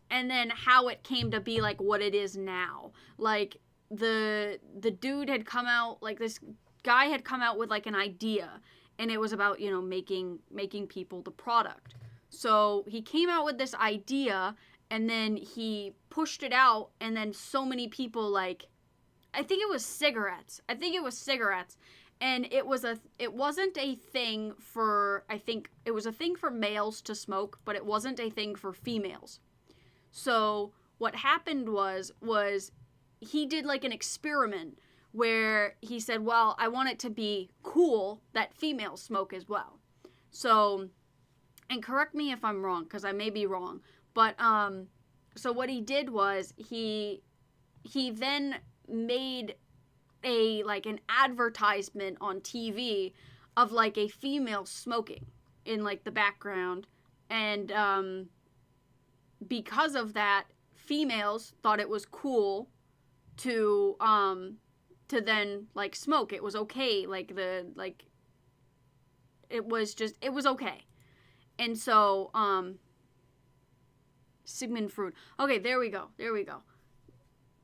and then how it came to be like what it is now. Like the dude had come out, like this guy had come out with like an idea, and it was about, you know, making people the product. So he came out with this idea, and then he pushed it out, and then so many people, like, I think it was cigarettes. And it wasn't a thing for, I think it was a thing for males to smoke, but it wasn't a thing for females. So what happened was he did like an experiment where he said, well, I want it to be cool that females smoke as well. So, and correct me if I'm wrong, because I may be wrong, but so what he did was he then made an advertisement on TV of like a female smoking in like the background, and because of that, females thought it was cool to then like smoke. It was okay, it was okay. And so Sigmund Freud. Okay, there we go.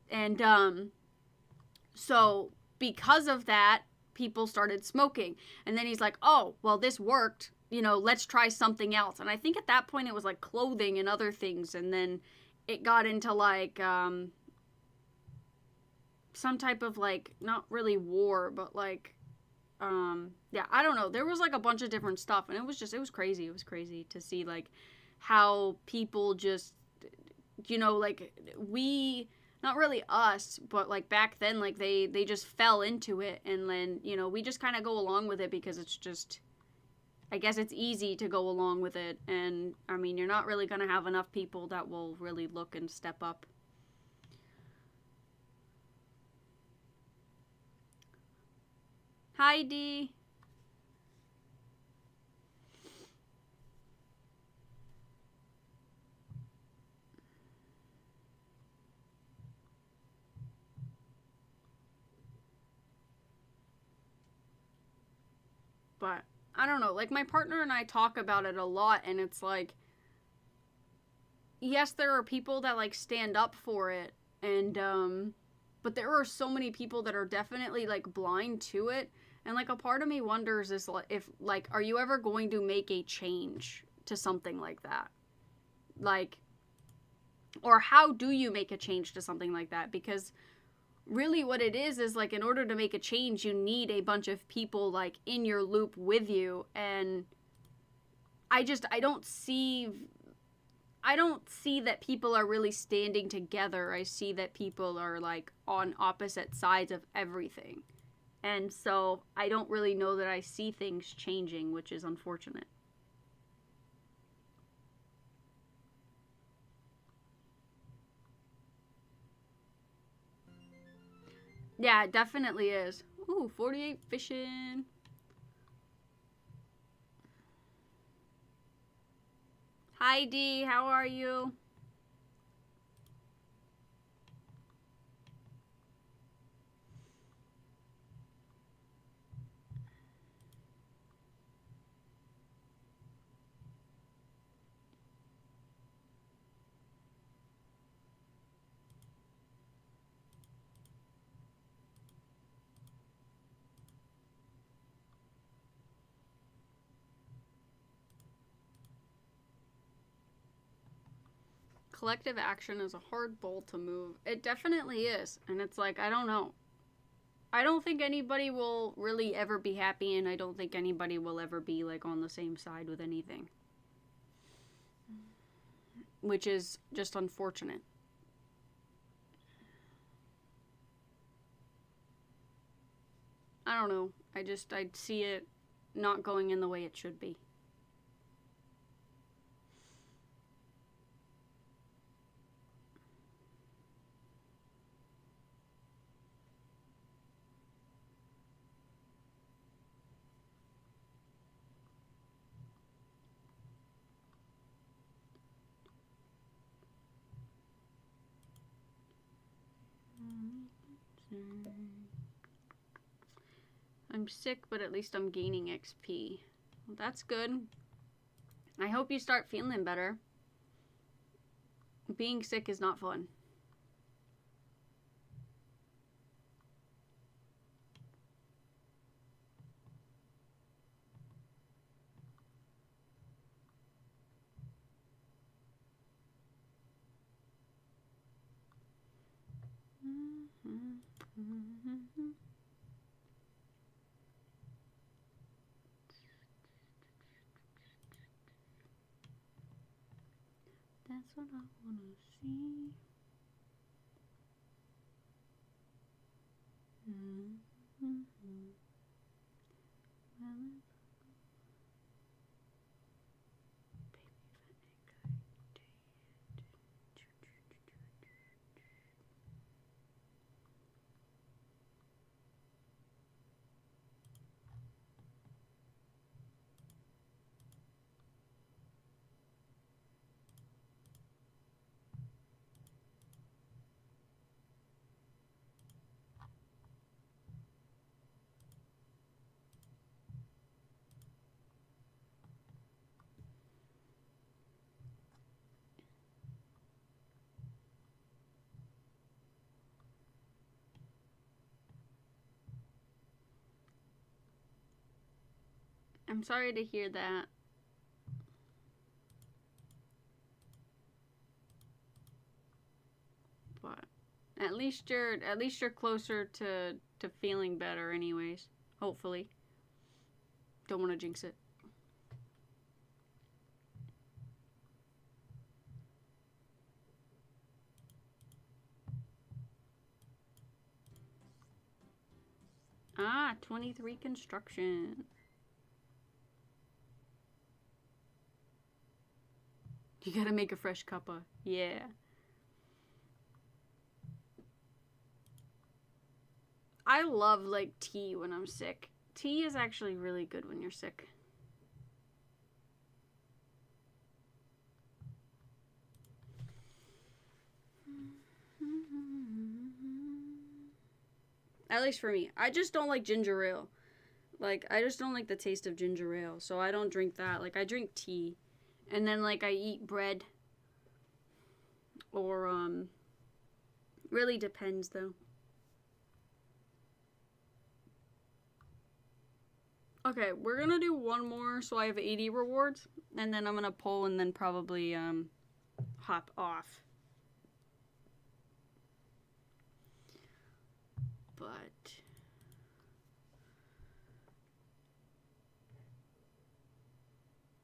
And so because of that, people started smoking. And then he's like, oh, well, this worked. You know, let's try something else. And I think at that point it was like clothing and other things. And then it got into like some type of like, not really war, but like, yeah, I don't know. There was like a bunch of different stuff. And it was crazy. It was crazy to see like how people just, you know, like not really us, but like back then, like they just fell into it, and then, you know, we just kind of go along with it because it's just, I guess it's easy to go along with it. And I mean, you're not really going to have enough people that will really look and step up. Hi, Dee. But I don't know, like my partner and I talk about it a lot, and it's like, yes, there are people that like stand up for it, and but there are so many people that are definitely like blind to it. And like a part of me wonders is if like, are you ever going to make a change to something like that? Like, or how do you make a change to something like that? Because really what it is like, in order to make a change, you need a bunch of people like in your loop with you. And I don't see that people are really standing together. I see that people are like on opposite sides of everything. And so I don't really know that I see things changing, which is unfortunate. Yeah, it definitely is. Ooh, 48 fishing. Hi, Dee. How are you? Collective action is a hard bowl to move. It definitely is. And it's like, I don't know. I don't think anybody will really ever be happy, and I don't think anybody will ever be like on the same side with anything. Which is just unfortunate. I don't know. I'd see it not going in the way it should be. I'm sick, but at least I'm gaining XP. Well, that's good. I hope you start feeling better. Being sick is not fun. That's what I want to see. I'm sorry to hear that. But at least you're closer to feeling better anyways. Hopefully. Don't want to jinx it. Ah, 23 construction. You gotta make a fresh cuppa. Yeah. I love, like, tea when I'm sick. Tea is actually really good when you're sick. At least for me. I just don't like ginger ale. Like, I just don't like the taste of ginger ale. So I don't drink that. Like, I drink tea. And then, like, I eat bread. Or, really depends, though. Okay, we're gonna do one more so I have 80 rewards. And then I'm gonna pull and then probably, hop off. But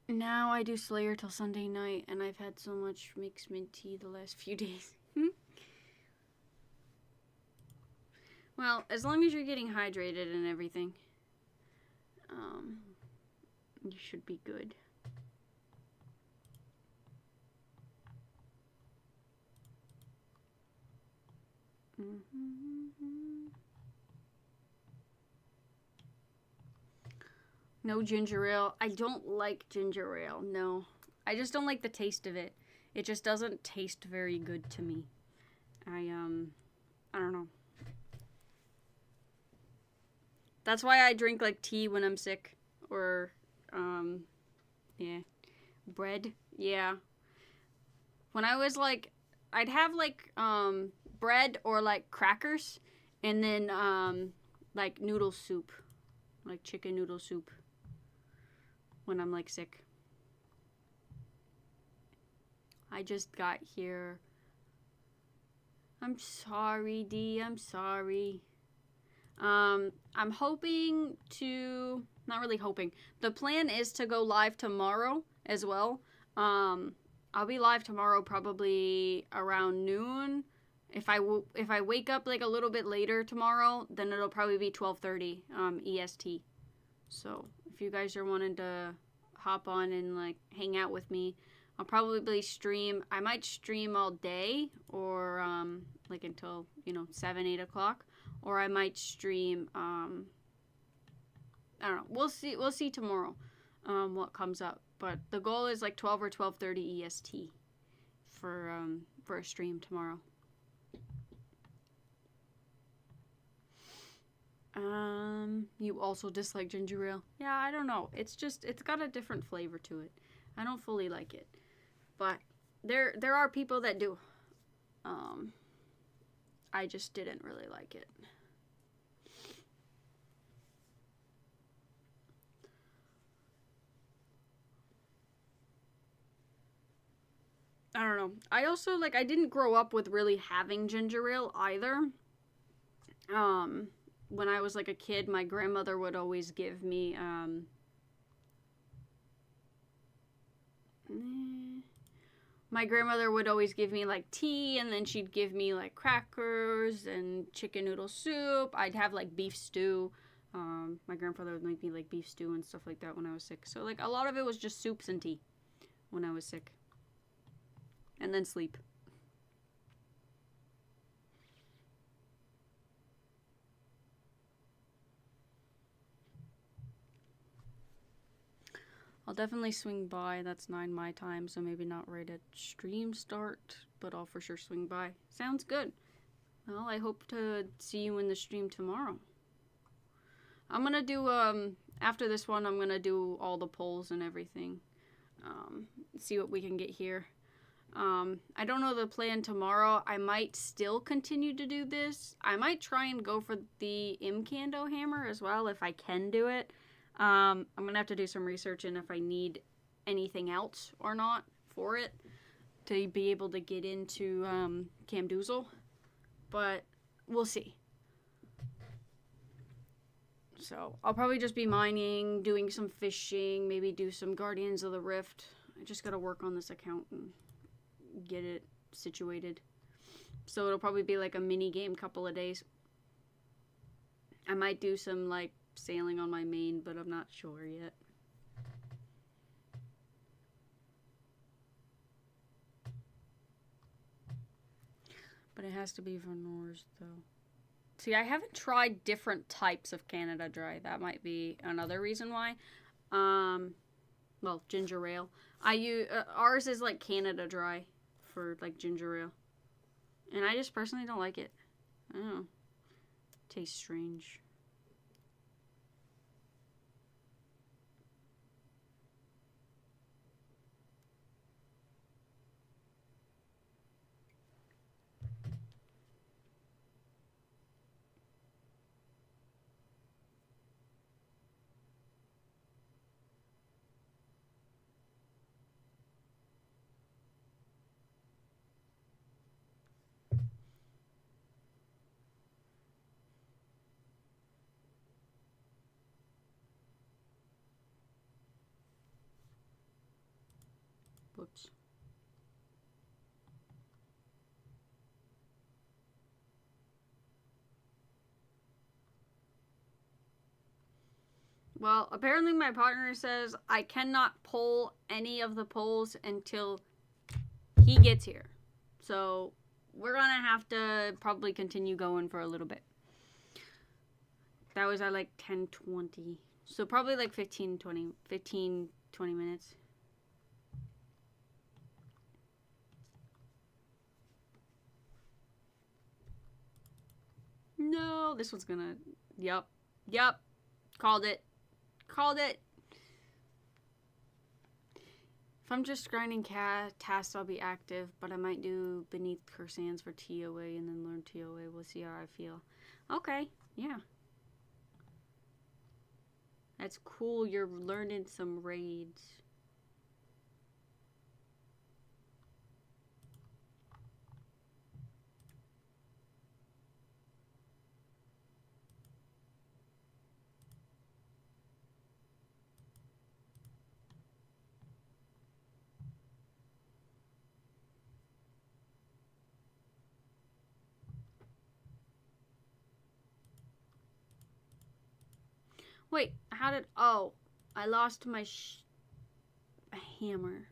now I do Slayer till Sunday night, and I've had so much mixed mint tea the last few days. Well, as long as you're getting hydrated and everything, you should be good. No ginger ale. I don't like ginger ale, no. I just don't like the taste of it. It just doesn't taste very good to me. I don't know. That's why I drink, like, tea when I'm sick. Or, yeah. Bread, yeah. When I was, like, I'd have, like, bread or, like, crackers. And then, like, noodle soup. Like, chicken noodle soup. When I'm, like, sick. I just got here. I'm sorry, D. I'm sorry. I'm hoping to... Not really hoping. The plan is to go live tomorrow as well. I'll be live tomorrow probably around noon. If I wake up, like, a little bit later tomorrow, then it'll probably be 12:30 EST. So, if you guys are wanting to hop on and, like, hang out with me, I'll probably stream. I might stream all day or, like, until, 7, 8 o'clock. Or I might stream, I don't know. We'll see tomorrow what comes up. But the goal is, like, 12 or 12:30 EST for a stream tomorrow. You also dislike ginger ale? Yeah, I don't know. It's got a different flavor to it. I don't fully like it. But there are people that do. I just didn't really like it. I don't know. I also, like, I didn't grow up with really having ginger ale either. when I was like a kid, my grandmother would always give me, my grandmother would always give me like tea, and then she'd give me like crackers and chicken noodle soup. I'd have like beef stew. My grandfather would make me like beef stew and stuff like that when I was sick. So like a lot of it was just soups and tea when I was sick. And then sleep. I'll definitely swing by. That's 9 my time, so maybe not right at stream start, but I'll for sure swing by. Sounds good. Well, I hope to see you in the stream tomorrow. I'm gonna do, after this one, I'm gonna do all the polls and everything. See what we can get here. I don't know the plan tomorrow. I might still continue to do this. I might try and go for the Imcando hammer as well, if I can do it. I'm gonna have to do some research in if I need anything else or not for it to be able to get into Camdoozle, but we'll see. So I'll probably just be mining, doing some fishing, maybe do some Guardians of the Rift. I just gotta work on this account and get it situated. So it'll probably be like a mini game couple of days. I might do some like sailing on my main, but I'm not sure yet. But it has to be Vanours though. See, I haven't tried different types of Canada Dry. That might be another reason why. Well, ginger ale. Ours is like Canada Dry for like ginger ale. And I just personally don't like it. I don't know. Tastes strange. Whoops. Well, apparently my partner says I cannot pull any of the polls until he gets here. So we're gonna have to probably continue going for a little bit. That was at like 10:20. So probably like 15-20 minutes. No, this one's gonna... Yep. Called it. If I'm just grinding tasks, I'll be active, but I might do Beneath Cursands for TOA and then learn TOA. We'll see how I feel. Okay, yeah. That's cool, you're learning some raids. Wait, how did... Oh, I lost my hammer.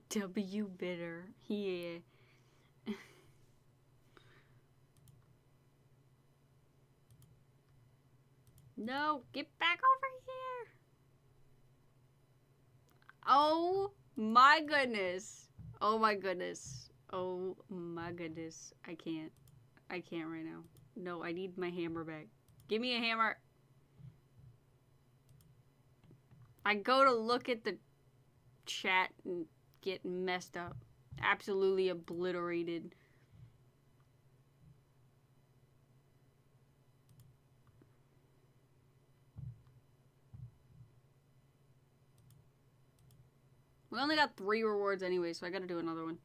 W bitter. Yeah. No, get back over here. Oh my goodness. Oh my goodness. Oh my goodness. I can't right now. No, I need my hammer back. Give me a hammer. I go to look at the chat and get messed up. Absolutely obliterated. We only got 3 rewards anyway, so I gotta do another one.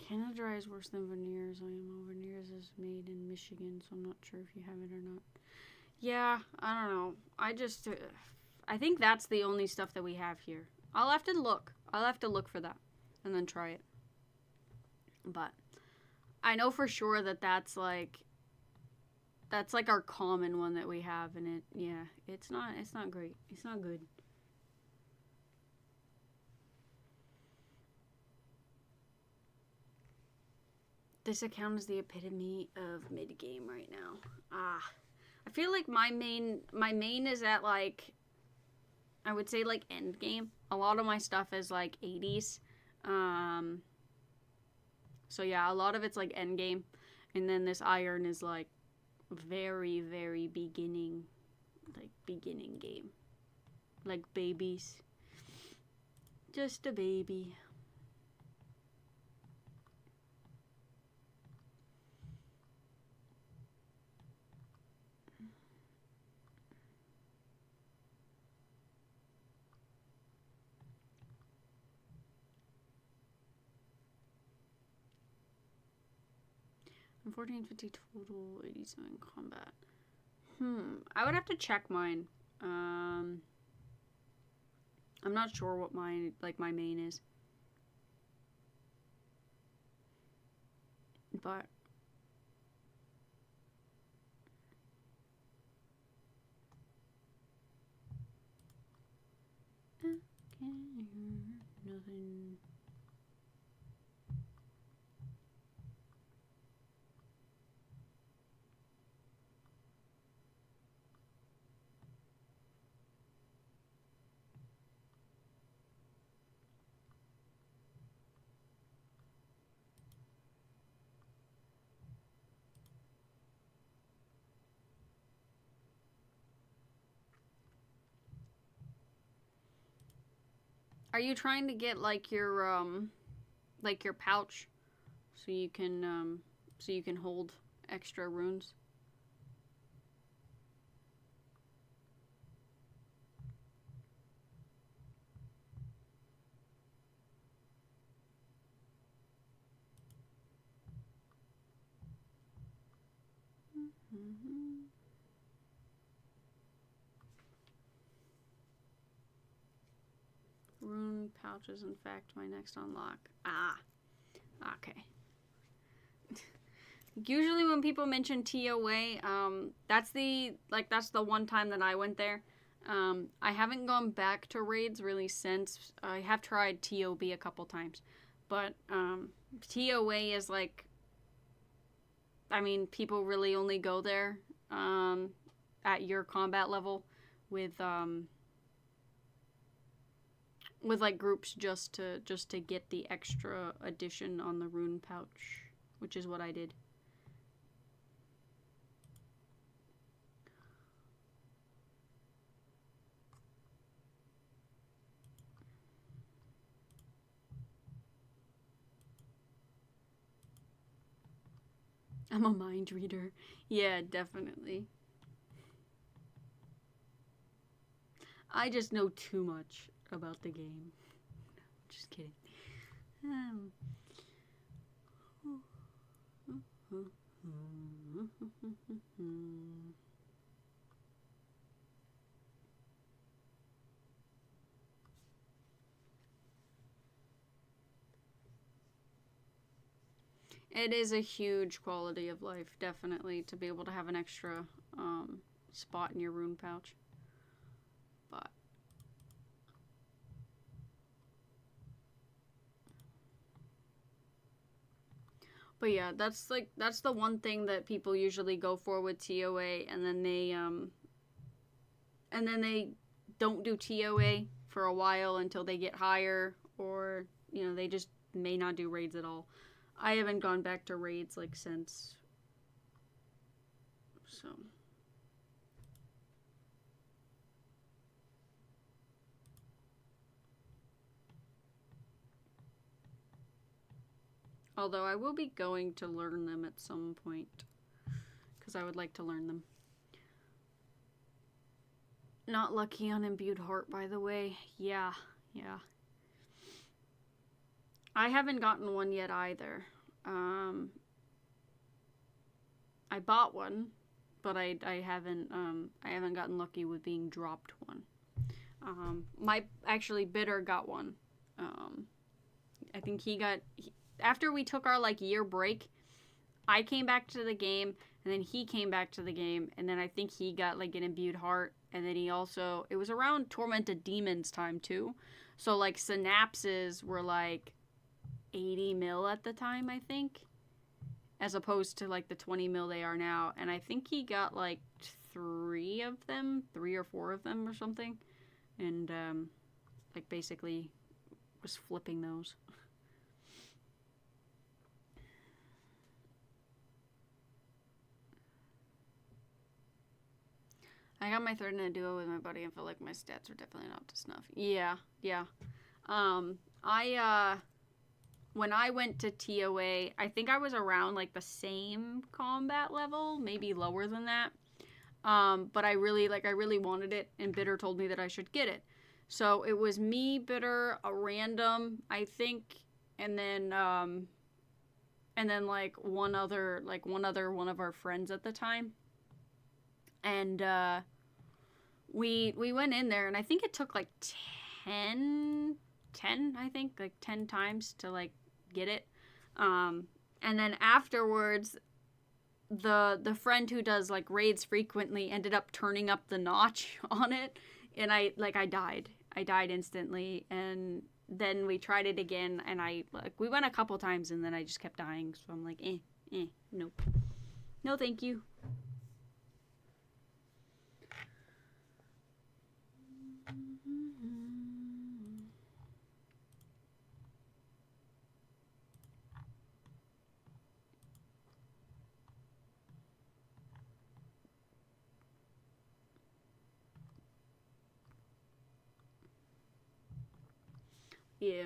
Canada Dry is worse than Veneers. Veneers is made in Michigan, so I'm not sure if you have it or not. Yeah, I don't know. I think that's the only stuff that we have here. I'll have to look. I'll have to look for that and then try it. But I know for sure that that's like our common one that we have, and it's not great. It's not good. This account is the epitome of mid-game right now. I feel like my main is at like, I would say like end game. A lot of my stuff is like 80s. So yeah, a lot of it's like end game. And then this iron is like very, very beginning game. Like babies. Just a baby. I'm 1450 total, 87 combat. I would have to check mine. I'm not sure what my main is. But nothing. Are you trying to get like your pouch so you can hold extra runes? Rune pouch is in fact my next unlock. Okay. Usually when people mention TOA, that's the one time that I went there. I haven't gone back to raids really since. I have tried TOB a couple times, but TOA is like, I mean, people really only go there at your combat level with like groups just to get the extra addition on the rune pouch, which is what I did. I'm a mind reader. Yeah, definitely. I just know too much about the game. Just kidding. It is a huge quality of life, definitely, to be able to have an extra spot in your rune pouch. But yeah, that's the one thing that people usually go for with TOA, and then they don't do TOA for a while until they get higher, or they just may not do raids at all. I haven't gone back to raids like since. So although I will be going to learn them at some point, because I would like to learn them. Not lucky on imbued heart, by the way. Yeah. I haven't gotten one yet either. I bought one, but I haven't gotten lucky with being dropped one. My Bitter got one. I think after we took our like year break, I came back to the game, and then he came back to the game, and then I think he got like an imbued heart, and then it was around Tormented Demons time too. So like synapses were like 80 mil at the time, I think, as opposed to like the 20 mil they are now. And I think he got like 3 or 4 of them or something, and like basically was flipping those. I got my third in a duo with my buddy and feel like my stats are definitely not up to snuff. Yeah. When I went to TOA, I think I was around like the same combat level, maybe lower than that. But I really wanted it, and Bitter told me that I should get it. So it was me, Bitter, a random, I think, and then like one of our friends at the time. And we went in there, and I think it took like 10 times to like get it. And then afterwards, the friend who does like raids frequently ended up turning up the notch on it, and I died instantly. And then we tried it again, and we went a couple times, and then I just kept dying. So I'm like, nope, no thank you. Yeah,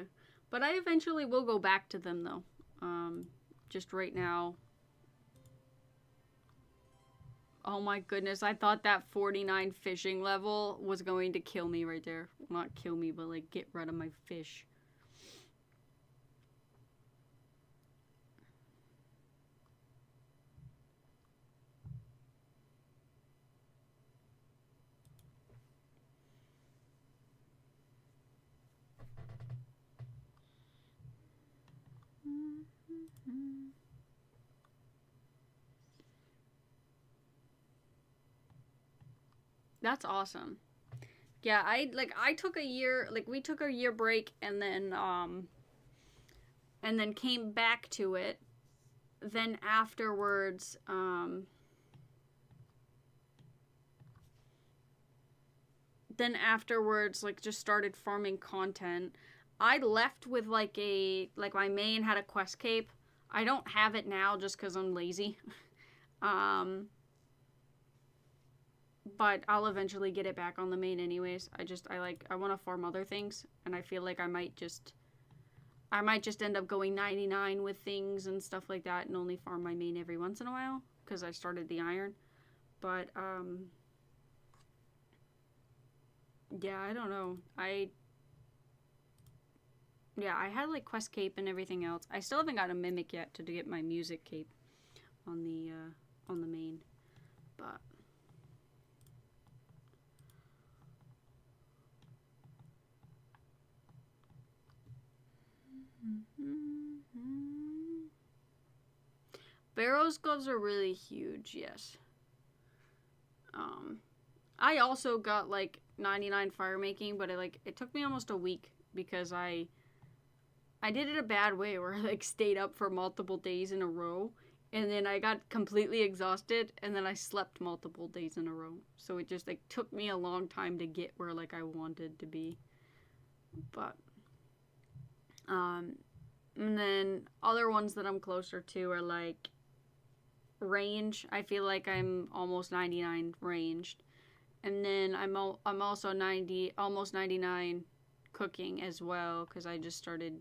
but I eventually will go back to them though. Just right now. Oh my goodness, I thought that 49 fishing level was going to kill me right there. Not kill me, but like get rid of my fish. That's awesome. Yeah, I took a year, like we took a year break, and then came back to it. Then afterwards, like just started farming content. I left with like my main had a quest cape. I don't have it now just because I'm lazy. But I'll eventually get it back on the main anyways. I want to farm other things, and I feel like I might just end up going 99 with things and stuff like that, and only farm my main every once in a while because I started the iron. But yeah, I don't know. I had like quest cape and everything else. I still haven't got a mimic yet to get my music cape on the main, but. Barrow's gloves are really huge, yes. I also got like 99 fire making, but it took me almost a week because I did it a bad way where I like stayed up for multiple days in a row, and then I got completely exhausted, and then I slept multiple days in a row. So it just like took me a long time to get where like I wanted to be. But and then other ones that I'm closer to are like range. I feel like I'm almost 99 ranged, and then I'm also almost 99 cooking as well because I just started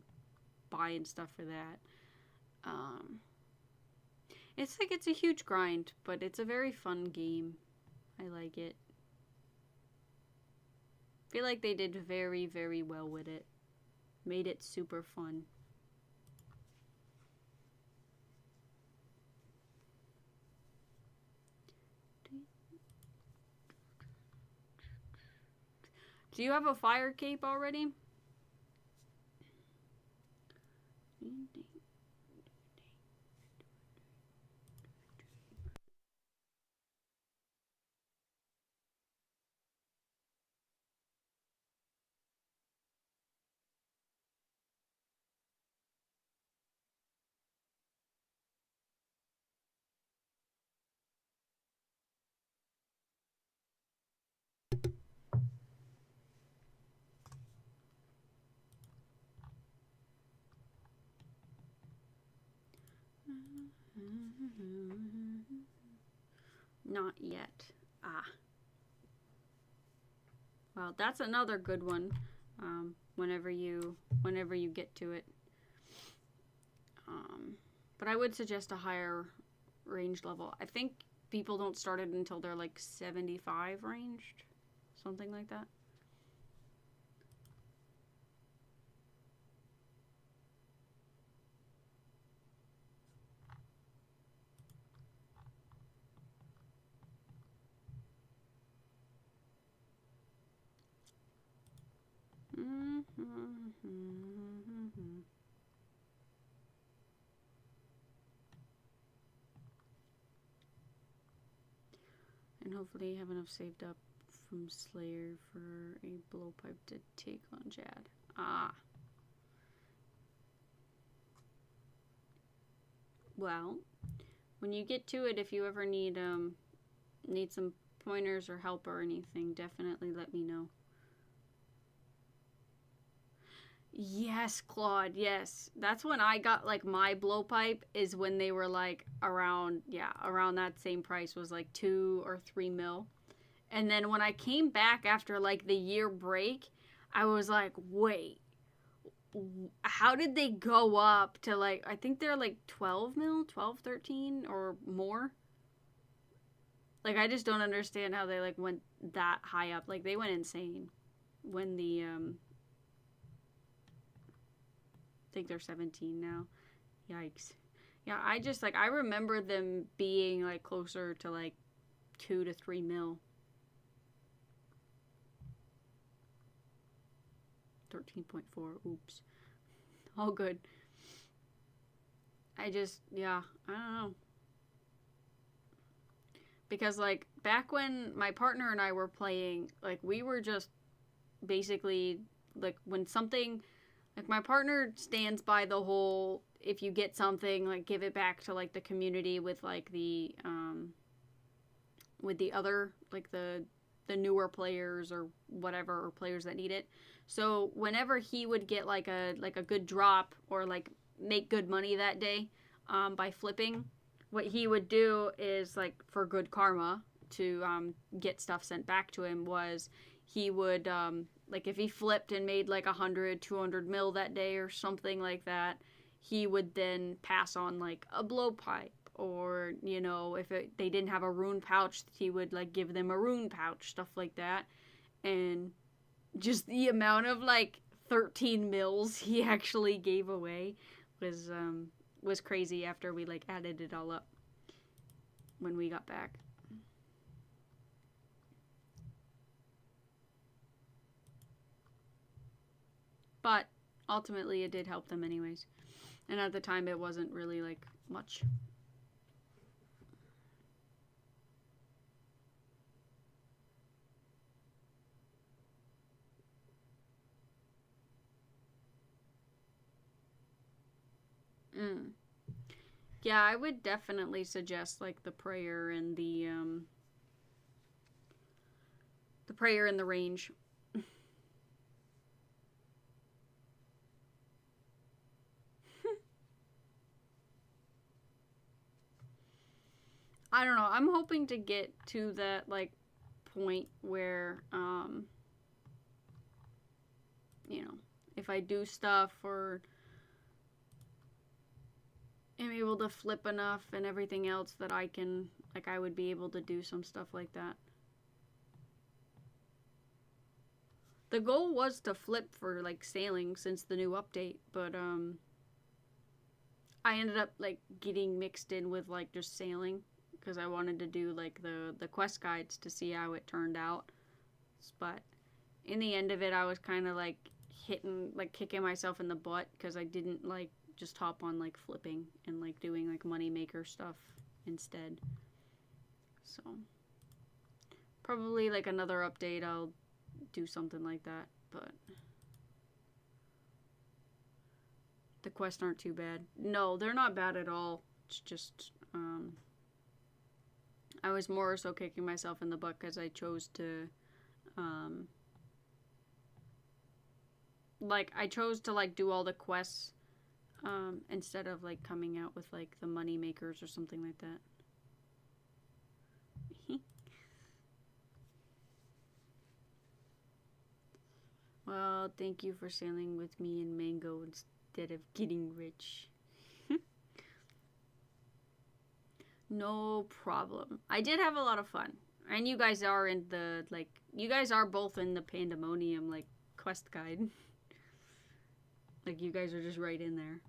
buying stuff for that. It's a huge grind, but it's a very fun game. I like it. feel like they did very, very well with it. Made it super fun. Do you have a fire cape already? Not yet. Ah. Well, that's another good one. Whenever you get to it. But I would suggest a higher range level. I think people don't start it until they're like 75 ranged. Something like that. And hopefully you have enough saved up from Slayer for a blowpipe to take on Chad. Ah. Well, when you get to it, if you ever need some pointers or help or anything, definitely let me know. Yes, Claude, yes. That's when I got like my blowpipe, is when they were like around that same price, was like 2 or 3 mil. And then when I came back after like the year break, I was like, wait, how did they go up to like, I think they're like 12 mil, 12, 13 or more. Like, I just don't understand how they like went that high up. Like, they went insane when the I think they're 17 now. Yikes. Yeah, I just like, I remember them being like closer to like 2 to 3 mil. 13.4. Oops. All good. I just, yeah, I don't know. Because like back when my partner and I were playing, like we were just basically like, when something, like my partner stands by the whole, if you get something, like give it back to like the community with like the other, like the newer players or whatever, or players that need it. So whenever he would get like a good drop or like make good money that day by flipping, what he would do is, like, for good karma to get stuff sent back to him, was he would like if he flipped and made like 100, 200 mil that day or something like that, he would then pass on like a blowpipe, or, you know, if they didn't have a rune pouch, he would like give them a rune pouch, stuff like that. And just the amount of like 13 mils he actually gave away was crazy after we like added it all up when we got back. But ultimately it did help them anyways. And at the time it wasn't really like much. Yeah, I would definitely suggest like the prayer and the prayer in the range. I don't know. I'm hoping to get to that like point where you know, if I do stuff or am able to flip enough and everything else, that I can, like, I would be able to do some stuff like that. The goal was to flip for, like, sailing since the new update, but, I ended up, like, getting mixed in with, like, just sailing, because I wanted to do, like, the quest guides to see how it turned out. But in the end of it, I was kind of, like, kicking myself in the butt, because I didn't, like, just hop on, like, flipping and, like, doing, like, moneymaker stuff instead. So, probably, like, another update, I'll do something like that, but the quests aren't too bad. No, they're not bad at all. It's just, I was more so kicking myself in the butt because I chose to, I chose to, like, do all the quests, instead of, like, coming out with, like, the money makers or something like that. Well, thank you for sailing with me in Mango instead of getting rich. No problem. I did have a lot of fun. And you guys are in the, like, you guys are both in the Pandemonium, like, quest guide. Like, you guys are just right in there.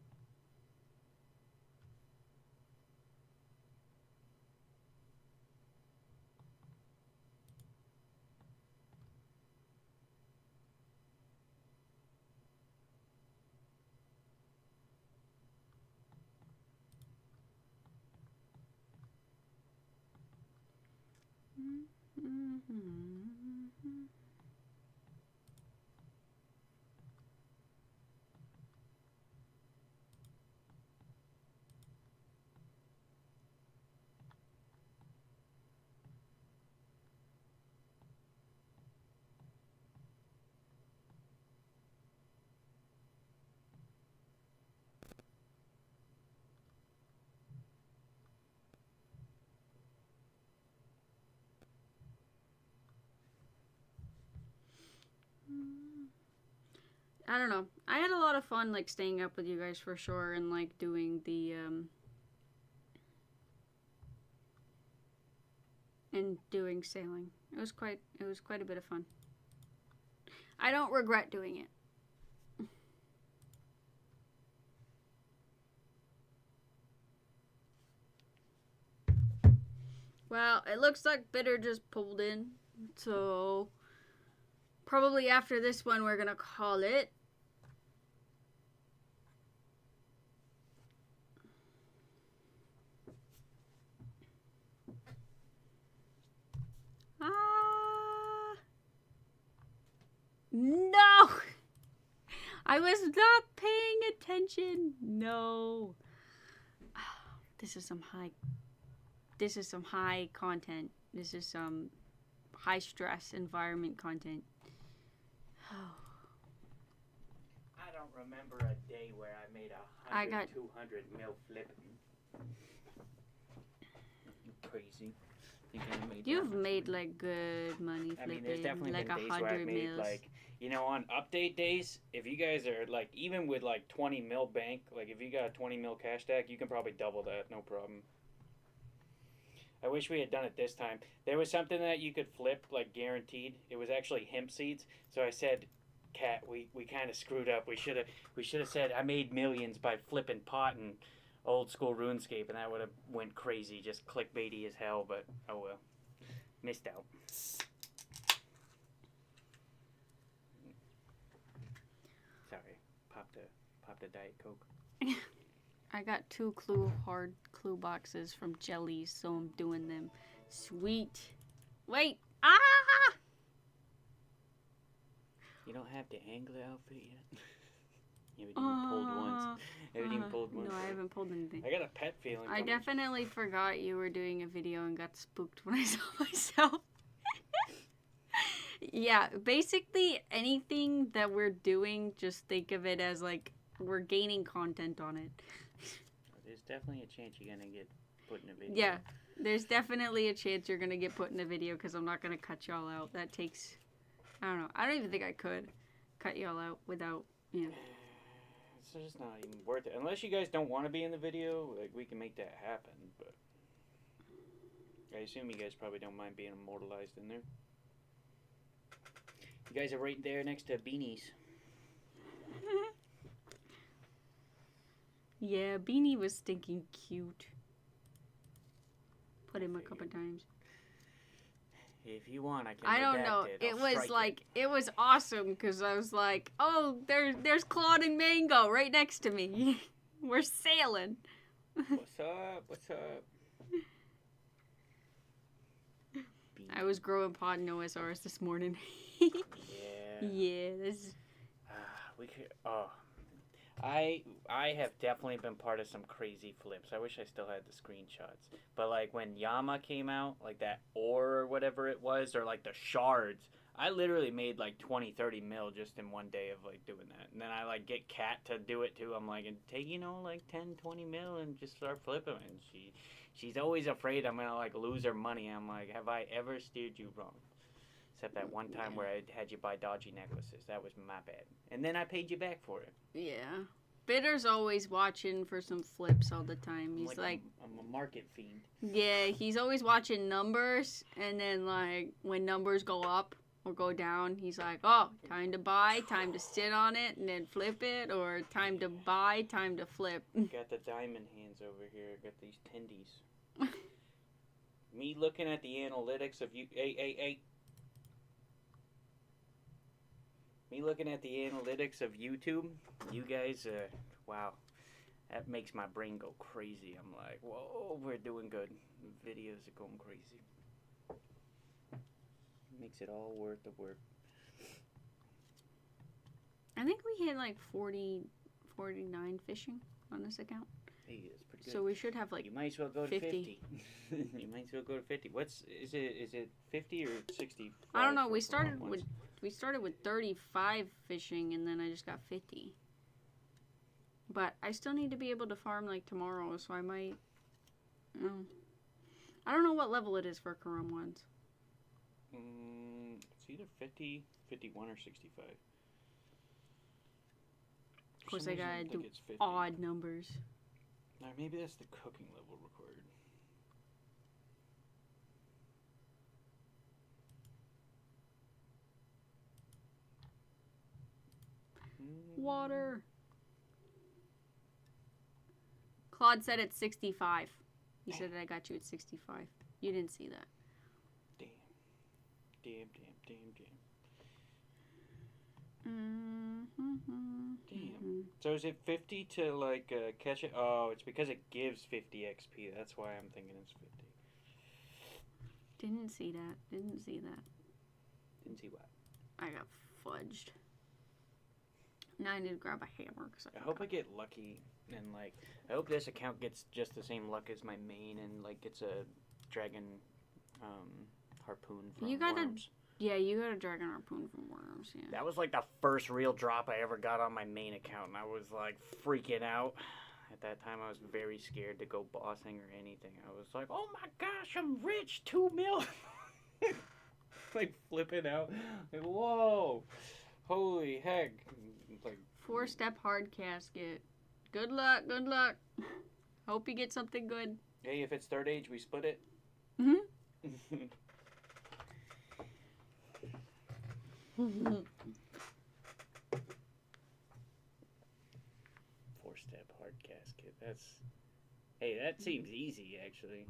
I don't know. I had a lot of fun, like, staying up with you guys for sure and, like, doing the, and doing sailing. It was quite a bit of fun. I don't regret doing it. Well, it looks like Bitter just pulled in, so probably after this one we're gonna call it. No! I was not paying attention. No. This is some high content. This is some high stress environment content. I don't remember a day where I made 200 mil flip. You crazy. You've made, like, good money flipping. I mean, there's definitely like been days where I've made, like, you know, on update days, if you guys are, like, even with, like, 20 mil bank, like, if you got a 20 mil cash stack, you can probably double that, no problem. I wish we had done it this time. There was something that you could flip, like, guaranteed. It was actually hemp seeds. So I said, Kat, we kind of screwed up. We should have said I made millions by flipping pot and old school RuneScape, and that would have went crazy, just clickbaity as hell. But oh well, missed out. Sorry, popped a Diet Coke. I got 2 hard clue boxes from Jellies, so I'm doing them. Sweet. Wait. Ah! You don't have the angler outfit yet? You haven't even pulled once. No, I haven't pulled anything. I got a pet feeling. I definitely forgot you were doing a video and got spooked when I saw myself. Yeah, basically anything that we're doing, just think of it as, like, we're gaining content on it. There's definitely a chance you're going to get put in a video. Yeah, there's definitely a chance you're going to get put in a video because I'm not going to cut y'all out. That takes, I don't know. I don't even think I could cut y'all out without, you know. It's just not even worth it. Unless you guys don't want to be in the video, like, we can make that happen, but I assume you guys probably don't mind being immortalized in there. You guys are right there next to Beanies. Yeah, Beanie was stinking cute. Put him a couple times. If you want, I can. I don't know. It was like it was awesome because I was like, oh, there's Claude and Mango right next to me. We're sailing. What's up? What's up? I was growing pod in OSRS this morning. Yeah. Yeah, this. We could. Oh. I have definitely been part of some crazy flips. I wish I still had the screenshots. But like when Yama came out, like that ore or whatever it was, or like the shards, I literally made like 20, 30 mil just in one day of like doing that. And then I like get Kat to do it too. I'm like, and take, like 10, 20 mil and just start flipping. And she's always afraid I'm gonna like lose her money. I'm like, have I ever steered you wrong? Except that one time where I had you buy dodgy necklaces. That was my bad. And then I paid you back for it. Yeah. Bitter's always watching for some flips all the time. He's like I'm a market fiend. Yeah, he's always watching numbers. And then, like, when numbers go up or go down, he's like, oh, time to buy, time to sit on it and then flip it. Or time to buy, time to flip. Got the diamond hands over here. Got these tendies. Me looking at the analytics of you. Hey. Me looking at the analytics of YouTube, you guys, wow, that makes my brain go crazy. I'm like, whoa, we're doing good. The videos are going crazy. Makes it all worth the work. I think we hit like 49 fishing on this account. Hey, that's pretty good. So we should have like you might as well go 50. to 50. You might as well go to 50. Is it 50 or 60? I don't know. We started with 35 fishing and then I just got 50. But I still need to be able to farm like tomorrow, so I might. I don't know what level it is for Karam ones. It's either 50, 51, or 65. Of course, I gotta do odd numbers. Or maybe that's the cooking level required. Water. Claude said it's 65. He said that I got you at 65. You didn't see that. Damn. Damn. So is it 50 to like catch it? Oh, it's because it gives 50 XP. That's why I'm thinking it's 50. Didn't see that. Didn't see what? I got fudged. Now I need to grab a hammer. I hope I get lucky and like I hope this account gets just the same luck as my main and like gets a dragon harpoon from worms. Yeah, you got a dragon harpoon from worms. Yeah. That was like the first real drop I ever got on my main account, and I was like freaking out. At that time, I was very scared to go bossing or anything. I was like, "Oh my gosh, I'm rich, 2 mil!" Like flipping out. Like, whoa, holy heck! Like 4-step hard casket. Good luck. Good luck. Hope you get something good. Hey, if it's third age, we split it. Mhm. 4-step hard casket. That seems easy actually.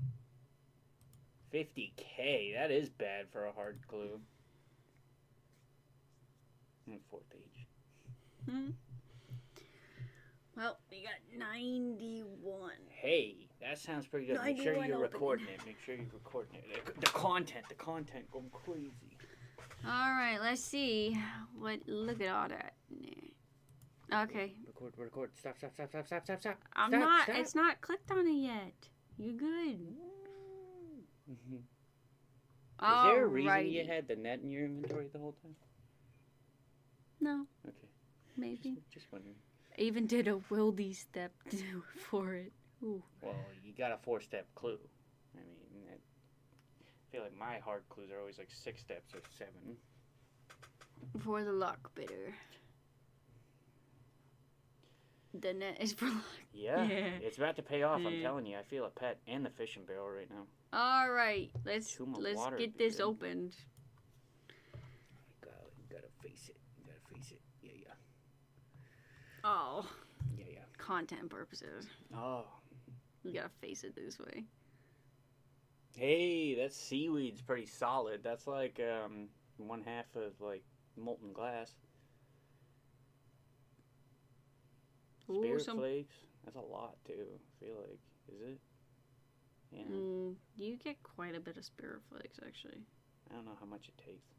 50K. That is bad for a hard glue. And 4th age. Well, we got 91. Hey, that sounds pretty good. Make sure you're recording it. The content going crazy. All right, let's see. Look at all that. Okay. Record. Stop. It's not clicked on it yet. You good. Is there a reason you had the net in your inventory the whole time? No. Okay. Maybe. Just wondering. I even did a wildy step for it. Ooh. Well, you got a 4-step clue. I mean, I feel like my hard clues are always like 6 steps or 7. For the luck, Bitter. The net is for luck. Yeah. It's about to pay off, I'm telling you. I feel a pet and the fishing barrel right now. All right, let's get this opened. You got a face it. You gotta face it. Yeah, yeah. Oh. Yeah, yeah. Content purposes. Oh. You gotta face it this way. Hey, that seaweed's pretty solid. That's like 1/2 of like molten glass. Ooh, Spirit some... flakes. That's a lot too. I feel like, is it? Yeah. You get quite a bit of spirit flakes actually. I don't know how much it takes.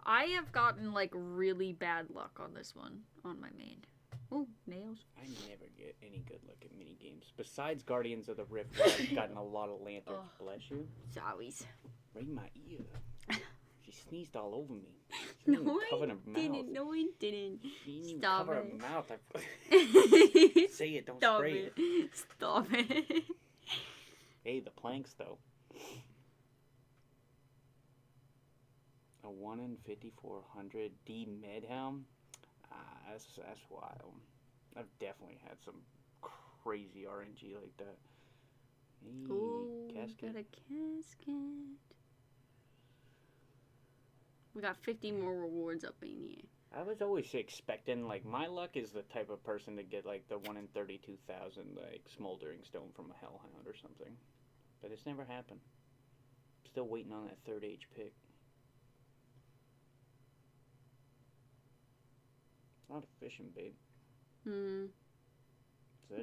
I have gotten like really bad luck on this one on my main. Ooh, nails. I never get any good luck at mini games. Besides Guardians of the Rift, where I've gotten a lot of lanterns. Oh. Bless you. Sorries. Right in my ear. She sneezed all over me. No, Covered her I didn't. No, I didn't. She didn't even Stop cover it. her mouth. Say it, don't Stop spray it. Stop it. Hey, the planks though. A 1 in 5,400 D Medhelm. That's wild. I've definitely had some crazy RNG like that. Hey, Ooh, casket. got a casket. We got 50 more rewards up in here. I was always expecting, like, my luck is the type of person to get, like, the 1 in 32,000, like, smoldering stone from a hellhound or something. But it's never happened. Still waiting on that third age pick. It's not a fishing bait.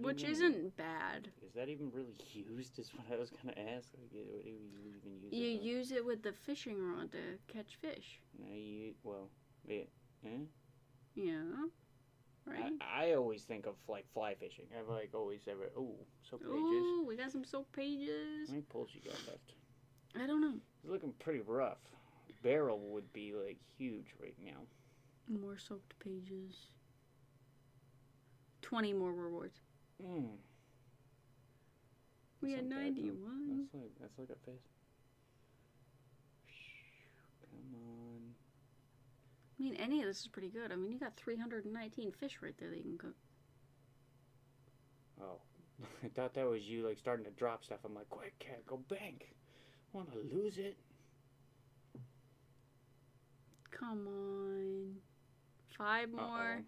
Which isn't bad. Is that even really used, is what I was going to ask. Like, what do you even use You it use it with the fishing rod to catch fish. No, well, yeah. Eh? Yeah. Right? I always think of, like, fly fishing. I've, like, always ever... Ooh, soap pages. Ooh, we got some soap pages. How many pulls you got left? I don't know. It's looking pretty rough. Barrel would be, like, huge right now. More soaked pages. 20 more rewards. We had 91. That's like a fish. Come on. I mean, any of this is pretty good. I mean, you got 319 fish right there that you can cook. Oh. I thought that was you, like, starting to drop stuff. I'm like, quick, cat, go bank. I want to lose it. Come on. 5 more.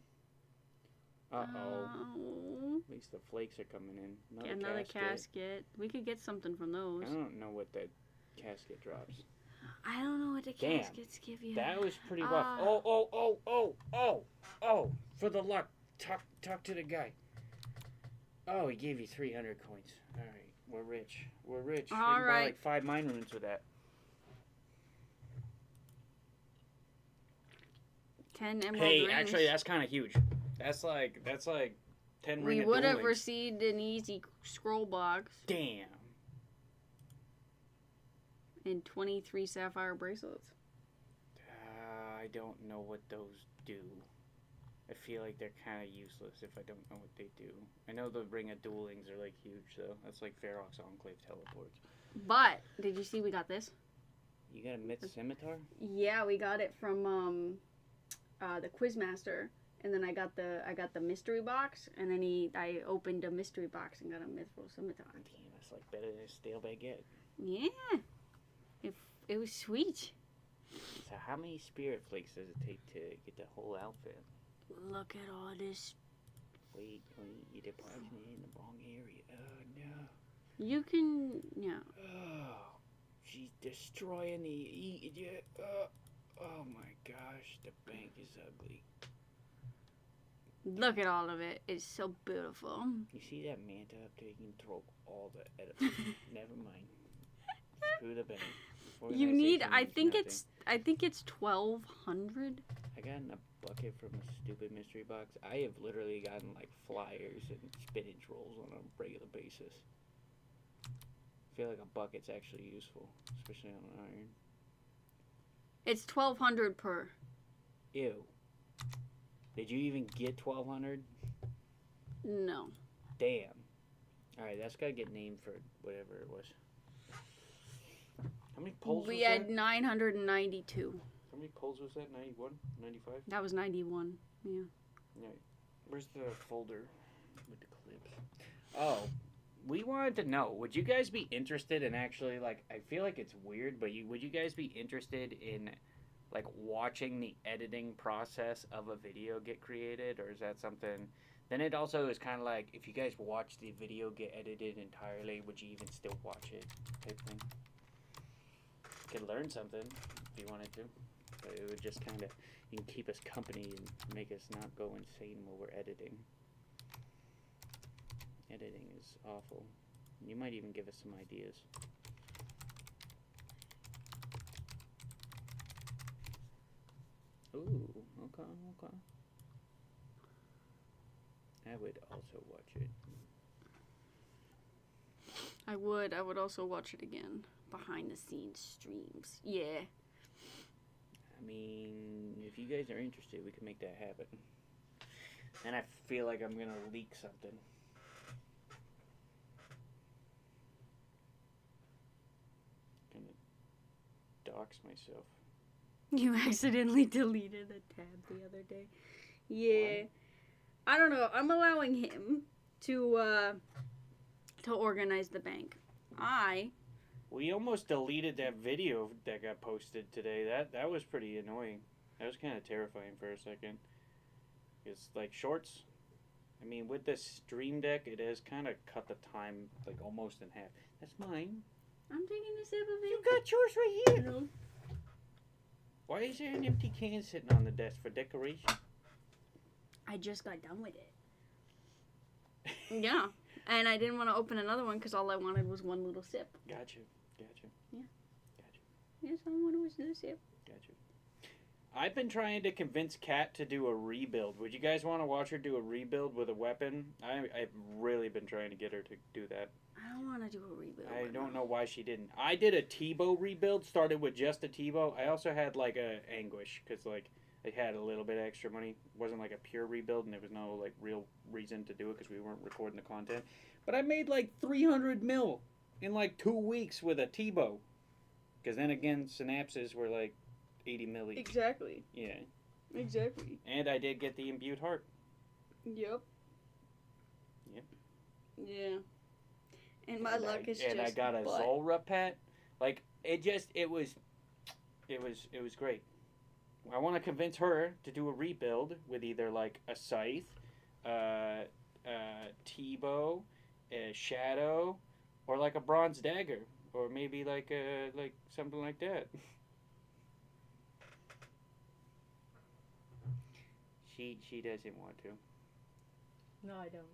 Uh-oh. At least the flakes are coming in. Another casket. We could get something from those. I don't know what that casket drops. I don't know what the caskets give you. That was pretty rough. Oh. For the luck. Talk to the guy. Oh, he gave you 300 coins. All right. We're rich. All right. We can buy like 5 mine runes with that. 10 emerald rings. rings. Actually, that's kind of huge. That's like 10 rings. We would have received an easy scroll box. Damn. And 23 sapphire bracelets. I don't know what those do. I feel like they're kind of useless if I don't know what they do. I know the Ring of Duelings are like huge though. That's like Ferox Enclave teleports. But did you see we got this? You got a Myth Scimitar? Yeah, we got it from the Quizmaster, and then I got the mystery box, and then I opened a mystery box and got a Mythril Scimitar. Damn, that's like better than a stale baguette. Yeah, it was sweet. So how many spirit flakes does it take to get the whole outfit? Look at all this. Wait, you deposited in the wrong area. Oh no. You can, yeah. Oh, she's destroying the. Oh my gosh, the bank is ugly. Look at all of it. It's so beautiful. You see that manta up there? You can throw all the edibles. Never mind. Screw the bank. You need. I think it's 1,200. I got in a bucket from a stupid mystery box. I have literally gotten like flyers and spinach rolls on a regular basis. I feel like a bucket's actually useful, especially on an iron. It's 1,200 per. Ew. Did you even get 1,200? No. Damn. Alright, that's gotta get named for whatever it was. How many polls we had 992. How many polls was that? 91? 95? That was 91. Yeah. Right. Where's the folder with the clips? Oh. we wanted to know, would you guys be interested in actually, like, I feel like it's weird, but would you guys be interested in, like, watching the editing process of a video get created, or is that something? Then it also is kind of like, if you guys watch the video get edited entirely, would you even still watch it, type thing? You could learn something if you wanted to, but it would just kind of, you can keep us company and make us not go insane while we're editing. Editing is awful. You might even give us some ideas. Ooh, okay, okay. I would also watch it. I would also watch it again. Behind the scenes streams. Yeah. I mean, if you guys are interested, we can make that happen. And I feel like I'm gonna leak something. Dox myself. You accidentally deleted a tab the other day. Yeah. What? I don't know. I'm allowing him to organize the bank. We almost deleted that video that got posted today. That was pretty annoying. That was kind of terrifying for a second. It's like shorts. I mean, with this Stream Deck, it has kind of cut the time like almost in half. That's mine. I'm taking a sip of it. You got yours right here. No. Why is there an empty can sitting on the desk for decoration? I just got done with it. Yeah. And I didn't want to open another one because all I wanted was one little sip. Gotcha. Yeah. Gotcha. Yes, I wanted was a sip. Gotcha. I've been trying to convince Kat to do a rebuild. Would you guys want to watch her do a rebuild with a weapon? I've really been trying to get her to do that. I don't want to do a rebuild. I don't know why she didn't. I did a Tebow rebuild, started with just a Tebow. I also had like a Anguish because like I had a little bit of extra money. It wasn't like a pure rebuild, and there was no like real reason to do it because we weren't recording the content. But I made like 300 mil in like 2 weeks with a Tebow. Because then again, synapses were like 80 mil each. Exactly. Yeah. Exactly. And I did get the imbued heart. Yep. Yep. Yeah. And my luck is just. And I got a Zolra pet. Like it was great. I want to convince her to do a rebuild with either like a scythe, Tebow, a shadow, or like a bronze dagger, or maybe like something like that. She doesn't want to. No, I don't.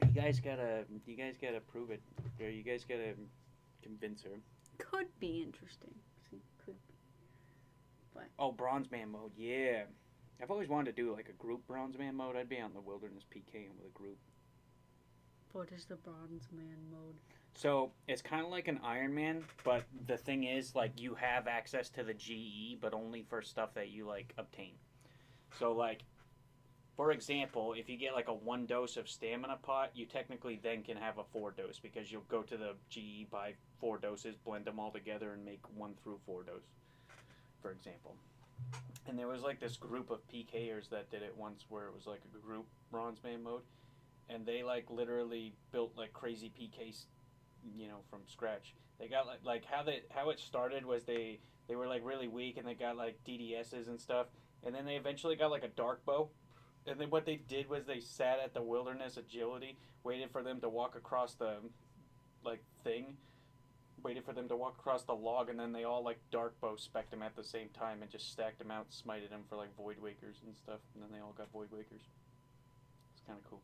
You guys gotta prove it. Or you guys gotta convince her. Could be interesting. Could be. But. Oh, Bronze Man mode, yeah. I've always wanted to do like a group Bronze Man mode. I'd be on the Wilderness PK with a group. What is the Bronze Man mode? So it's kind of like an Ironman, but the thing is, like, you have access to the GE, but only for stuff that you like obtain. So like, for example, if you get like a 1 dose of stamina pot, you technically then can have a 4 dose because you'll go to the GE, buy 4 doses, blend them all together, and make 1 through 4 dose, for example. And there was like this group of PKers that did it once where it was like a group Bronze Man mode, and they like literally built like crazy PKs, you know, from scratch. They got like how it started was they were like really weak and they got like DDSs and stuff, and then they eventually got like a dark bow. And then what they did was they sat at the Wilderness Agility, waited for them to walk across the, like, thing, waited for them to walk across the log, and then they all, like, dark bow spec'd them at the same time and just stacked them out, smited them for, like, Void Wakers and stuff, and then they all got Void Wakers. It's kind of cool.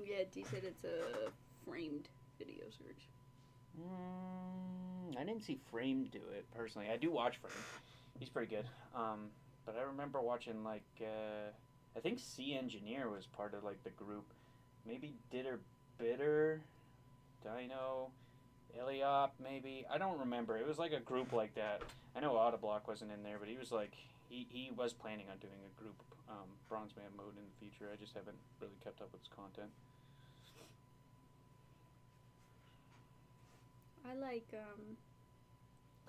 Yeah, D said it's a framed video search. I didn't see Frame do it, personally. I do watch Frame. He's pretty good. But I remember watching, like, I think C Engineer was part of, like, the group. Maybe Ditter Bitter, Dino, Eliop, maybe. I don't remember. It was, like, a group like that. I know Autoblock wasn't in there, but he was, like, he was planning on doing a group Bronze Man mode in the future. I just haven't really kept up with his content. I like,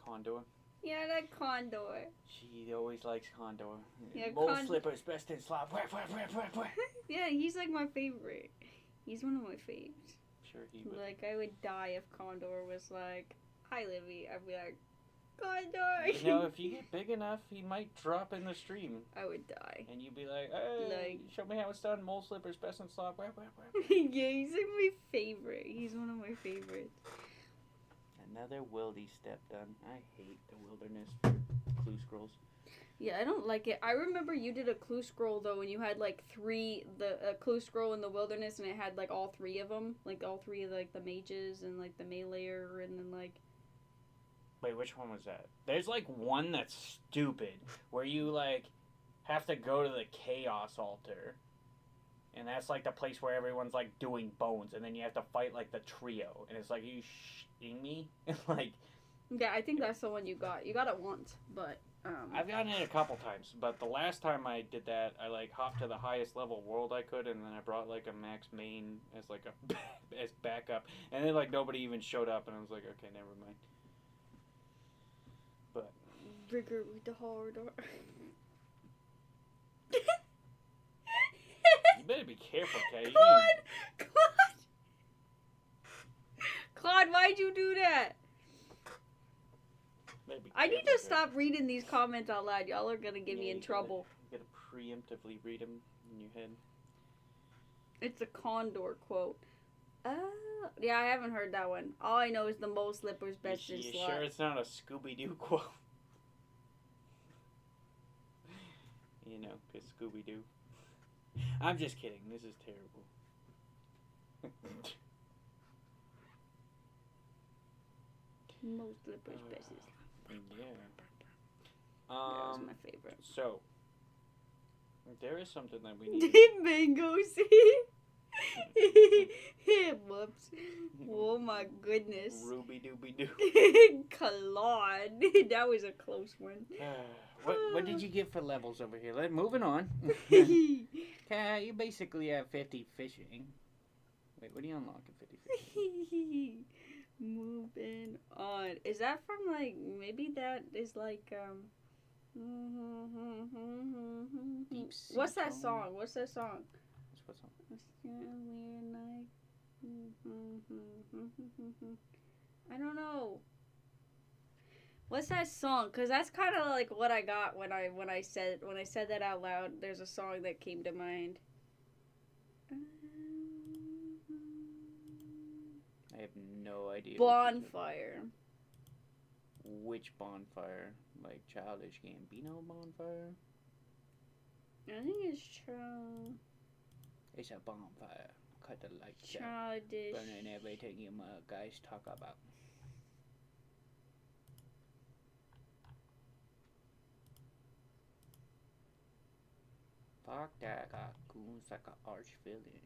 Condor? Yeah, that condor. She always likes condor. Yeah, Mole slippers best in slop. Yeah, he's like my favorite. He's one of my faves. Sure he would. Like, I would die if Condor was like, "Hi, Livy." I'd be like, "Condor." You know, if you get big enough, he might drop in the stream. I would die. And you'd be like, hey, show me how it's done. Mole slippers, best in slop. Yeah, he's like my favorite. He's one of my favorites. Another wildy step done. I hate the wilderness for clue scrolls. Yeah, I don't like it. I remember you did a clue scroll though, and you had like a clue scroll in the wilderness, and it had like all three of them, like all three of like the mages and like the meleeer, and then like. Wait, which one was that? There's like one that's stupid, where you like have to go to the chaos altar, and that's like the place where everyone's like doing bones, and then you have to fight like the trio, and it's like, are you shitting me? Like. Yeah, I think that's the one you got. You got it once, but. I've gotten it a couple times, but the last time I did that, I like hopped to the highest level world I could, and then I brought like a max main as like a as backup, and then like nobody even showed up, and I was like, okay, never mind. But rigor with the hard R. you better be careful, Kay. Claude, why'd you do that? I need to stop reading these comments out loud. Y'all are gonna get me in trouble. You gotta preemptively read them in your head. It's a Condor quote. Yeah, I haven't heard that one. All I know is the mole slippers best in slot. You sure it's not a Scooby-Doo quote? You know, because Scooby-Doo. I'm just kidding. This is terrible. Mole slippers best in slot. Yeah. That was my favorite. So, there is something that we need. Mango, whoops. Oh my goodness. Ruby dooby doo. Claude. That was a close one. What did you get for levels over here? Moving on. You basically have 50 fishing. Wait, what are you unlocking 50 fishing? Moving on. Is that from like, maybe that is like, Deep sea what's that tone. song? What's that song? What song? I don't know. What's that song? Cause that's kind of like what I got when I said that out loud. There's a song that came to mind. I have no idea. Bonfire. Which bonfire? Like Childish Gambino bonfire? I think it's Child. It's a bonfire. Cut the lights out. Childish. Burning everything you guys talk about. Fuck that. Got goons like an arch villain.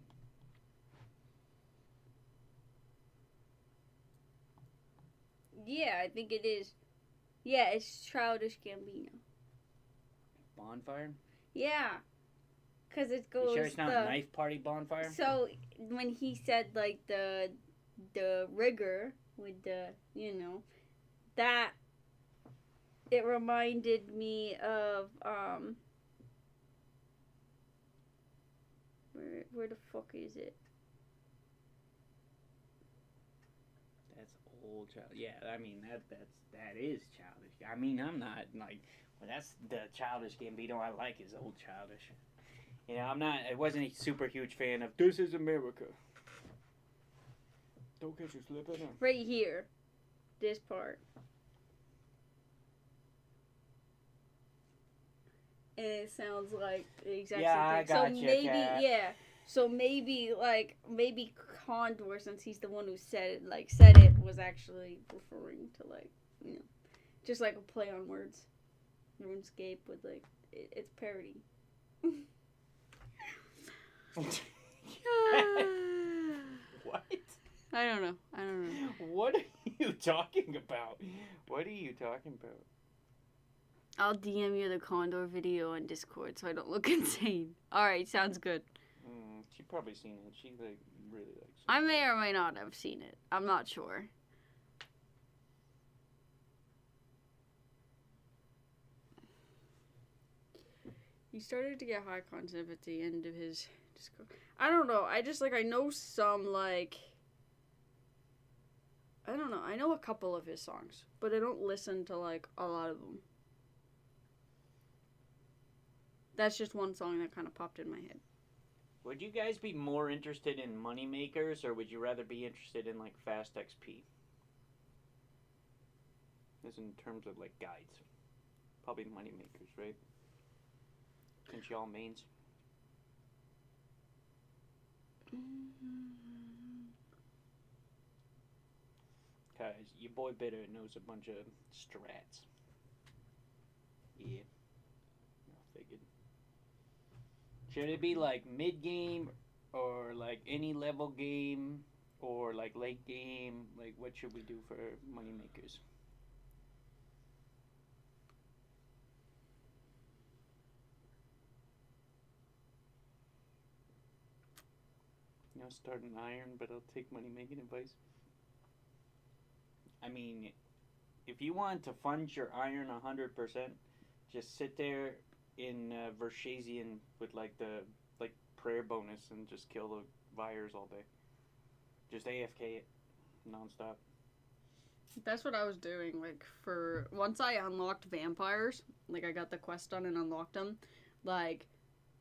Yeah, I think it is. Yeah, it's Childish Gambino. Bonfire? Yeah. Because it goes... You sure it's not Knife Party Bonfire? So, when he said, like, the rigor with the, you know, that, it reminded me of, where the fuck is it? That's old child. Yeah, I mean that is childish. I mean, I'm not like, well, that's the Childish Gambino I like is old Childish. You know, I wasn't a super huge fan of This Is America. Don't catch you slipping. Right here, this part. And it sounds like the exact same thing. I got you, maybe, Kat. yeah. So maybe Condor, since he's the one who said it, was actually referring to like, you know, just like a play on words. RuneScape with like it's parody. What? I don't know. What are you talking about? What are you talking about? I'll DM you the Condor video on Discord so I don't look insane. Alright, sounds good. She's probably seen it. She like really likes it. I may or may not have seen it. I'm not sure. He started to get high concept at the end of his disco. I don't know. I just, like, I know some, like... I don't know. I know a couple of his songs, but I don't listen to, like, a lot of them. That's just one song that kind of popped in my head. Would you guys be more interested in money makers, or would you rather be interested in, like, fast XP? This in terms of, like, guides. Probably money makers, right? Since y'all mains. Cause your boy Bitter knows a bunch of strats. Yeah. I figured. Should it be like mid game or like any level game or like late game? Like what should we do for money makers? You know, start an iron, but I'll take money making advice. I mean, if you want to fund your iron 100%, just sit there in Vershasian with like the prayer bonus and just kill the Vires all day. Just AFK it nonstop. That's what I was doing. Like, for once I unlocked vampires, like I got the quest done and unlocked them, like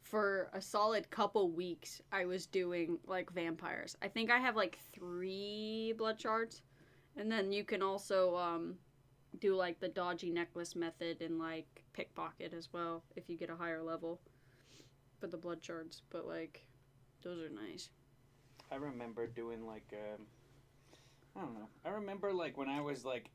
for a solid couple weeks I was doing like vampires. I think I have like 3 blood shards. And then you can also do, like, the dodgy necklace method and, like, pickpocket as well if you get a higher level for the blood shards. But, like, those are nice. I remember doing, like, I don't know. I remember, like, when I was, like,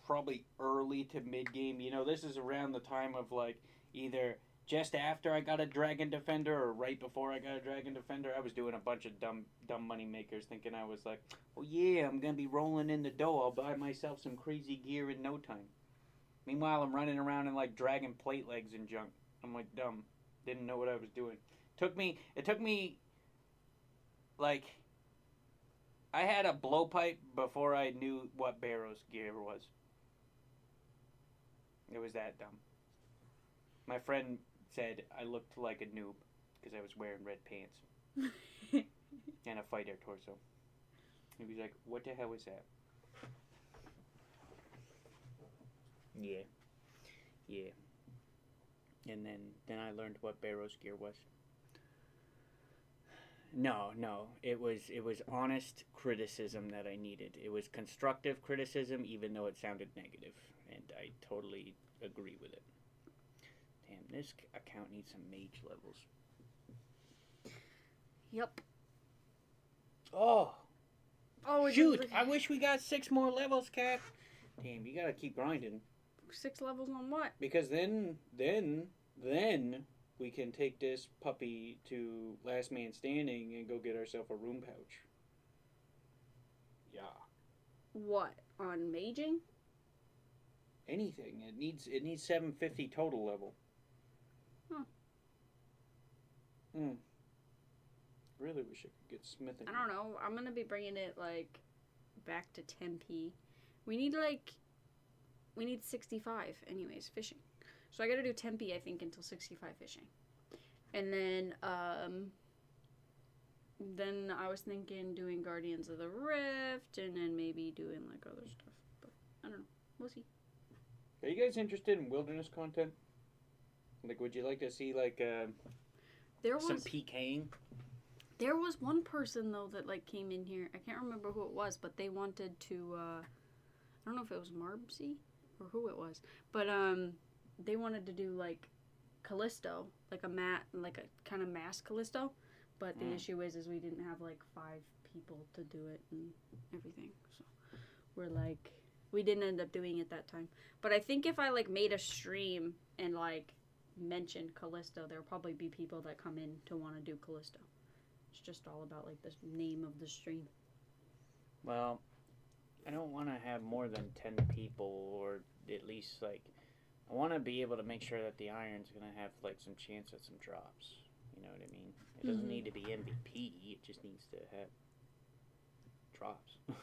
probably early to mid-game. You know, this is around the time of, like, either just after I got a Dragon Defender or right before I got a Dragon Defender. I was doing a bunch of dumb money makers thinking I was like, oh yeah, I'm going to be rolling in the dough. I'll buy myself some crazy gear in no time. Meanwhile, I'm running around in like dragon plate legs and junk. I'm like dumb. Didn't know what I was doing. It took me like, I had a blowpipe before I knew what Barrow's gear was. It was that dumb. My friend said I looked like a noob because I was wearing red pants and a fighter torso. He was like, what the hell is that? Yeah. And then I learned what Barrow's gear was. No, it was honest criticism that I needed. It was constructive criticism, even though it sounded negative, and I totally agree with it. Damn, this account needs some mage levels. Yep. Oh, Oh, shoot! I wish we got 6 more levels, Cat. Damn, you gotta keep grinding. 6 levels on what? Because then we can take this puppy to Last Man Standing and go get ourselves a room pouch. Yeah. What? On maging? Anything. It needs 750 total level. Huh. Really wish I could get smithing. I don't know. I'm gonna be bringing it, like, back to Tempe. We need 65, anyways, fishing. So I gotta do Tempe, I think, until 65 fishing. And then I was thinking doing Guardians of the Rift, and then maybe doing, like, other stuff. But, I don't know. We'll see. Are you guys interested in wilderness content? Like, would you like to see, like, some PKing? There was one person, though, that, like, came in here. I can't remember who it was, but they wanted to, I don't know if it was Marbsy or who it was. But, they wanted to do, like, Callisto, like a kind of mass Callisto. But the issue is we didn't have, like, 5 people to do it and everything. So, we're, like, we didn't end up doing it that time. But I think if I, like, made a stream and, like, mentioned Callisto, there'll probably be people that come in to want to do Callisto. It's just all about, like, the name of the stream. Well, I don't want to have more than 10 people, or at least, like, I want to be able to make sure that the iron's going to have, like, some chance at some drops. You know what I mean? It doesn't need to be MVP. It just needs to have drops. You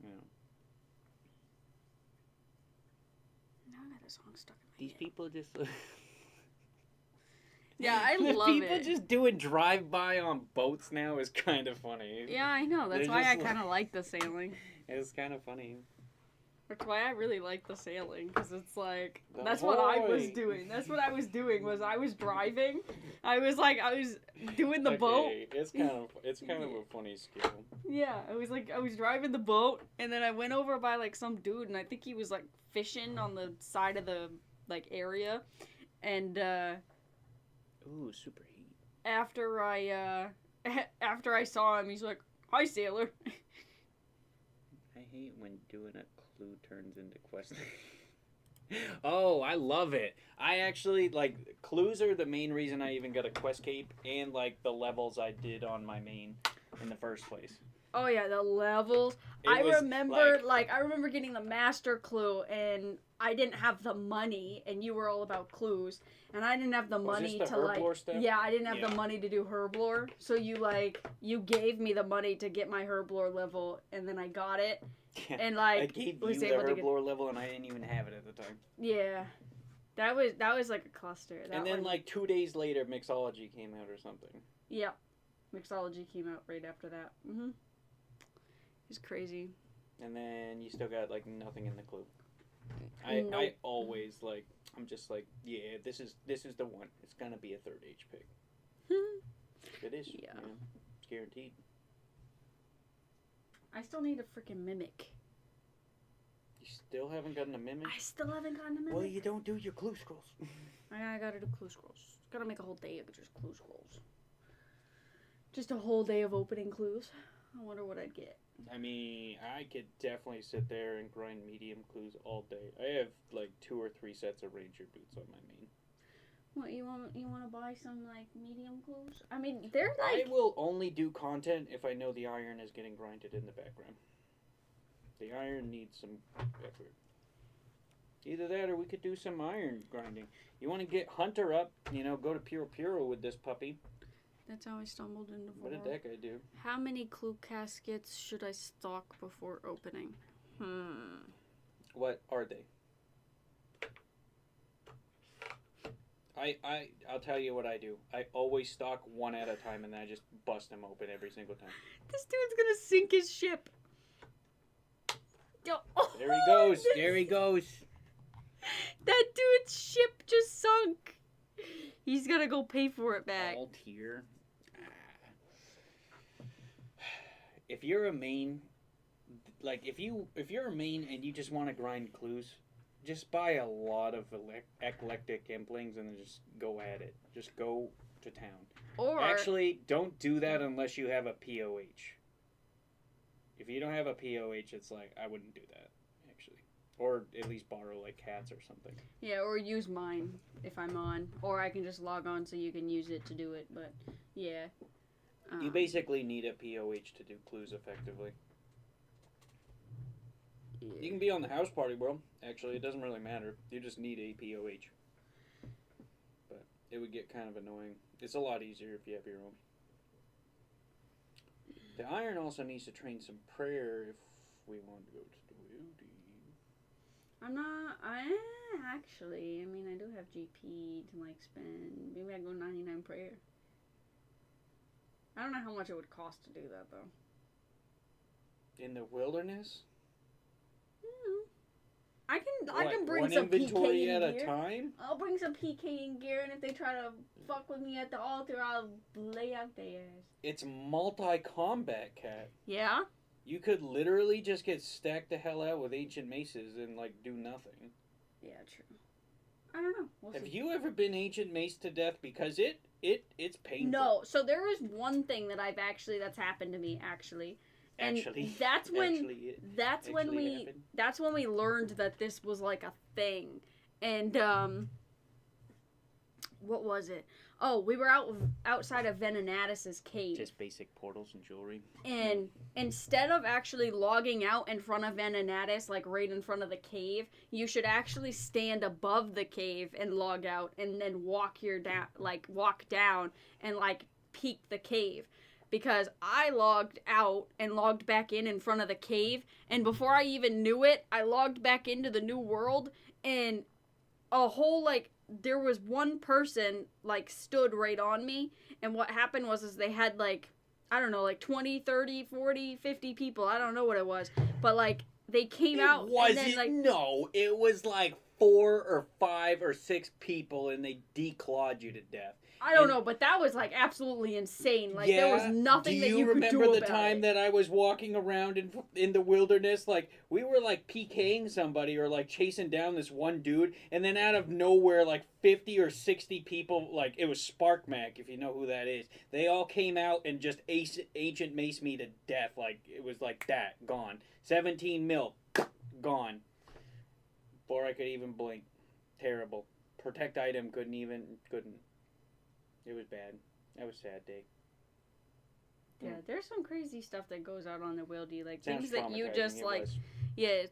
know. Now I gotta song stuck in my These head. people just. Yeah, I The love people it. just doing drive-by on boats now is kind of funny. Yeah, I know. That's They're why I just kind of like the sailing. It's kind of funny. That's why I really like the sailing, because it's like, that's what I was doing. That's what I was doing, was I was driving. I was doing the boat. It's kind of a funny skill. Yeah, I was driving the boat, and then I went over by, like, some dude, and I think he was, like, fishing on the side of the, like, area. And, Ooh, super heat. after I saw him, he's like, "Hi, sailor." I hate when doing a clue turns into quest. Oh, I love it. I actually, like, clues are the main reason I even got a quest cape and, like, the levels I did on my main in the first place. Oh yeah, the levels. I remember getting the master clue, and I didn't have the money, and you were all about clues, and I didn't have the money this the to herblore stuff? Yeah, I didn't have Yeah. the money to do herblore, so you gave me the money to get my herblore level, and then I got it, and I like gave you was the able to get. herblore level and I didn't even have it at the time. Yeah, that was like a cluster. That And then, one, like, 2 days later, Mixology came out or something. yeah, Mixology came out right after that. It's crazy. And then you still got, like, nothing in the clue. Nope. I always, like, I'm just like, yeah, this is the one. It's gonna be a third H pick. It is. Yeah. It's guaranteed. I still need a freaking mimic. You still haven't gotten a mimic? I still haven't gotten a mimic. Well, you don't do your clue scrolls. I gotta do clue scrolls. Gotta make a whole day of just clue scrolls. Just a whole day of opening clues. I wonder what I'd get. I mean, I could definitely sit there and grind medium clues all day. I have, like, 2 or 3 sets of ranger boots on my main. What, you want to buy some, like, medium clues? I mean, they're like... I will only do content if I know the iron is getting grinded in the background. The iron needs some effort. Either that or we could do some iron grinding. You want to get Hunter up, go to Puro Puro with this puppy. That's how I stumbled into What did that guy do? How many clue caskets should I stock before opening? What are they? I'll tell you what I do. I always stock one at a time and then I just bust them open every single time. This dude's gonna sink his ship. There he goes. There he goes. That dude's ship just sunk. He's gonna go pay for it back. Alt here. If you're a main, like if you're a main and you just want to grind clues, just buy a lot of eclectic implings and then just go at it. Just go to town. Or Actually, don't do that unless you have a POH. If you don't have a POH, it's like I wouldn't do that actually, or at least borrow like cats or something. yeah, or use mine if I'm on, or I can just log on so you can use it to do it. But yeah. You basically need a POH to do clues effectively. Yeah. You can be on the house party, bro. Actually, it doesn't really matter. You just need a POH. But it would get kind of annoying. It's a lot easier if you have your own. The iron also needs to train some prayer if we want to go to the WD. Actually, I mean, I do have GP to, like, spend. Maybe I go 99 prayer. I don't know how much it would cost to do that, though. In the wilderness? I can bring one some inventory PK at in a gear. time? I'll bring some PK in gear, and if they try to fuck with me at the altar, I'll lay out their ass. It's multi-combat, Cat. Yeah? You could literally just get stacked the hell out with ancient maces and, like, do nothing. Yeah, true. I don't know. We'll Have see. you ever been ancient maced to death? Because it's painful. No. So there is one thing that that's happened to me, actually. And Actually, that's when actually, that's when actually we learned that this was like a thing. And what was it? Oh, we were outside of Venenatus's cave. just basic portals and jewelry. And instead of actually logging out in front of Venenatus, like right in front of the cave, you should actually stand above the cave and log out, and then walk down and like peek the cave. Because I logged out and logged back in front of the cave, and before I even knew it, I logged back into the new world, and a whole, like, there was one person, like, stood right on me, and what happened was is they had, like, I don't know, like 20, 30, 40, 50 people. I don't know what it was. But, like, they came out and then, like... No, it was like 4 or 5 or 6 people, and they declawed you to death. I don't know, but that was, like, absolutely insane. Like, there was nothing that you could do about it. Do you remember the time that I was walking around in the wilderness? Like, we were, like, PKing somebody or, like, chasing down this one dude, and then out of nowhere, like, 50 or 60 people, like, it was Spark Mac, if you know who that is. They all came out and just Ancient Mace me to death. Like, it was like that. Gone. 17 mil. Gone. Before I could even blink. Terrible. Protect item couldn't. It was bad. That was a sad day. Yeah, there's some crazy stuff that goes out on the wildy, like Sounds things that you just like,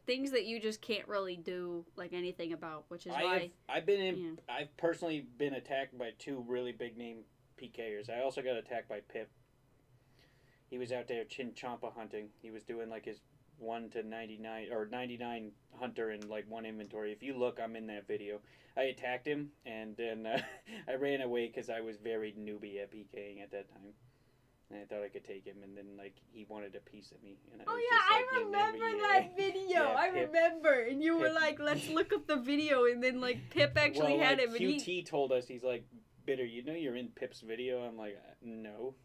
things that you just can't really do like anything about, which is why I've personally been attacked by 2 really big name PKers. I also got attacked by Pip. He was out there chinchompa hunting. He was doing like his 1 to 99 or 99 hunter in like 1 inventory. If you look, I'm in that video. I attacked him, and then I ran away because I was very newbie at PKing at that time. And I thought I could take him, and then like he wanted a piece of me. And I remember that video. Yeah, I remember, and you were like, "Let's look up the video," and then like Pip actually had him. And QT told us, he's like, "Bitter, you know you're in Pip's video." I'm like, "No."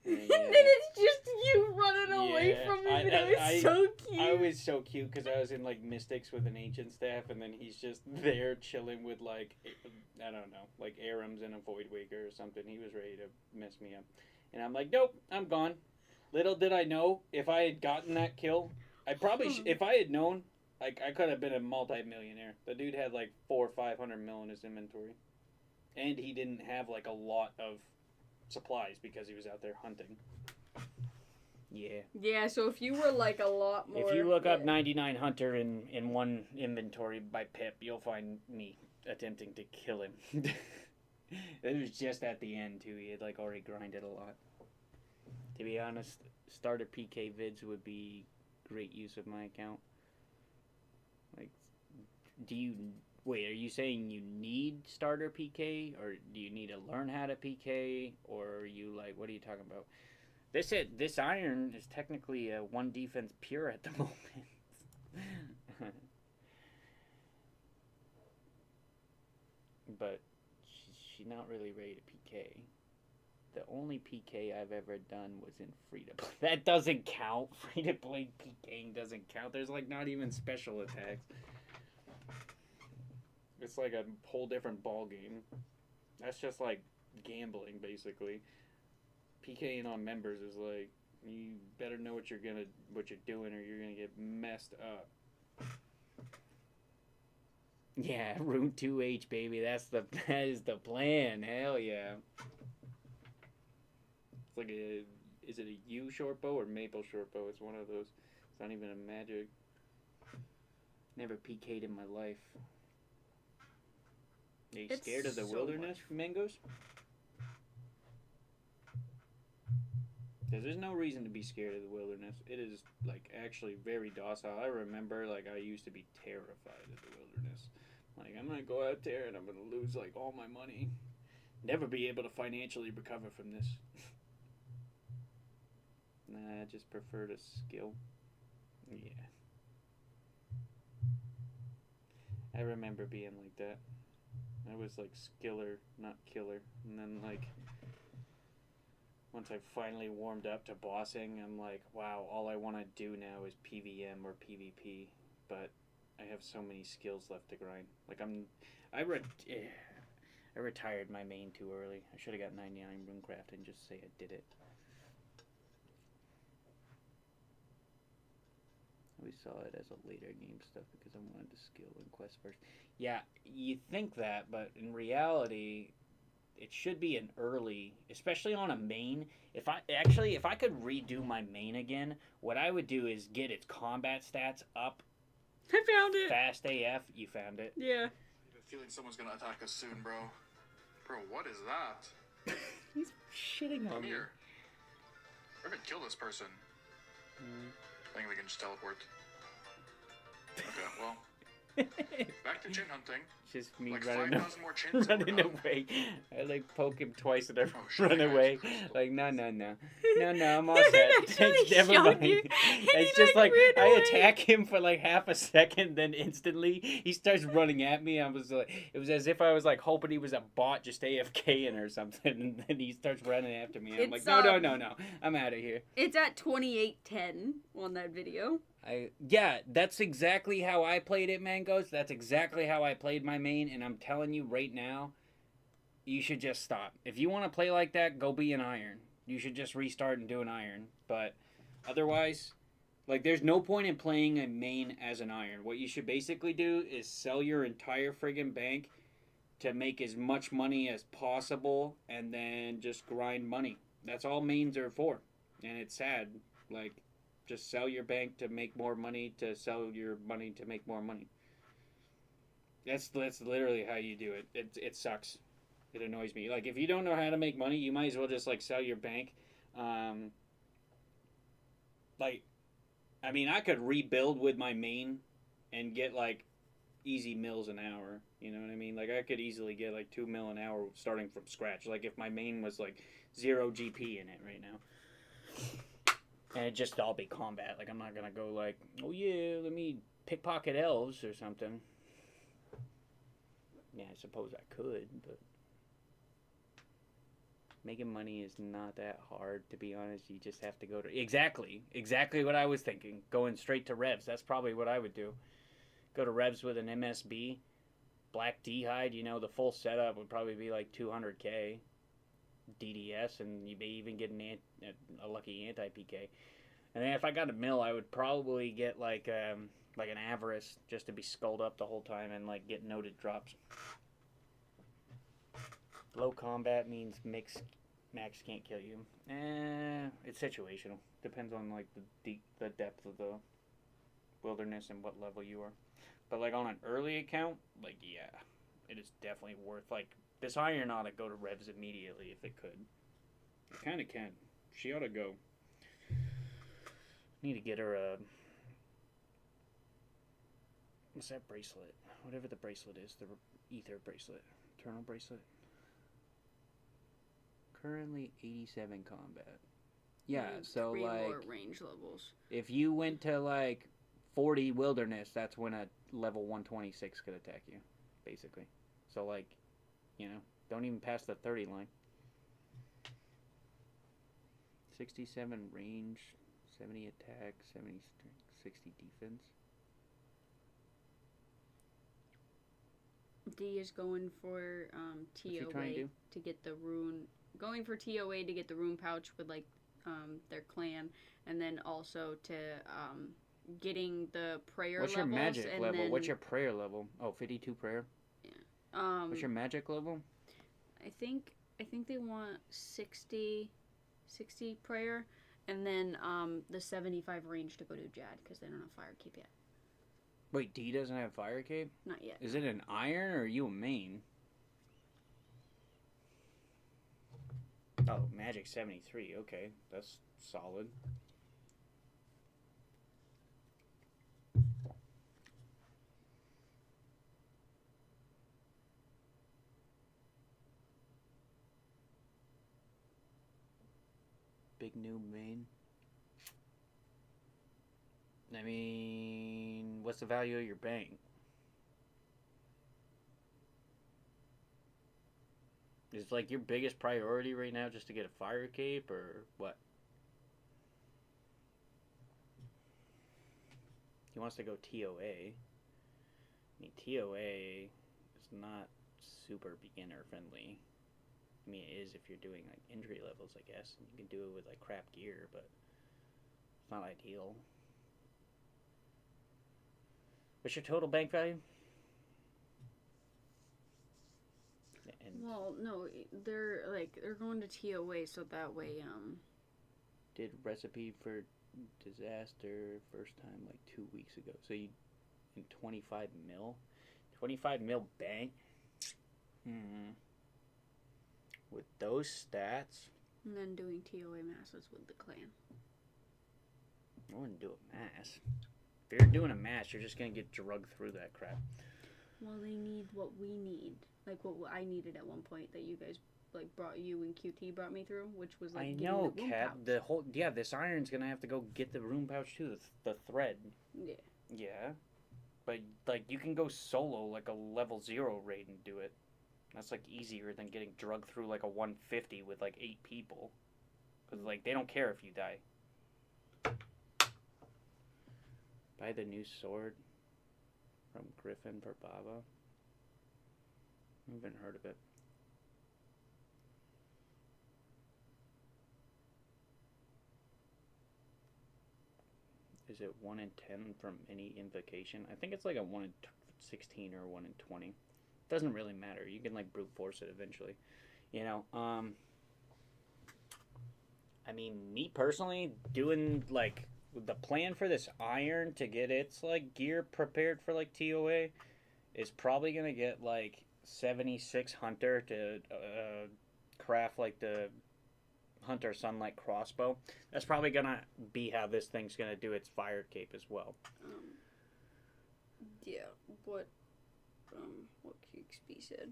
And then it's just you running away from him, and it was so cute. I was so cute because I was in like Mystics with an ancient staff, and then he's just there chilling with like, I don't know, like Arams and a Void Waker or something. He was ready to mess me up. And I'm like, nope, I'm gone. Little did I know, if I had gotten that kill, I probably, if I had known, like I could have been a multi-millionaire. The dude had like 400 or 500 mil in his inventory. And he didn't have like a lot of supplies because he was out there hunting. Yeah, so if you were like a lot more... If you look up 99 hunter in 1 inventory by Pip, you'll find me attempting to kill him. It was just at the end too. He had like already grinded a lot. To be honest, starter PK vids would be great use of my account. Like, are you saying you need starter PK, or do you need to learn how to PK, or are you like, what are you talking about? This iron is technically a 1 defense pure at the moment. But she's not really ready to PK. The only PK I've ever done was in free-to-play. That doesn't count. Free-to-play PKing doesn't count. There's like not even special attacks. It's like a whole different ball game. That's just like gambling, basically. PKing on members is like, you better know what you're doing, or you're gonna get messed up. Yeah, Rune 2H, baby. That is the plan. Hell yeah. It's like is it a U short bow or maple short bow? It's one of those. It's not even a magic. Never PK'd in my life. Are you scared of the wilderness, Mangoes? Because there's no reason to be scared of the wilderness. It is, like, actually very docile. I remember, like, I used to be terrified of the wilderness. Like, I'm going to go out there and I'm going to lose, like, all my money. Never be able to financially recover from this. Nah, I just prefer to skill. Yeah. I remember being like that. I was like skiller, not killer. And then like, once I finally warmed up to bossing, I'm like, wow, all I want to do now is PVM or PvP. But I have so many skills left to grind. Like I retired my main too early. I should have got 99 Runecraft and just say I did it. We saw it as a later game stuff because I wanted to skill and quest first. Yeah, you think that, but in reality, it should be an early, especially on a main. If I could redo my main again, what I would do is get its combat stats up. I found it. Fast AF, you found it. Yeah. I have a feeling someone's gonna attack us soon, bro. Bro, what is that? He's shitting on Come me. here. We're gonna kill this person. I think we can just teleport. Okay, well, Back to chin hunting. Just me Like running, 5,000 more chins. running away. I like poke him twice and I shit, run guys. away. Like no, I'm all It set. actually Never showed mind. you, and It's he, just like, like ran I away. attack him for like half a second, then instantly he starts running at me. I was like, it was as if I was like hoping he was a bot just AFKing or something, and then he starts running after me. I'm like, It's, no, I'm out of here. It's at 28:10 on that video. Yeah, that's exactly how I played it, Mangos. That's exactly how I played my main, and I'm telling you right now, you should just stop. If you want to play like that, go be an iron. You should just restart and do an iron. But otherwise, like, there's no point in playing a main as an iron. What you should basically do is sell your entire friggin' bank to make as much money as possible, and then just grind money. That's all mains are for. And it's sad. Like, just sell your bank to make more money, to sell your money to make more money. That's literally how you do it. It sucks. It annoys me. Like, if you don't know how to make money, you might as well just, like, sell your bank. Like, I mean, I could rebuild with my main and get, like, easy mils an hour. You know what I mean? Like, I could easily get, like, 2 mil an hour starting from scratch. Like, if my main was, like, 0 GP in it right now. And it just all be combat. Like, I'm not gonna go like, oh yeah, let me pickpocket elves or something. Yeah, I suppose I could, but making money is not that hard, to be honest. You just have to go to... Exactly what I was thinking. Going straight to revs. That's probably what I would do. Go to revs with an MSB. Black D-hide, you know, the full setup would probably be like 200k. DDS, and you may even get a lucky anti-PK. And then if I got a mill, I would probably get like an Avarice just to be skulled up the whole time and like get noted drops. Low combat means max can't kill you. It's situational. Depends on like the depth of the wilderness and what level you are. But like on an early account, like yeah, it is definitely worth like. This iron ought to go to revs immediately if it could. It kind of can. She ought to go. Need to get her a... What's that bracelet? Whatever the bracelet is. The ether bracelet. Eternal bracelet. Currently 87 combat. Yeah, so 3 like... more range levels. If you went to like 40 wilderness, that's when a level 126 could attack you. Basically. So like... You know, don't even pass the 30 line. 67 range, 70 attack, 70 strength, 60 defense. D is going for TOA to get the rune. Going for TOA to get the rune pouch with like their clan, and then also to getting the prayer What's levels. your magic and level? then, What's your prayer level? Oh, 52 prayer. What's your magic level? I think they want 60 prayer, and then the 75 range to go to Jad because they don't have fire keep yet. Wait, D doesn't have fire cape? Not yet. Is it an iron or are you a main? Oh, magic 73. Okay, that's solid. Big new main. I mean, what's the value of your bank? Is like your biggest priority right now just to get a fire cape or what? He wants to go TOA. I mean, TOA is not super beginner friendly. I mean, it is if you're doing like injury levels, I guess. You can do it with like crap gear, but it's not ideal. What's your total bank value? And Well, no, they're going to TOA so that way did recipe for disaster first time like 2 weeks ago. So you in 25 mil bank. With those stats, and then doing TOA masses with the clan. I wouldn't do a mass. If you're doing a match, you're just gonna get drugged through that crap. Well, they need what we need, like what I needed at one point that you guys brought you and QT brought me through, which was like I getting know, the room Kat. pouch. This iron's gonna have to go get the room pouch too. The thread. Yeah. Yeah, but like you can go solo like a level 0 raid and do it. That's like easier than getting drugged through like a 150 with like 8 people, because like they don't care if you die. Buy the new sword from Griffin for Baba. I haven't heard of it. Is it 1 in 10 from any invocation? I think it's like a 1 in 16 or 1 in 20. Doesn't really matter. You can like brute force it eventually. You know, I mean, me personally, doing like the plan for this iron to get its like gear prepared for like TOA is probably gonna get like 76 Hunter to craft like the Hunter Sunlight crossbow. That's probably gonna be how this thing's gonna do its fire cape as well. Yeah. What QXP said.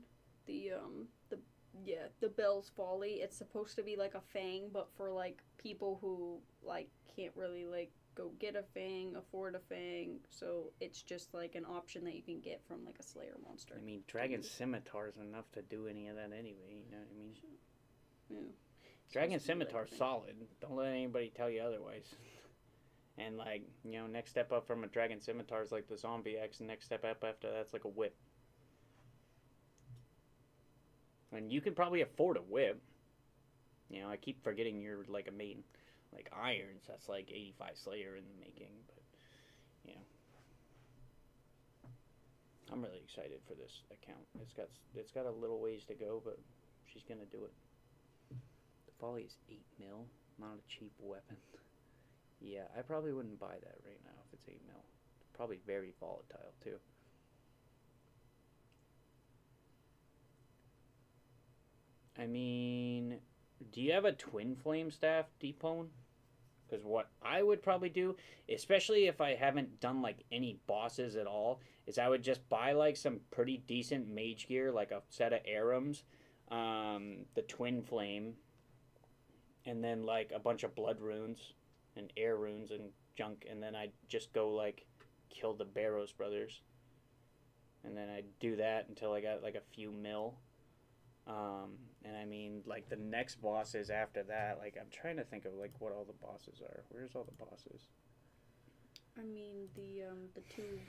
The Bell's Folly. It's supposed to be like a fang, but for like people who like can't really like go get a fang, afford a fang, so it's just like an option that you can get from like a Slayer monster. I mean, Dragon Scimitar is enough to do any of that anyway. You know what I mean? Yeah. Dragon Scimitar's solid. Don't let anybody tell you otherwise. And like, you know, next step up from a Dragon Scimitar is like the Zombie X, and next step up after that's like a whip. And you could probably afford a whip. You know, I keep forgetting you're like a main. Like irons, that's like 85 Slayer in the making, but you know. I'm really excited for this account. It's got a little ways to go, but she's gonna do it. The Folly is 8 mil, not a cheap weapon. Yeah, I probably wouldn't buy that right now if it's 8 mil. It's probably very volatile too. I mean, do you have a twin flame staff, Deepone? Because what I would probably do, especially if I haven't done like any bosses at all, is I would just buy like some pretty decent mage gear, like a set of Arums, the twin flame, and then like a bunch of blood runes and air runes and junk, and then I'd just go like kill the Barrows brothers, and then I'd do that until I got like a few mil. And I mean, like the next bosses after that, like I'm trying to think of like what all the bosses are. Where's all the bosses? I mean the two.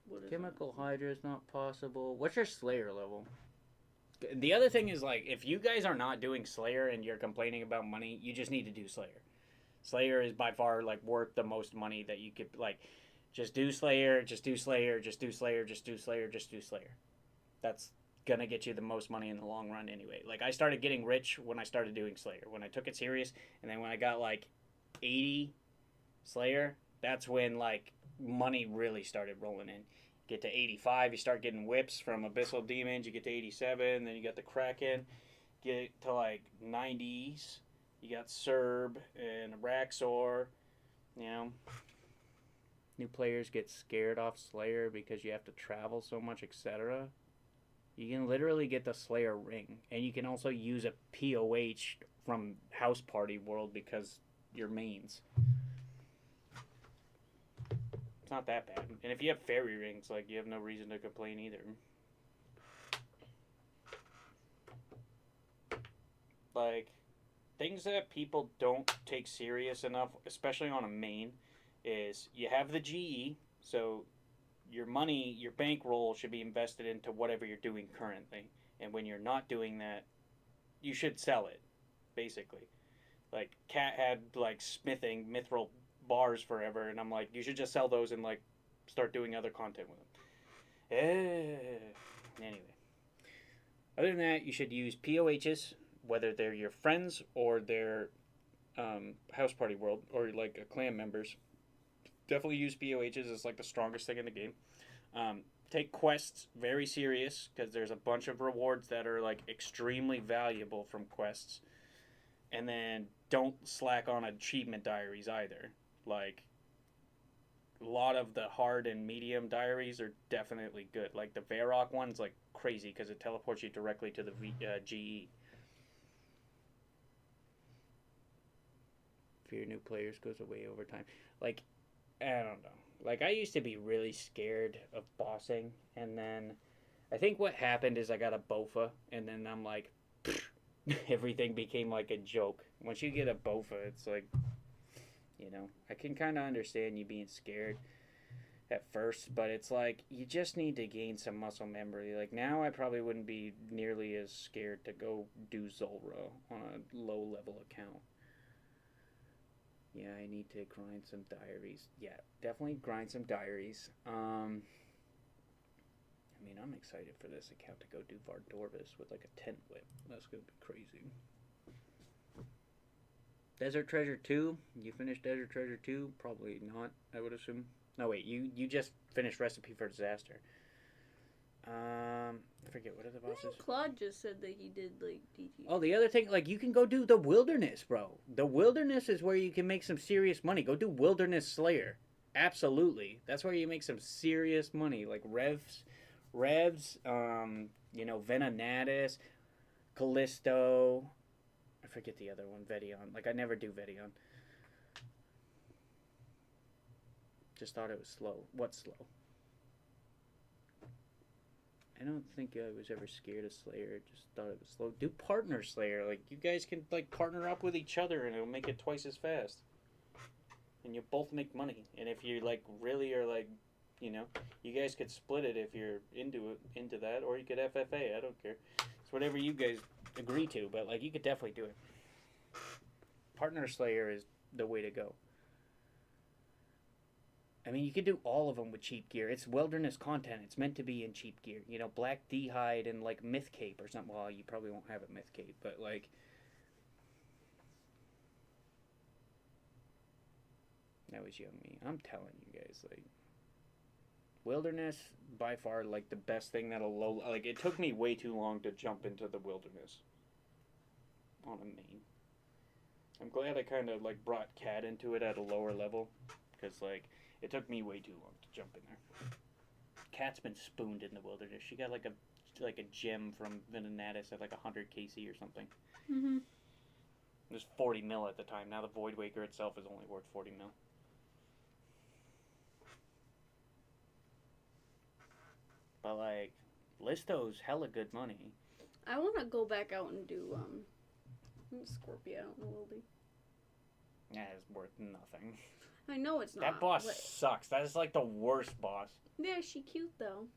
What is Chemical Hydra is not possible. What's your Slayer level? The other thing is like if you guys are not doing Slayer and you're complaining about money, you just need to do Slayer. Slayer is by far like worth the most money that you could like. Just do Slayer. Just do Slayer. Just do Slayer. Just do Slayer. Just do Slayer. That's gonna get you the most money in the long run anyway. Like I started getting rich when I started doing Slayer, when I took it serious, and then when I got like 80 Slayer, that's when like money really started rolling in. Get to 85, you start getting whips from Abyssal Demons. You get to 87, then you got the Kraken. Get to like 90s, you got Serb and Raxor. You know, new players get scared off Slayer because you have to travel so much, etc. You can literally get the Slayer ring, and you can also use a POH from House Party World because you're mains. It's not that bad. And if you have fairy rings, like, you have no reason to complain either. Like, things that people don't take serious enough, especially on a main, is you have the GE, so your money, your bankroll should be invested into whatever you're doing currently. And when you're not doing that, you should sell it, basically. Like, Kat had, like, smithing mithril bars forever, and I'm like, you should just sell those and, like, start doing other content with them. Anyway. Other than that, you should use POHs, whether they're your friends or they're House Party World or, like, clan members. Definitely use POHs. It's like the strongest thing in the game. Take quests very serious because there's a bunch of rewards that are like extremely valuable from quests. And then don't slack on achievement diaries either. Like, a lot of the hard and medium diaries are definitely good. Like the Varrock one's like crazy because it teleports you directly to the GE. Fear new players goes away over time. Like, I don't know. Like, I used to be really scared of bossing, and then I think what happened is I got a BOFA, and then I'm like, everything became like a joke. Once you get a BOFA, it's like, you know, I can kind of understand you being scared at first, but it's like, you just need to gain some muscle memory. Like, now I probably wouldn't be nearly as scared to go do Zulrah on a low-level account. Yeah, I need to grind some diaries. Yeah, definitely grind some diaries. I mean, I'm excited for this account to go do Vardorvis with like a tent whip. That's going to be crazy. Desert Treasure 2? You finished Desert Treasure 2? Probably not, I would assume. No, wait, you just finished Recipe for Disaster. I forget, what are the bosses? Claude just said that he did, like, DT. Oh, the other thing, like, you can go do the Wilderness, bro. The Wilderness is where you can make some serious money. Go do Wilderness Slayer. Absolutely. That's where you make some serious money. Like, Revs, you know, Venenatis, Callisto. I forget the other one, Vedion. Like, I never do Vedion. Just thought it was slow. What's slow? I don't think I was ever scared of Slayer. Just thought it was slow. Do partner Slayer. Like, you guys can, like, partner up with each other and it'll make it twice as fast. And you both make money. And if you, like, really are, like, you know, you guys could split it if you're into that. Or you could FFA. I don't care. It's whatever you guys agree to. But, like, you could definitely do it. Partner Slayer is the way to go. I mean, you could do all of them with cheap gear. It's wilderness content. It's meant to be in cheap gear. You know, Black D-Hide and, like, Myth Cape or something. Well, you probably won't have a Myth Cape, but, like... That was young me. I'm telling you guys, like... Wilderness, by far, like, the best thing that'll low... Like, it took me way too long to jump into the wilderness. On a main. I'm glad I kind of, like, brought Cat into it at a lower level. Because, like... It took me way too long to jump in there. Cat's been spooned in the wilderness. She got like a gem from Venenatis at like 100 KC or something. Mm-hmm. It was 40 mil at the time. Now the Void Waker itself is only worth 40 mil. But like, Listo's hella good money. I want to go back out and do Scorpio out in the wildy. Yeah, it's worth nothing. I know it's not. That boss but... sucks. That is like the worst boss. Yeah, she's cute though.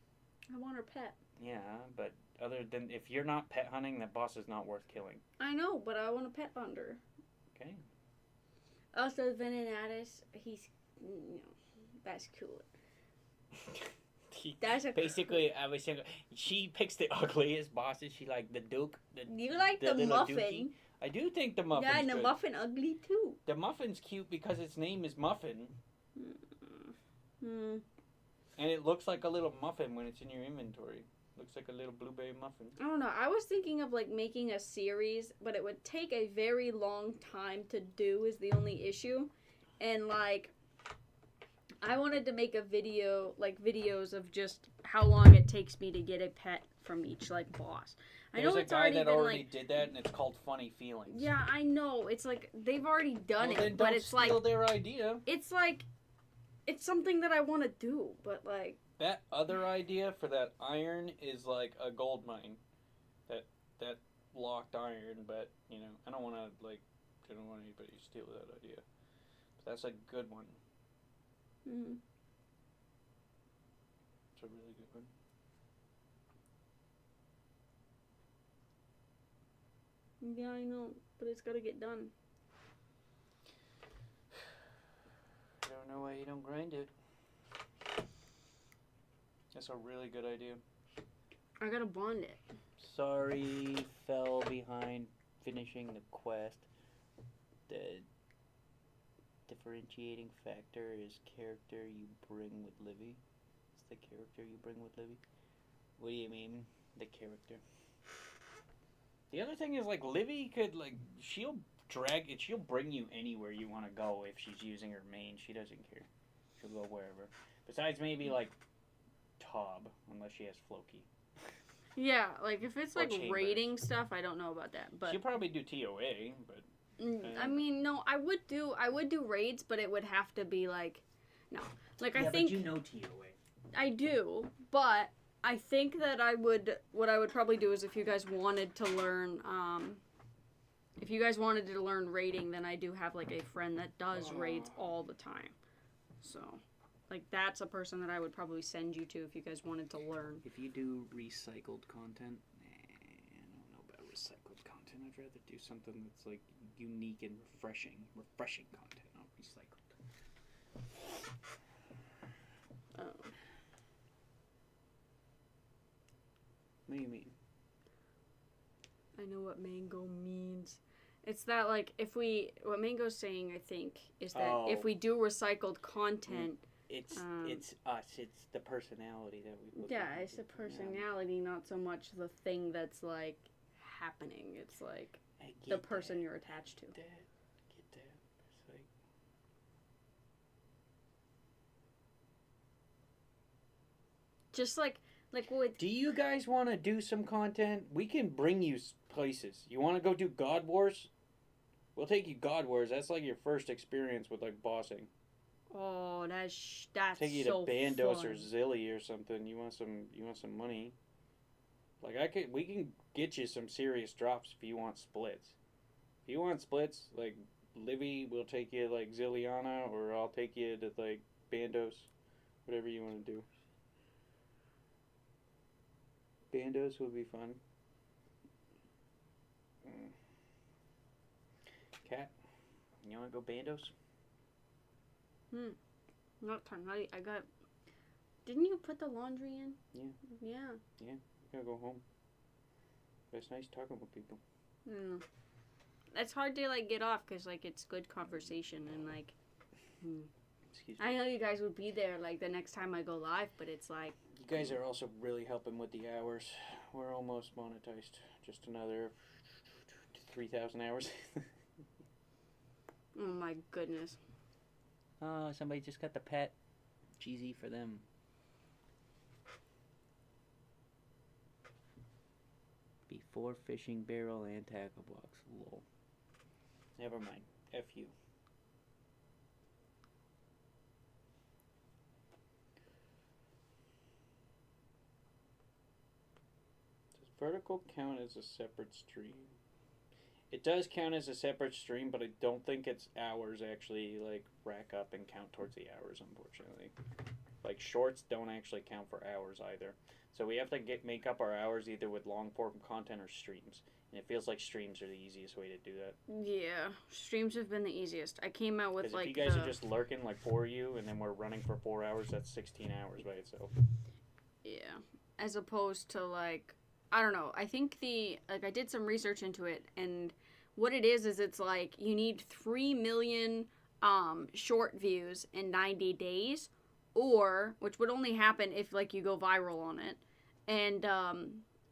I want her pet. Yeah, but other than if you're not pet hunting, that boss is not worth killing. I know, but I want a pet hunter. Okay. Also, Venenatis, he's, you know, that's cool. Basically, I was saying she picks the ugliest bosses. She like the Duke. You like the Muffin? Dookie. I do think the Muffin's Yeah, and the good. Muffin ugly too. The Muffin's cute because its name is Muffin. Hmm. And it looks like a little muffin when it's in your inventory. Looks like a little blueberry muffin. I don't know. I was thinking of like making a series, but it would take a very long time to do is the only issue. And like I wanted to make a video, like videos of just how long it takes me to get a pet from each like boss. I know it's already been like did that, and it's called Funny Feelings. Yeah, I know. It's like they've already done Well, then it, but don't it's steal like their idea. it's like it's something that I want to do, but like That other idea for that iron is like a gold mine. That locked iron, but you know, I don't want anybody to steal that idea. But that's a good one. mm-hmm. It's a really good one. Yeah, I know, but it's got to get done. I don't know why you don't grind it. That's a really good idea. I gotta bond it. Sorry, fell behind finishing the quest. The differentiating factor is character you bring with Livy. It's the character you bring with Livy. What do you mean, the character? The other thing is, like, Livy could, like, she'll bring you anywhere you want to go if she's using her main. She doesn't care. she'll go wherever. Besides maybe like Tob, unless she has Floki. Yeah, like if it's Or like Chambers. rating stuff, I don't know about that. But She'll probably do TOA, but I mean, no, I would do raids, but it would have to be like, no, like I think but you know TOA. I do, but I think that what I would probably do is if you guys wanted to learn, raiding, then I do have like a friend that does raids all the time. So, like that's a person that I would probably send you to if you guys wanted to learn. If you do recycled content, I don't know about recycled content. I'd rather do something that's like unique and refreshing content, not recycled. What do you mean? I know what mango means. It's that like what Mango's saying, I think, is that if we do recycled content, it's us. It's the personality that we put. Yeah, it's the personality, not so much the thing that's like happening. It's like the person you're attached to. Get that. It's like just like with. Do you guys want to do some content? We can bring you places. You want to go do God Wars? We'll take you God Wars. That's like your first experience with like bossing. Oh, that's Take you so to Bandos fun. or Zilly or something. You want some money? Like we can get you some serious drops if you want splits. If you want splits, like Livy will take you like Zilliana, or I'll take you to like Bandos, whatever you want to do. Bandos will be fun. Cat, you want to go Bandos? Not tonight. I got. Didn't you put the laundry in? Yeah. Yeah. I gotta go home. But it's nice talking with people. It's hard to like get off because like it's good conversation and like. Excuse me. I know you guys would be there like the next time I go live, but it's like. You guys are also really helping with the hours. We're almost monetized. Just another 3,000 hours. Oh my goodness. Oh, somebody just got the pet. Cheesy for them. Before fishing barrel and tackle box. Lol. Never mind. F you. Does vertical count as a separate stream? It does count as a separate stream, but I don't think its hours actually like rack up and count towards the hours, unfortunately. Like shorts don't actually count for hours either. So we have to make up our hours either with long form content or streams. And it feels like streams are the easiest way to do that. Yeah, streams have been the easiest. I came out with like if you guys are just lurking like 4 of you and then we're running for 4 hours, that's 16 hours by itself. Yeah, as opposed to like I don't know. I think I did some research into it, and what it is it's like you need 3 million short views in 90 days, or which would only happen if like you go viral on it, and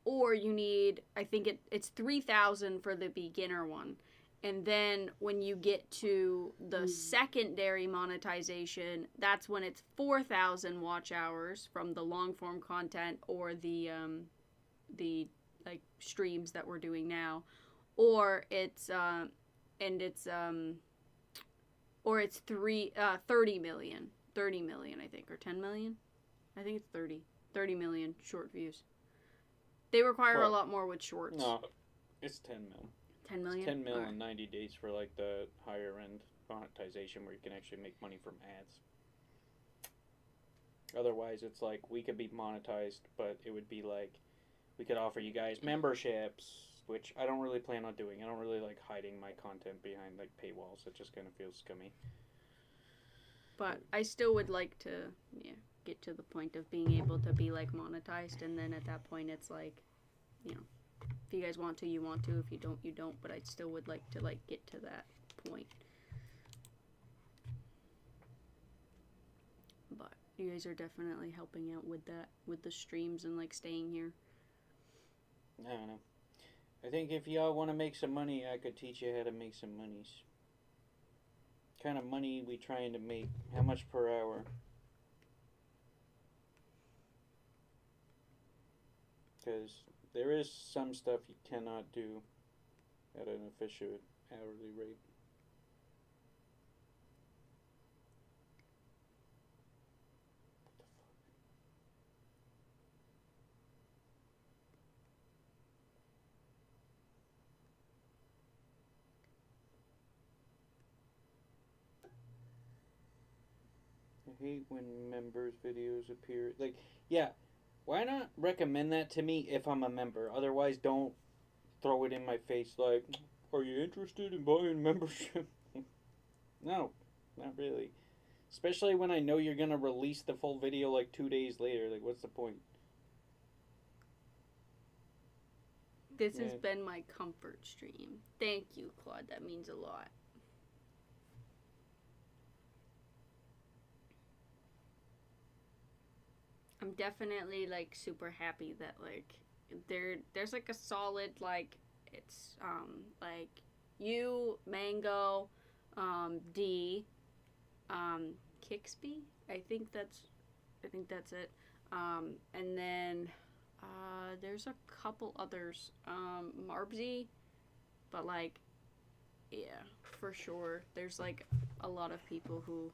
or you need I think it's 3,000 for the beginner one, and then when you get to the secondary monetization, that's when it's 4,000 watch hours from the long form content or the like streams that we're doing now, or it's 30 million I think, or 10 million. I think it's 30 million short views. They require a lot more with shorts. No, it's 10 mil. 10 million? It's 10 mil in 90 days for like the higher end monetization where you can actually make money from ads. Otherwise, it's like we could be monetized, but it would be like we could offer you guys memberships, which I don't really plan on doing. I don't really like hiding my content behind like paywalls. It just kind of feels scummy. But I still would like to, get to the point of being able to be like monetized, and then at that point it's like, if you guys want to, you want to. If you don't, you don't. But I still would like to like get to that point. But you guys are definitely helping out with that, with the streams and like staying here. I don't know. I think if y'all want to make some money, I could teach you how to make some monies. kind of money we trying to make? How much per hour? Because there is some stuff you cannot do at an official hourly rate. I hate when members' videos appear. Like, yeah, why not recommend that to me if I'm a member? Otherwise, don't throw it in my face like, are you interested in buying membership? No, not really. Especially when I know you're going to release the full video like 2 days later. Like, what's the point? This has Yeah. been my comfort stream. Thank you, Claude. That means a lot. I'm definitely like super happy that like there's like a solid like it's like you, Mango, D, Kixby. I think that's it. And then there's a couple others. Marbsy, but like yeah, for sure. There's like a lot of people who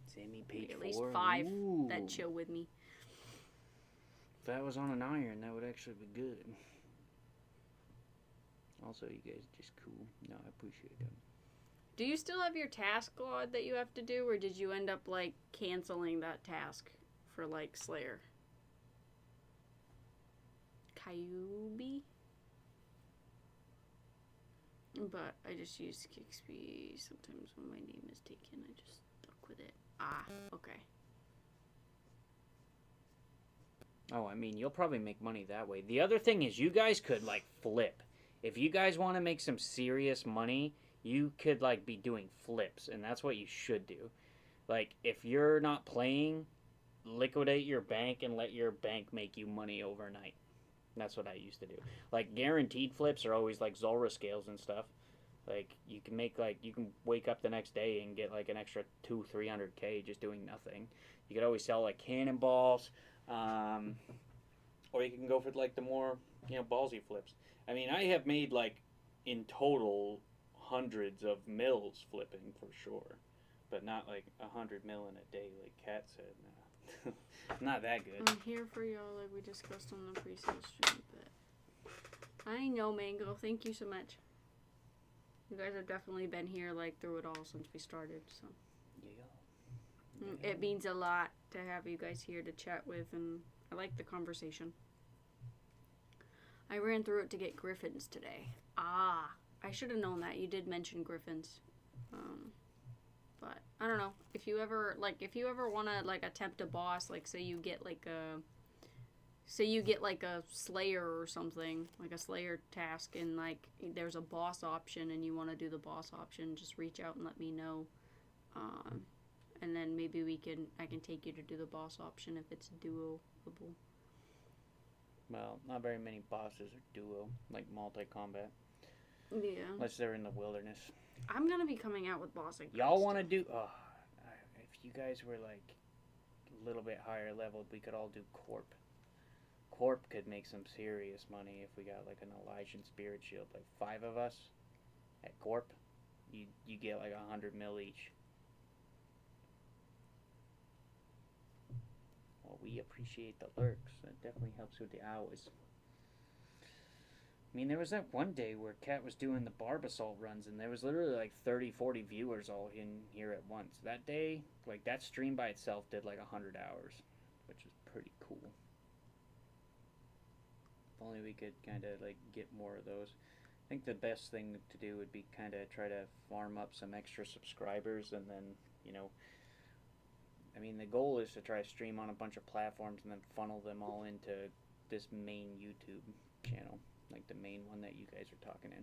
Sammy page at least 4. 5 Ooh. that chill with me. If that was on an iron, that would actually be good. Also, you guys are just cool. No, I appreciate that. Do you still have your task, Claude, that you have to do, or did you end up like canceling that task for like Slayer? Kyubi? But I just use Kixby sometimes when my name is taken. I just stuck with it. Ah, okay. Oh, I mean, you'll probably make money that way. The other thing is you guys could, like, flip. If you guys want to make some serious money, you could, like, be doing flips, and that's what you should do. Like, if you're not playing, liquidate your bank and let your bank make you money overnight. That's what I used to do. Like, guaranteed flips are always, like, Zolra scales and stuff. Like, you can make, like, you can wake up the next day and get, like, an extra 200-300K just doing nothing. You could always sell, like, cannonballs, or you can go for, like, the more, you know, ballsy flips. I mean, I have made, like, in total, hundreds of mils flipping for sure. But not, like, 100 mil in a day, like Kat said. No. Not that good. I'm here for y'all, like we discussed on the pre-sale stream, but I know, Mango. Thank you so much. You guys have definitely been here, like, through it all since we started, so. Yeah. It means a lot to have you guys here to chat with, and I like the conversation. I ran through it to get griffins today. Ah, I should have known that. You did mention griffins. But I don't know. If you ever want to, like, attempt a boss, like, say you get like a Slayer or something, like a Slayer task, and like there's a boss option and you want to do the boss option, just reach out and let me know. And then maybe I can take you to do the boss option if it's doable. Well, not very many bosses are duo, like multi-combat. Yeah. Unless they're in the wilderness. I'm gonna be coming out with bossing. Y'all want to do... Oh, if you guys were, like, a little bit higher leveled, we could all do Corp. Corp could make some serious money if we got, like, an Elysian Spirit Shield. Like, 5 of us at Corp, you get, like, 100 mil each. Well, we appreciate the lurks. That definitely helps with the hours. I mean, there was that one day where Kat was doing the barb assault runs, and there was literally like 30, 40 viewers all in here at once. That day, like, that stream by itself did like 100 hours, which is pretty cool. If only we could kind of, like, get more of those. I think the best thing to do would be kind of try to farm up some extra subscribers, and then, you know, I mean, the goal is to try to stream on a bunch of platforms and then funnel them all into this main YouTube channel. Like the main one that you guys are talking in.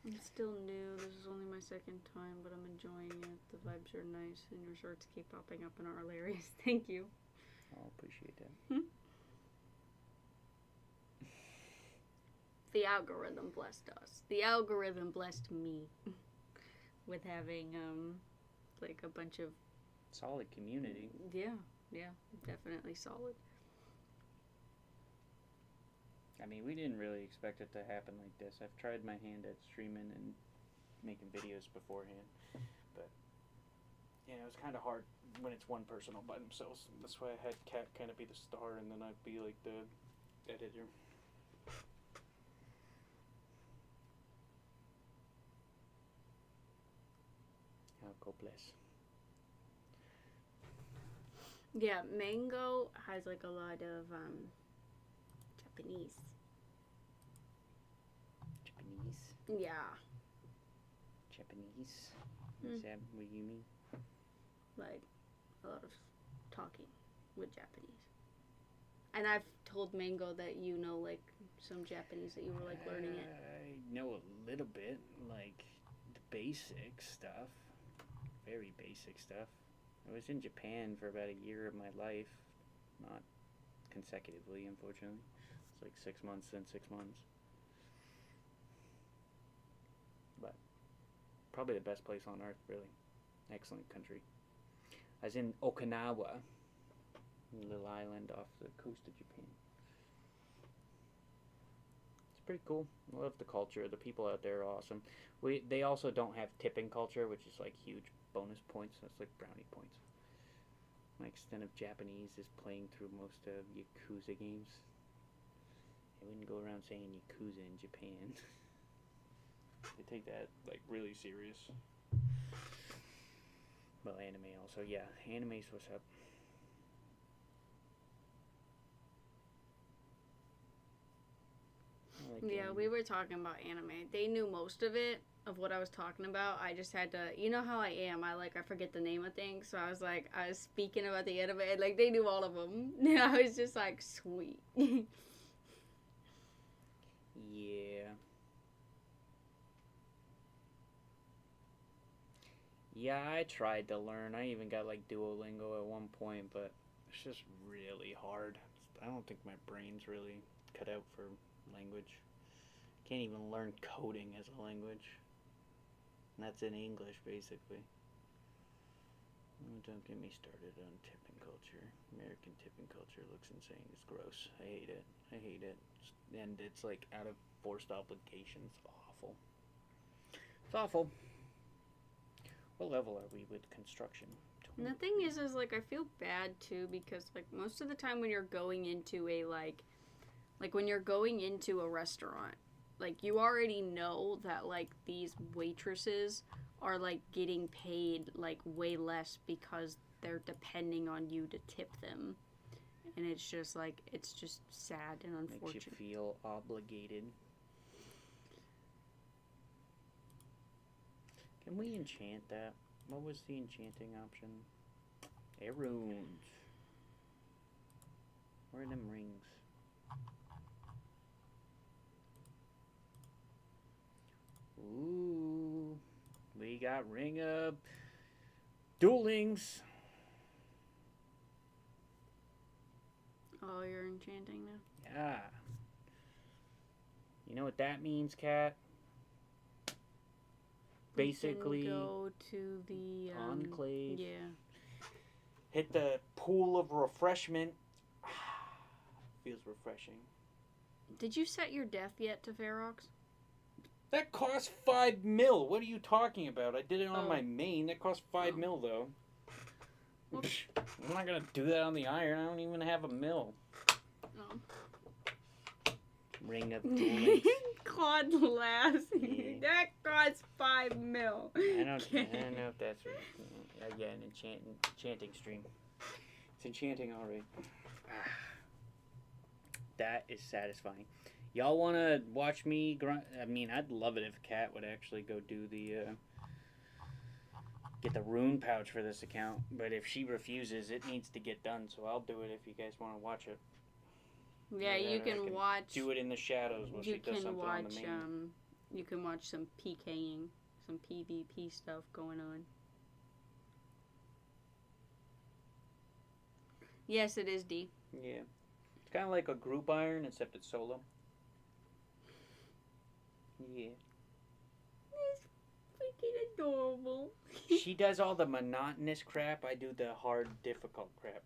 I'm still new. This is only my second time, but I'm enjoying it. The vibes are nice, and your shorts keep popping up and are hilarious. Thank you. I'll appreciate that. The algorithm blessed us. The algorithm blessed me with having like a bunch of Solid community. yeah, definitely solid. I mean, we didn't really expect it to happen like this. I've tried my hand at streaming and making videos beforehand, but you know, it's kind of hard when it's one person all by themselves. That's why I had Kat kind of be the star, and then I'd be like the editor. Oh, God bless. Yeah, Mango has like a lot of Japanese. Japanese? Yeah, Japanese? Hmm. Is that what you mean? like a lot of talking with Japanese. And I've told Mango that you know like some Japanese that you were like learning it. I know a little bit, like the basic stuff. Very basic stuff. I was in Japan for about a year of my life. Not consecutively, unfortunately. It's like 6 months, then 6 months. But probably the best place on earth, really. Excellent country. I was in Okinawa, a little island off the coast of Japan. It's pretty cool. I love the culture. The people out there are awesome. They also don't have tipping culture, which is like huge bonus points. That's like brownie points. My extent of Japanese is playing through most of Yakuza games. I wouldn't go around saying Yakuza in Japan. They take that like really serious. Well, anime also. Yeah, anime's what's up. I like Yeah, anime. we were talking about anime. They knew most of it, of what I was talking about. I just had to, you know how I am. I forget the name of things. So I was speaking about the anime, and like they knew all of them. And I was just like, sweet. Yeah. Yeah, I tried to learn. I even got like Duolingo at one point, but it's just really hard. I don't think my brain's really cut out for language. Can't even learn coding as a language. And that's in English, basically. Oh, don't get me started on tipping culture. American tipping culture looks insane. It's gross. I hate it. And it's like out of forced obligation. It's awful. It's awful. What level are we with construction? And the thing is like I feel bad too because like most of the time when you're going into a like when you're going into a restaurant, like you already know that like these waitresses are like getting paid like way less because they're depending on you to tip them. And it's just like it's just sad and unfortunate. Makes you feel obligated. Can we enchant that? What was the enchanting option? Runes. Where are them rings? Ooh. We got ring of duelings. Oh, you're enchanting now? Yeah. You know what that means, Kat? Basically, we can go to the enclave. Yeah. Hit the pool of refreshment. Feels refreshing. Did you set your death yet to Ferox? That cost 5 mil. What are you talking about? I did it on Oh. my main. That cost 5 mil though. Whoops. I'm not gonna do that on the iron. I don't even have a mil. Oh. Ring of dueling. Claude laughs. Yeah. That costs 5 mil. I don't know if that's right. Yeah, an enchanting stream. It's enchanting already. That is satisfying. Y'all want to watch me grunt? I mean, I'd love it if Kat would actually go do the get the rune pouch for this account. But if she refuses, it needs to get done. So I'll do it if you guys want to watch it. Yeah, you can watch. Do it in the shadows while she does something on the main. You can watch some PKing, some PvP stuff going on. Yes, it is D. Yeah. It's kind of like a group iron, except it's solo. Yeah. It's freaking adorable. She does all the monotonous crap. I do the hard, difficult crap.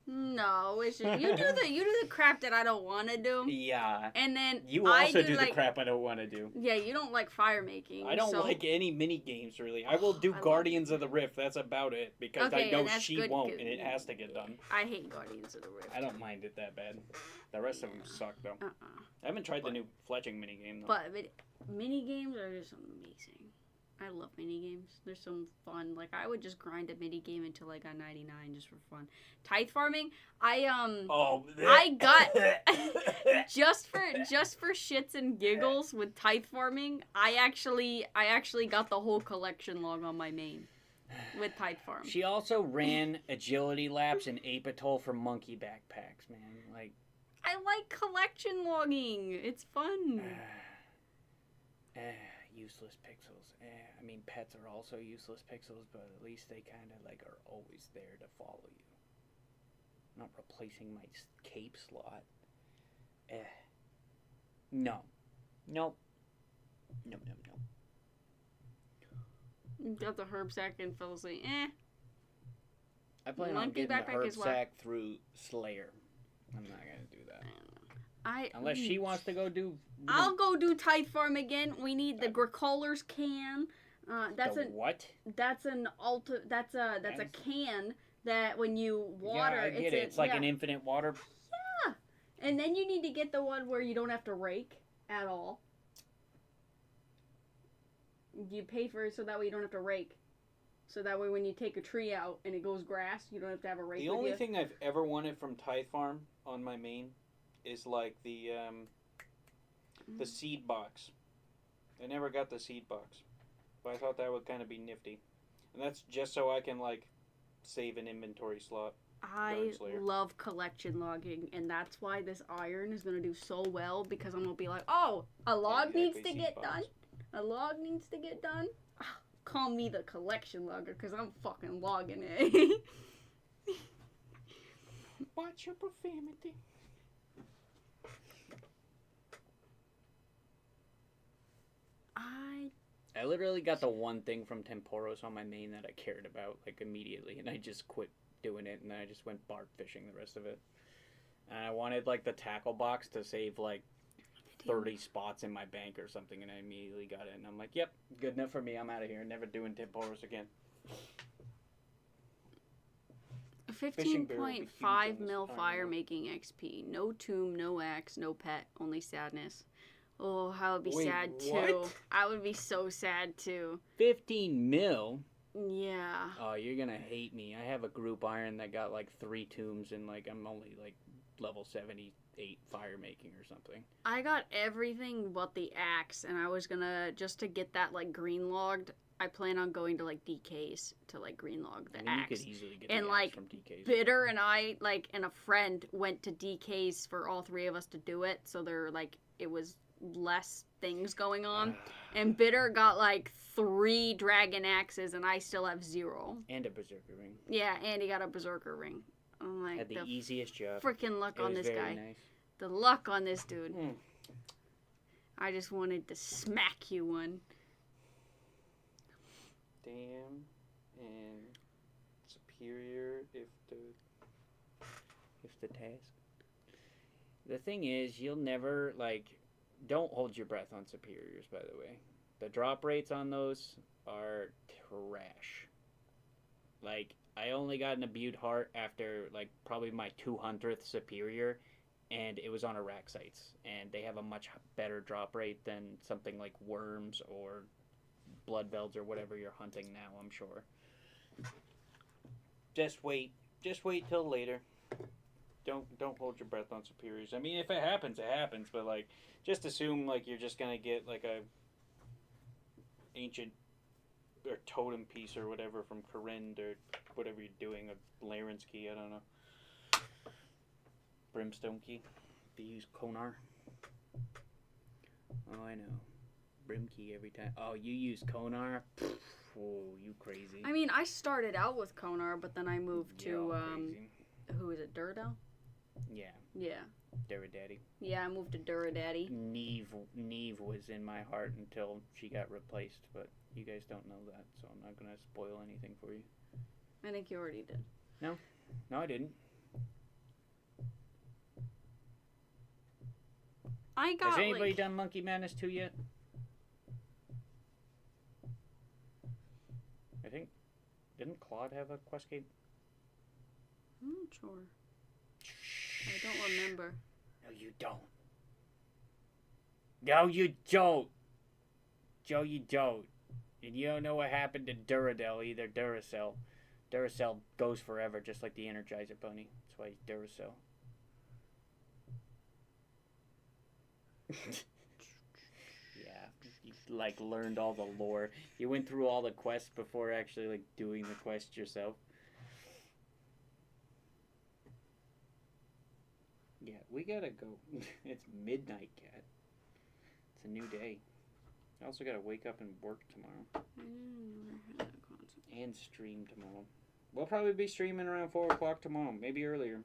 No, it's just, you do the crap that I don't want to do. Yeah. And then You I also do the like, crap I don't want to do. Yeah, you don't like fire making. I don't so. like any mini games really. I will do I love Guardians of the Rift. That's about it because Okay, I know and that's she good, won't, 'cause- and it has to get done. I hate Guardians of the Rift. I don't mind it that bad. The rest of them suck though. I haven't tried the new fletching mini game though. But mini games are just amazing. I love mini games. They're so fun. Like I would just grind a mini game until I got 99 just for fun. Tithe farming, I got just for shits and giggles with tithe farming. I actually got the whole collection log on my main with tithe farm. She also ran agility laps and ape atoll for monkey backpacks, man. Like I like collection logging. It's fun. Useless pixels. I mean, pets are also useless pixels, but at least they kind of like are always there to follow you. Not replacing my cape slot. No. Nope. No. Got the herb sack and fell asleep. I plan on Monkey getting the backpack herb is what? sack through Slayer. I'm not gonna do that. I Unless she wants to go do... I'll go do tithe farm again. We need the Gricoler's can. That's the what? That's a can that when you water, Yeah, I get it. It's like an infinite water. Yeah, and then you need to get the one where you don't have to rake at all. You pay for it so that way you don't have to rake. So that way when you take a tree out and it goes grass, you don't have to have a rake. The only thing I've ever wanted from Tithe Farm on my main is like the seed box. I never got the seed box, but I thought that would kind of be nifty, and that's just so I can like save an inventory slot. I love collection logging, and that's why this iron is gonna do so well because I'm gonna be like, oh, a log needs to get done. A log needs to get done. Call me the collection logger because I'm fucking logging it. Watch your profanity. I literally got the one thing from Tempoross on my main that I cared about, like, immediately, and I just quit doing it, and then I just went barb fishing the rest of it. And I wanted, like, the tackle box to save, like, 30 spots in my bank or something, and I immediately got it, and I'm like, yep, good enough for me, I'm out of here, never doing Tempoross again. 15.5 mil fire making XP. No tomb, no axe, no pet, only sadness. Oh, I would be sad too. What? I would be so sad too. 15 mil? Yeah. Oh, you're gonna hate me. I have a group iron that got like 3 tombs and like I'm only like level 78 fire making or something. I got everything but the axe, and I was gonna, just to get that like green logged, I plan on going to like DK's to like green log the axe. You could easily get and the like axe from DK's. Bitter and I like and a friend went to DK's for all 3 of us to do it, so they're like it was less things going on. And Bitter got like 3 dragon axes and I still have 0. And a berserker ring. Yeah, and he got a berserker ring. I'm like, Had the easiest job. Freaking luck on this guy. Nice. The luck on this dude. I just wanted to smack you one. Damn and superior if the task. The thing is, you'll never like. Don't hold your breath on superiors, by the way. The drop rates on those are trash. Like, I only got an imbued heart after, like, probably my 200th superior, and it was on Iraq sites. And they have a much better drop rate than something like worms or blood velds or whatever you're hunting now, I'm sure. Just wait till later. Don't hold your breath on superiors. I mean, if it happens, it happens. But like, just assume like you're just gonna get like a ancient or totem piece or whatever from Corinne or whatever you're doing, a Laren's key. I don't know. Brimstone key. Do you use Konar? Oh, I know. Brim key every time. Oh, you use Konar? Oh, you crazy. I mean, I started out with Konar, but then I moved to, who is it, Durdo? Yeah. Yeah. Duradaddy. Yeah, I moved to Duradaddy. Neve was in my heart until she got replaced, but you guys don't know that, so I'm not gonna spoil anything for you. I think you already did. No, I didn't. I got Has anybody like... done Monkey Madness 2 yet? I think, didn't Claude have a quest game? I'm not sure. I don't remember. No, you don't. No, you don't. Joe, you don't. And you don't know what happened to Duradel either. Duracell. Duracell goes forever, just like the Energizer Bunny. That's why he's Duracell. Yeah, you like learned all the lore. You went through all the quests before actually like doing the quest yourself. Yeah, we gotta go. It's midnight, Cat. It's a new day. I also gotta wake up and work tomorrow. And stream tomorrow. We'll probably be streaming around 4 o'clock tomorrow, maybe earlier.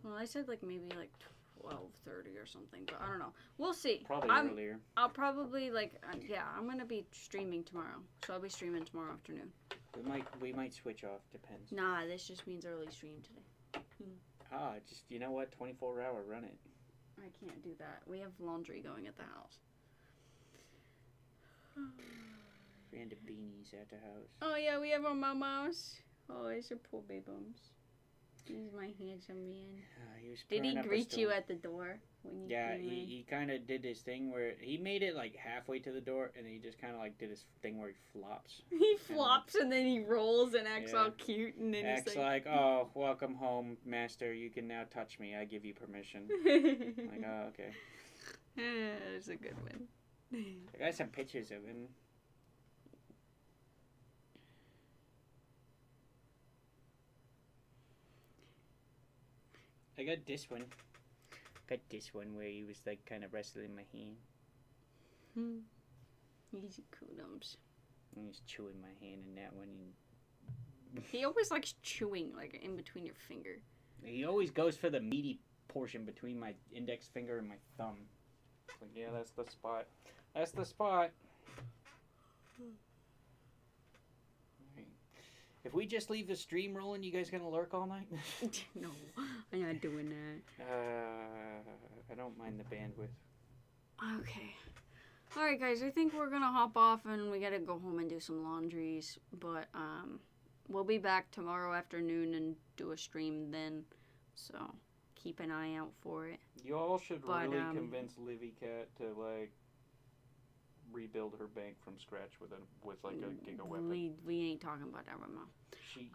Well, I said like maybe like 12:30 or something, but I don't know. We'll see. Probably earlier. I'll probably like yeah, I'm gonna be streaming tomorrow, so I'll be streaming tomorrow afternoon. We might switch off. Depends. Nah, this just means early stream today. Just you know what? 24-hour run it. I can't do that. We have laundry going at the house. Random beanies at the house. Oh yeah, we have our mamas. Oh, it's a poor babyums. He's my handsome man. Did he greet you at the door when you Yeah, came in? he kind of did his thing where he made it like halfway to the door, and he just kind of like did his thing where he flops. He flops and then he rolls and acts all cute and then acts he's like, oh, welcome home, master. You can now touch me. I give you permission. Like, oh, okay. That's a good one. I got some pictures of him. I got this one. Got this one where he was like kind of wrestling my hand. Easy coodums. And he's chewing my hand in that one. He always likes chewing like in between your finger. He always goes for the meaty portion between my index finger and my thumb. Like, yeah, that's the spot. That's the spot. Right. If we just leave the stream rolling, you guys gonna lurk all night? No, I'm not doing that. I don't mind the bandwidth. Okay. Alright guys, I think we're gonna hop off and we gotta go home and do some laundries. But we'll be back tomorrow afternoon and do a stream then. So keep an eye out for it. You all should really convince Livy Cat to like rebuild her bank from scratch with like a giga weapon. We ain't talking about that right now. She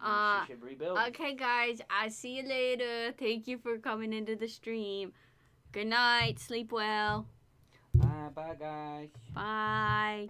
should rebuild. Okay guys, I'll see you later. Thank you for coming into the stream. Good night. Sleep well. Bye guys. Bye.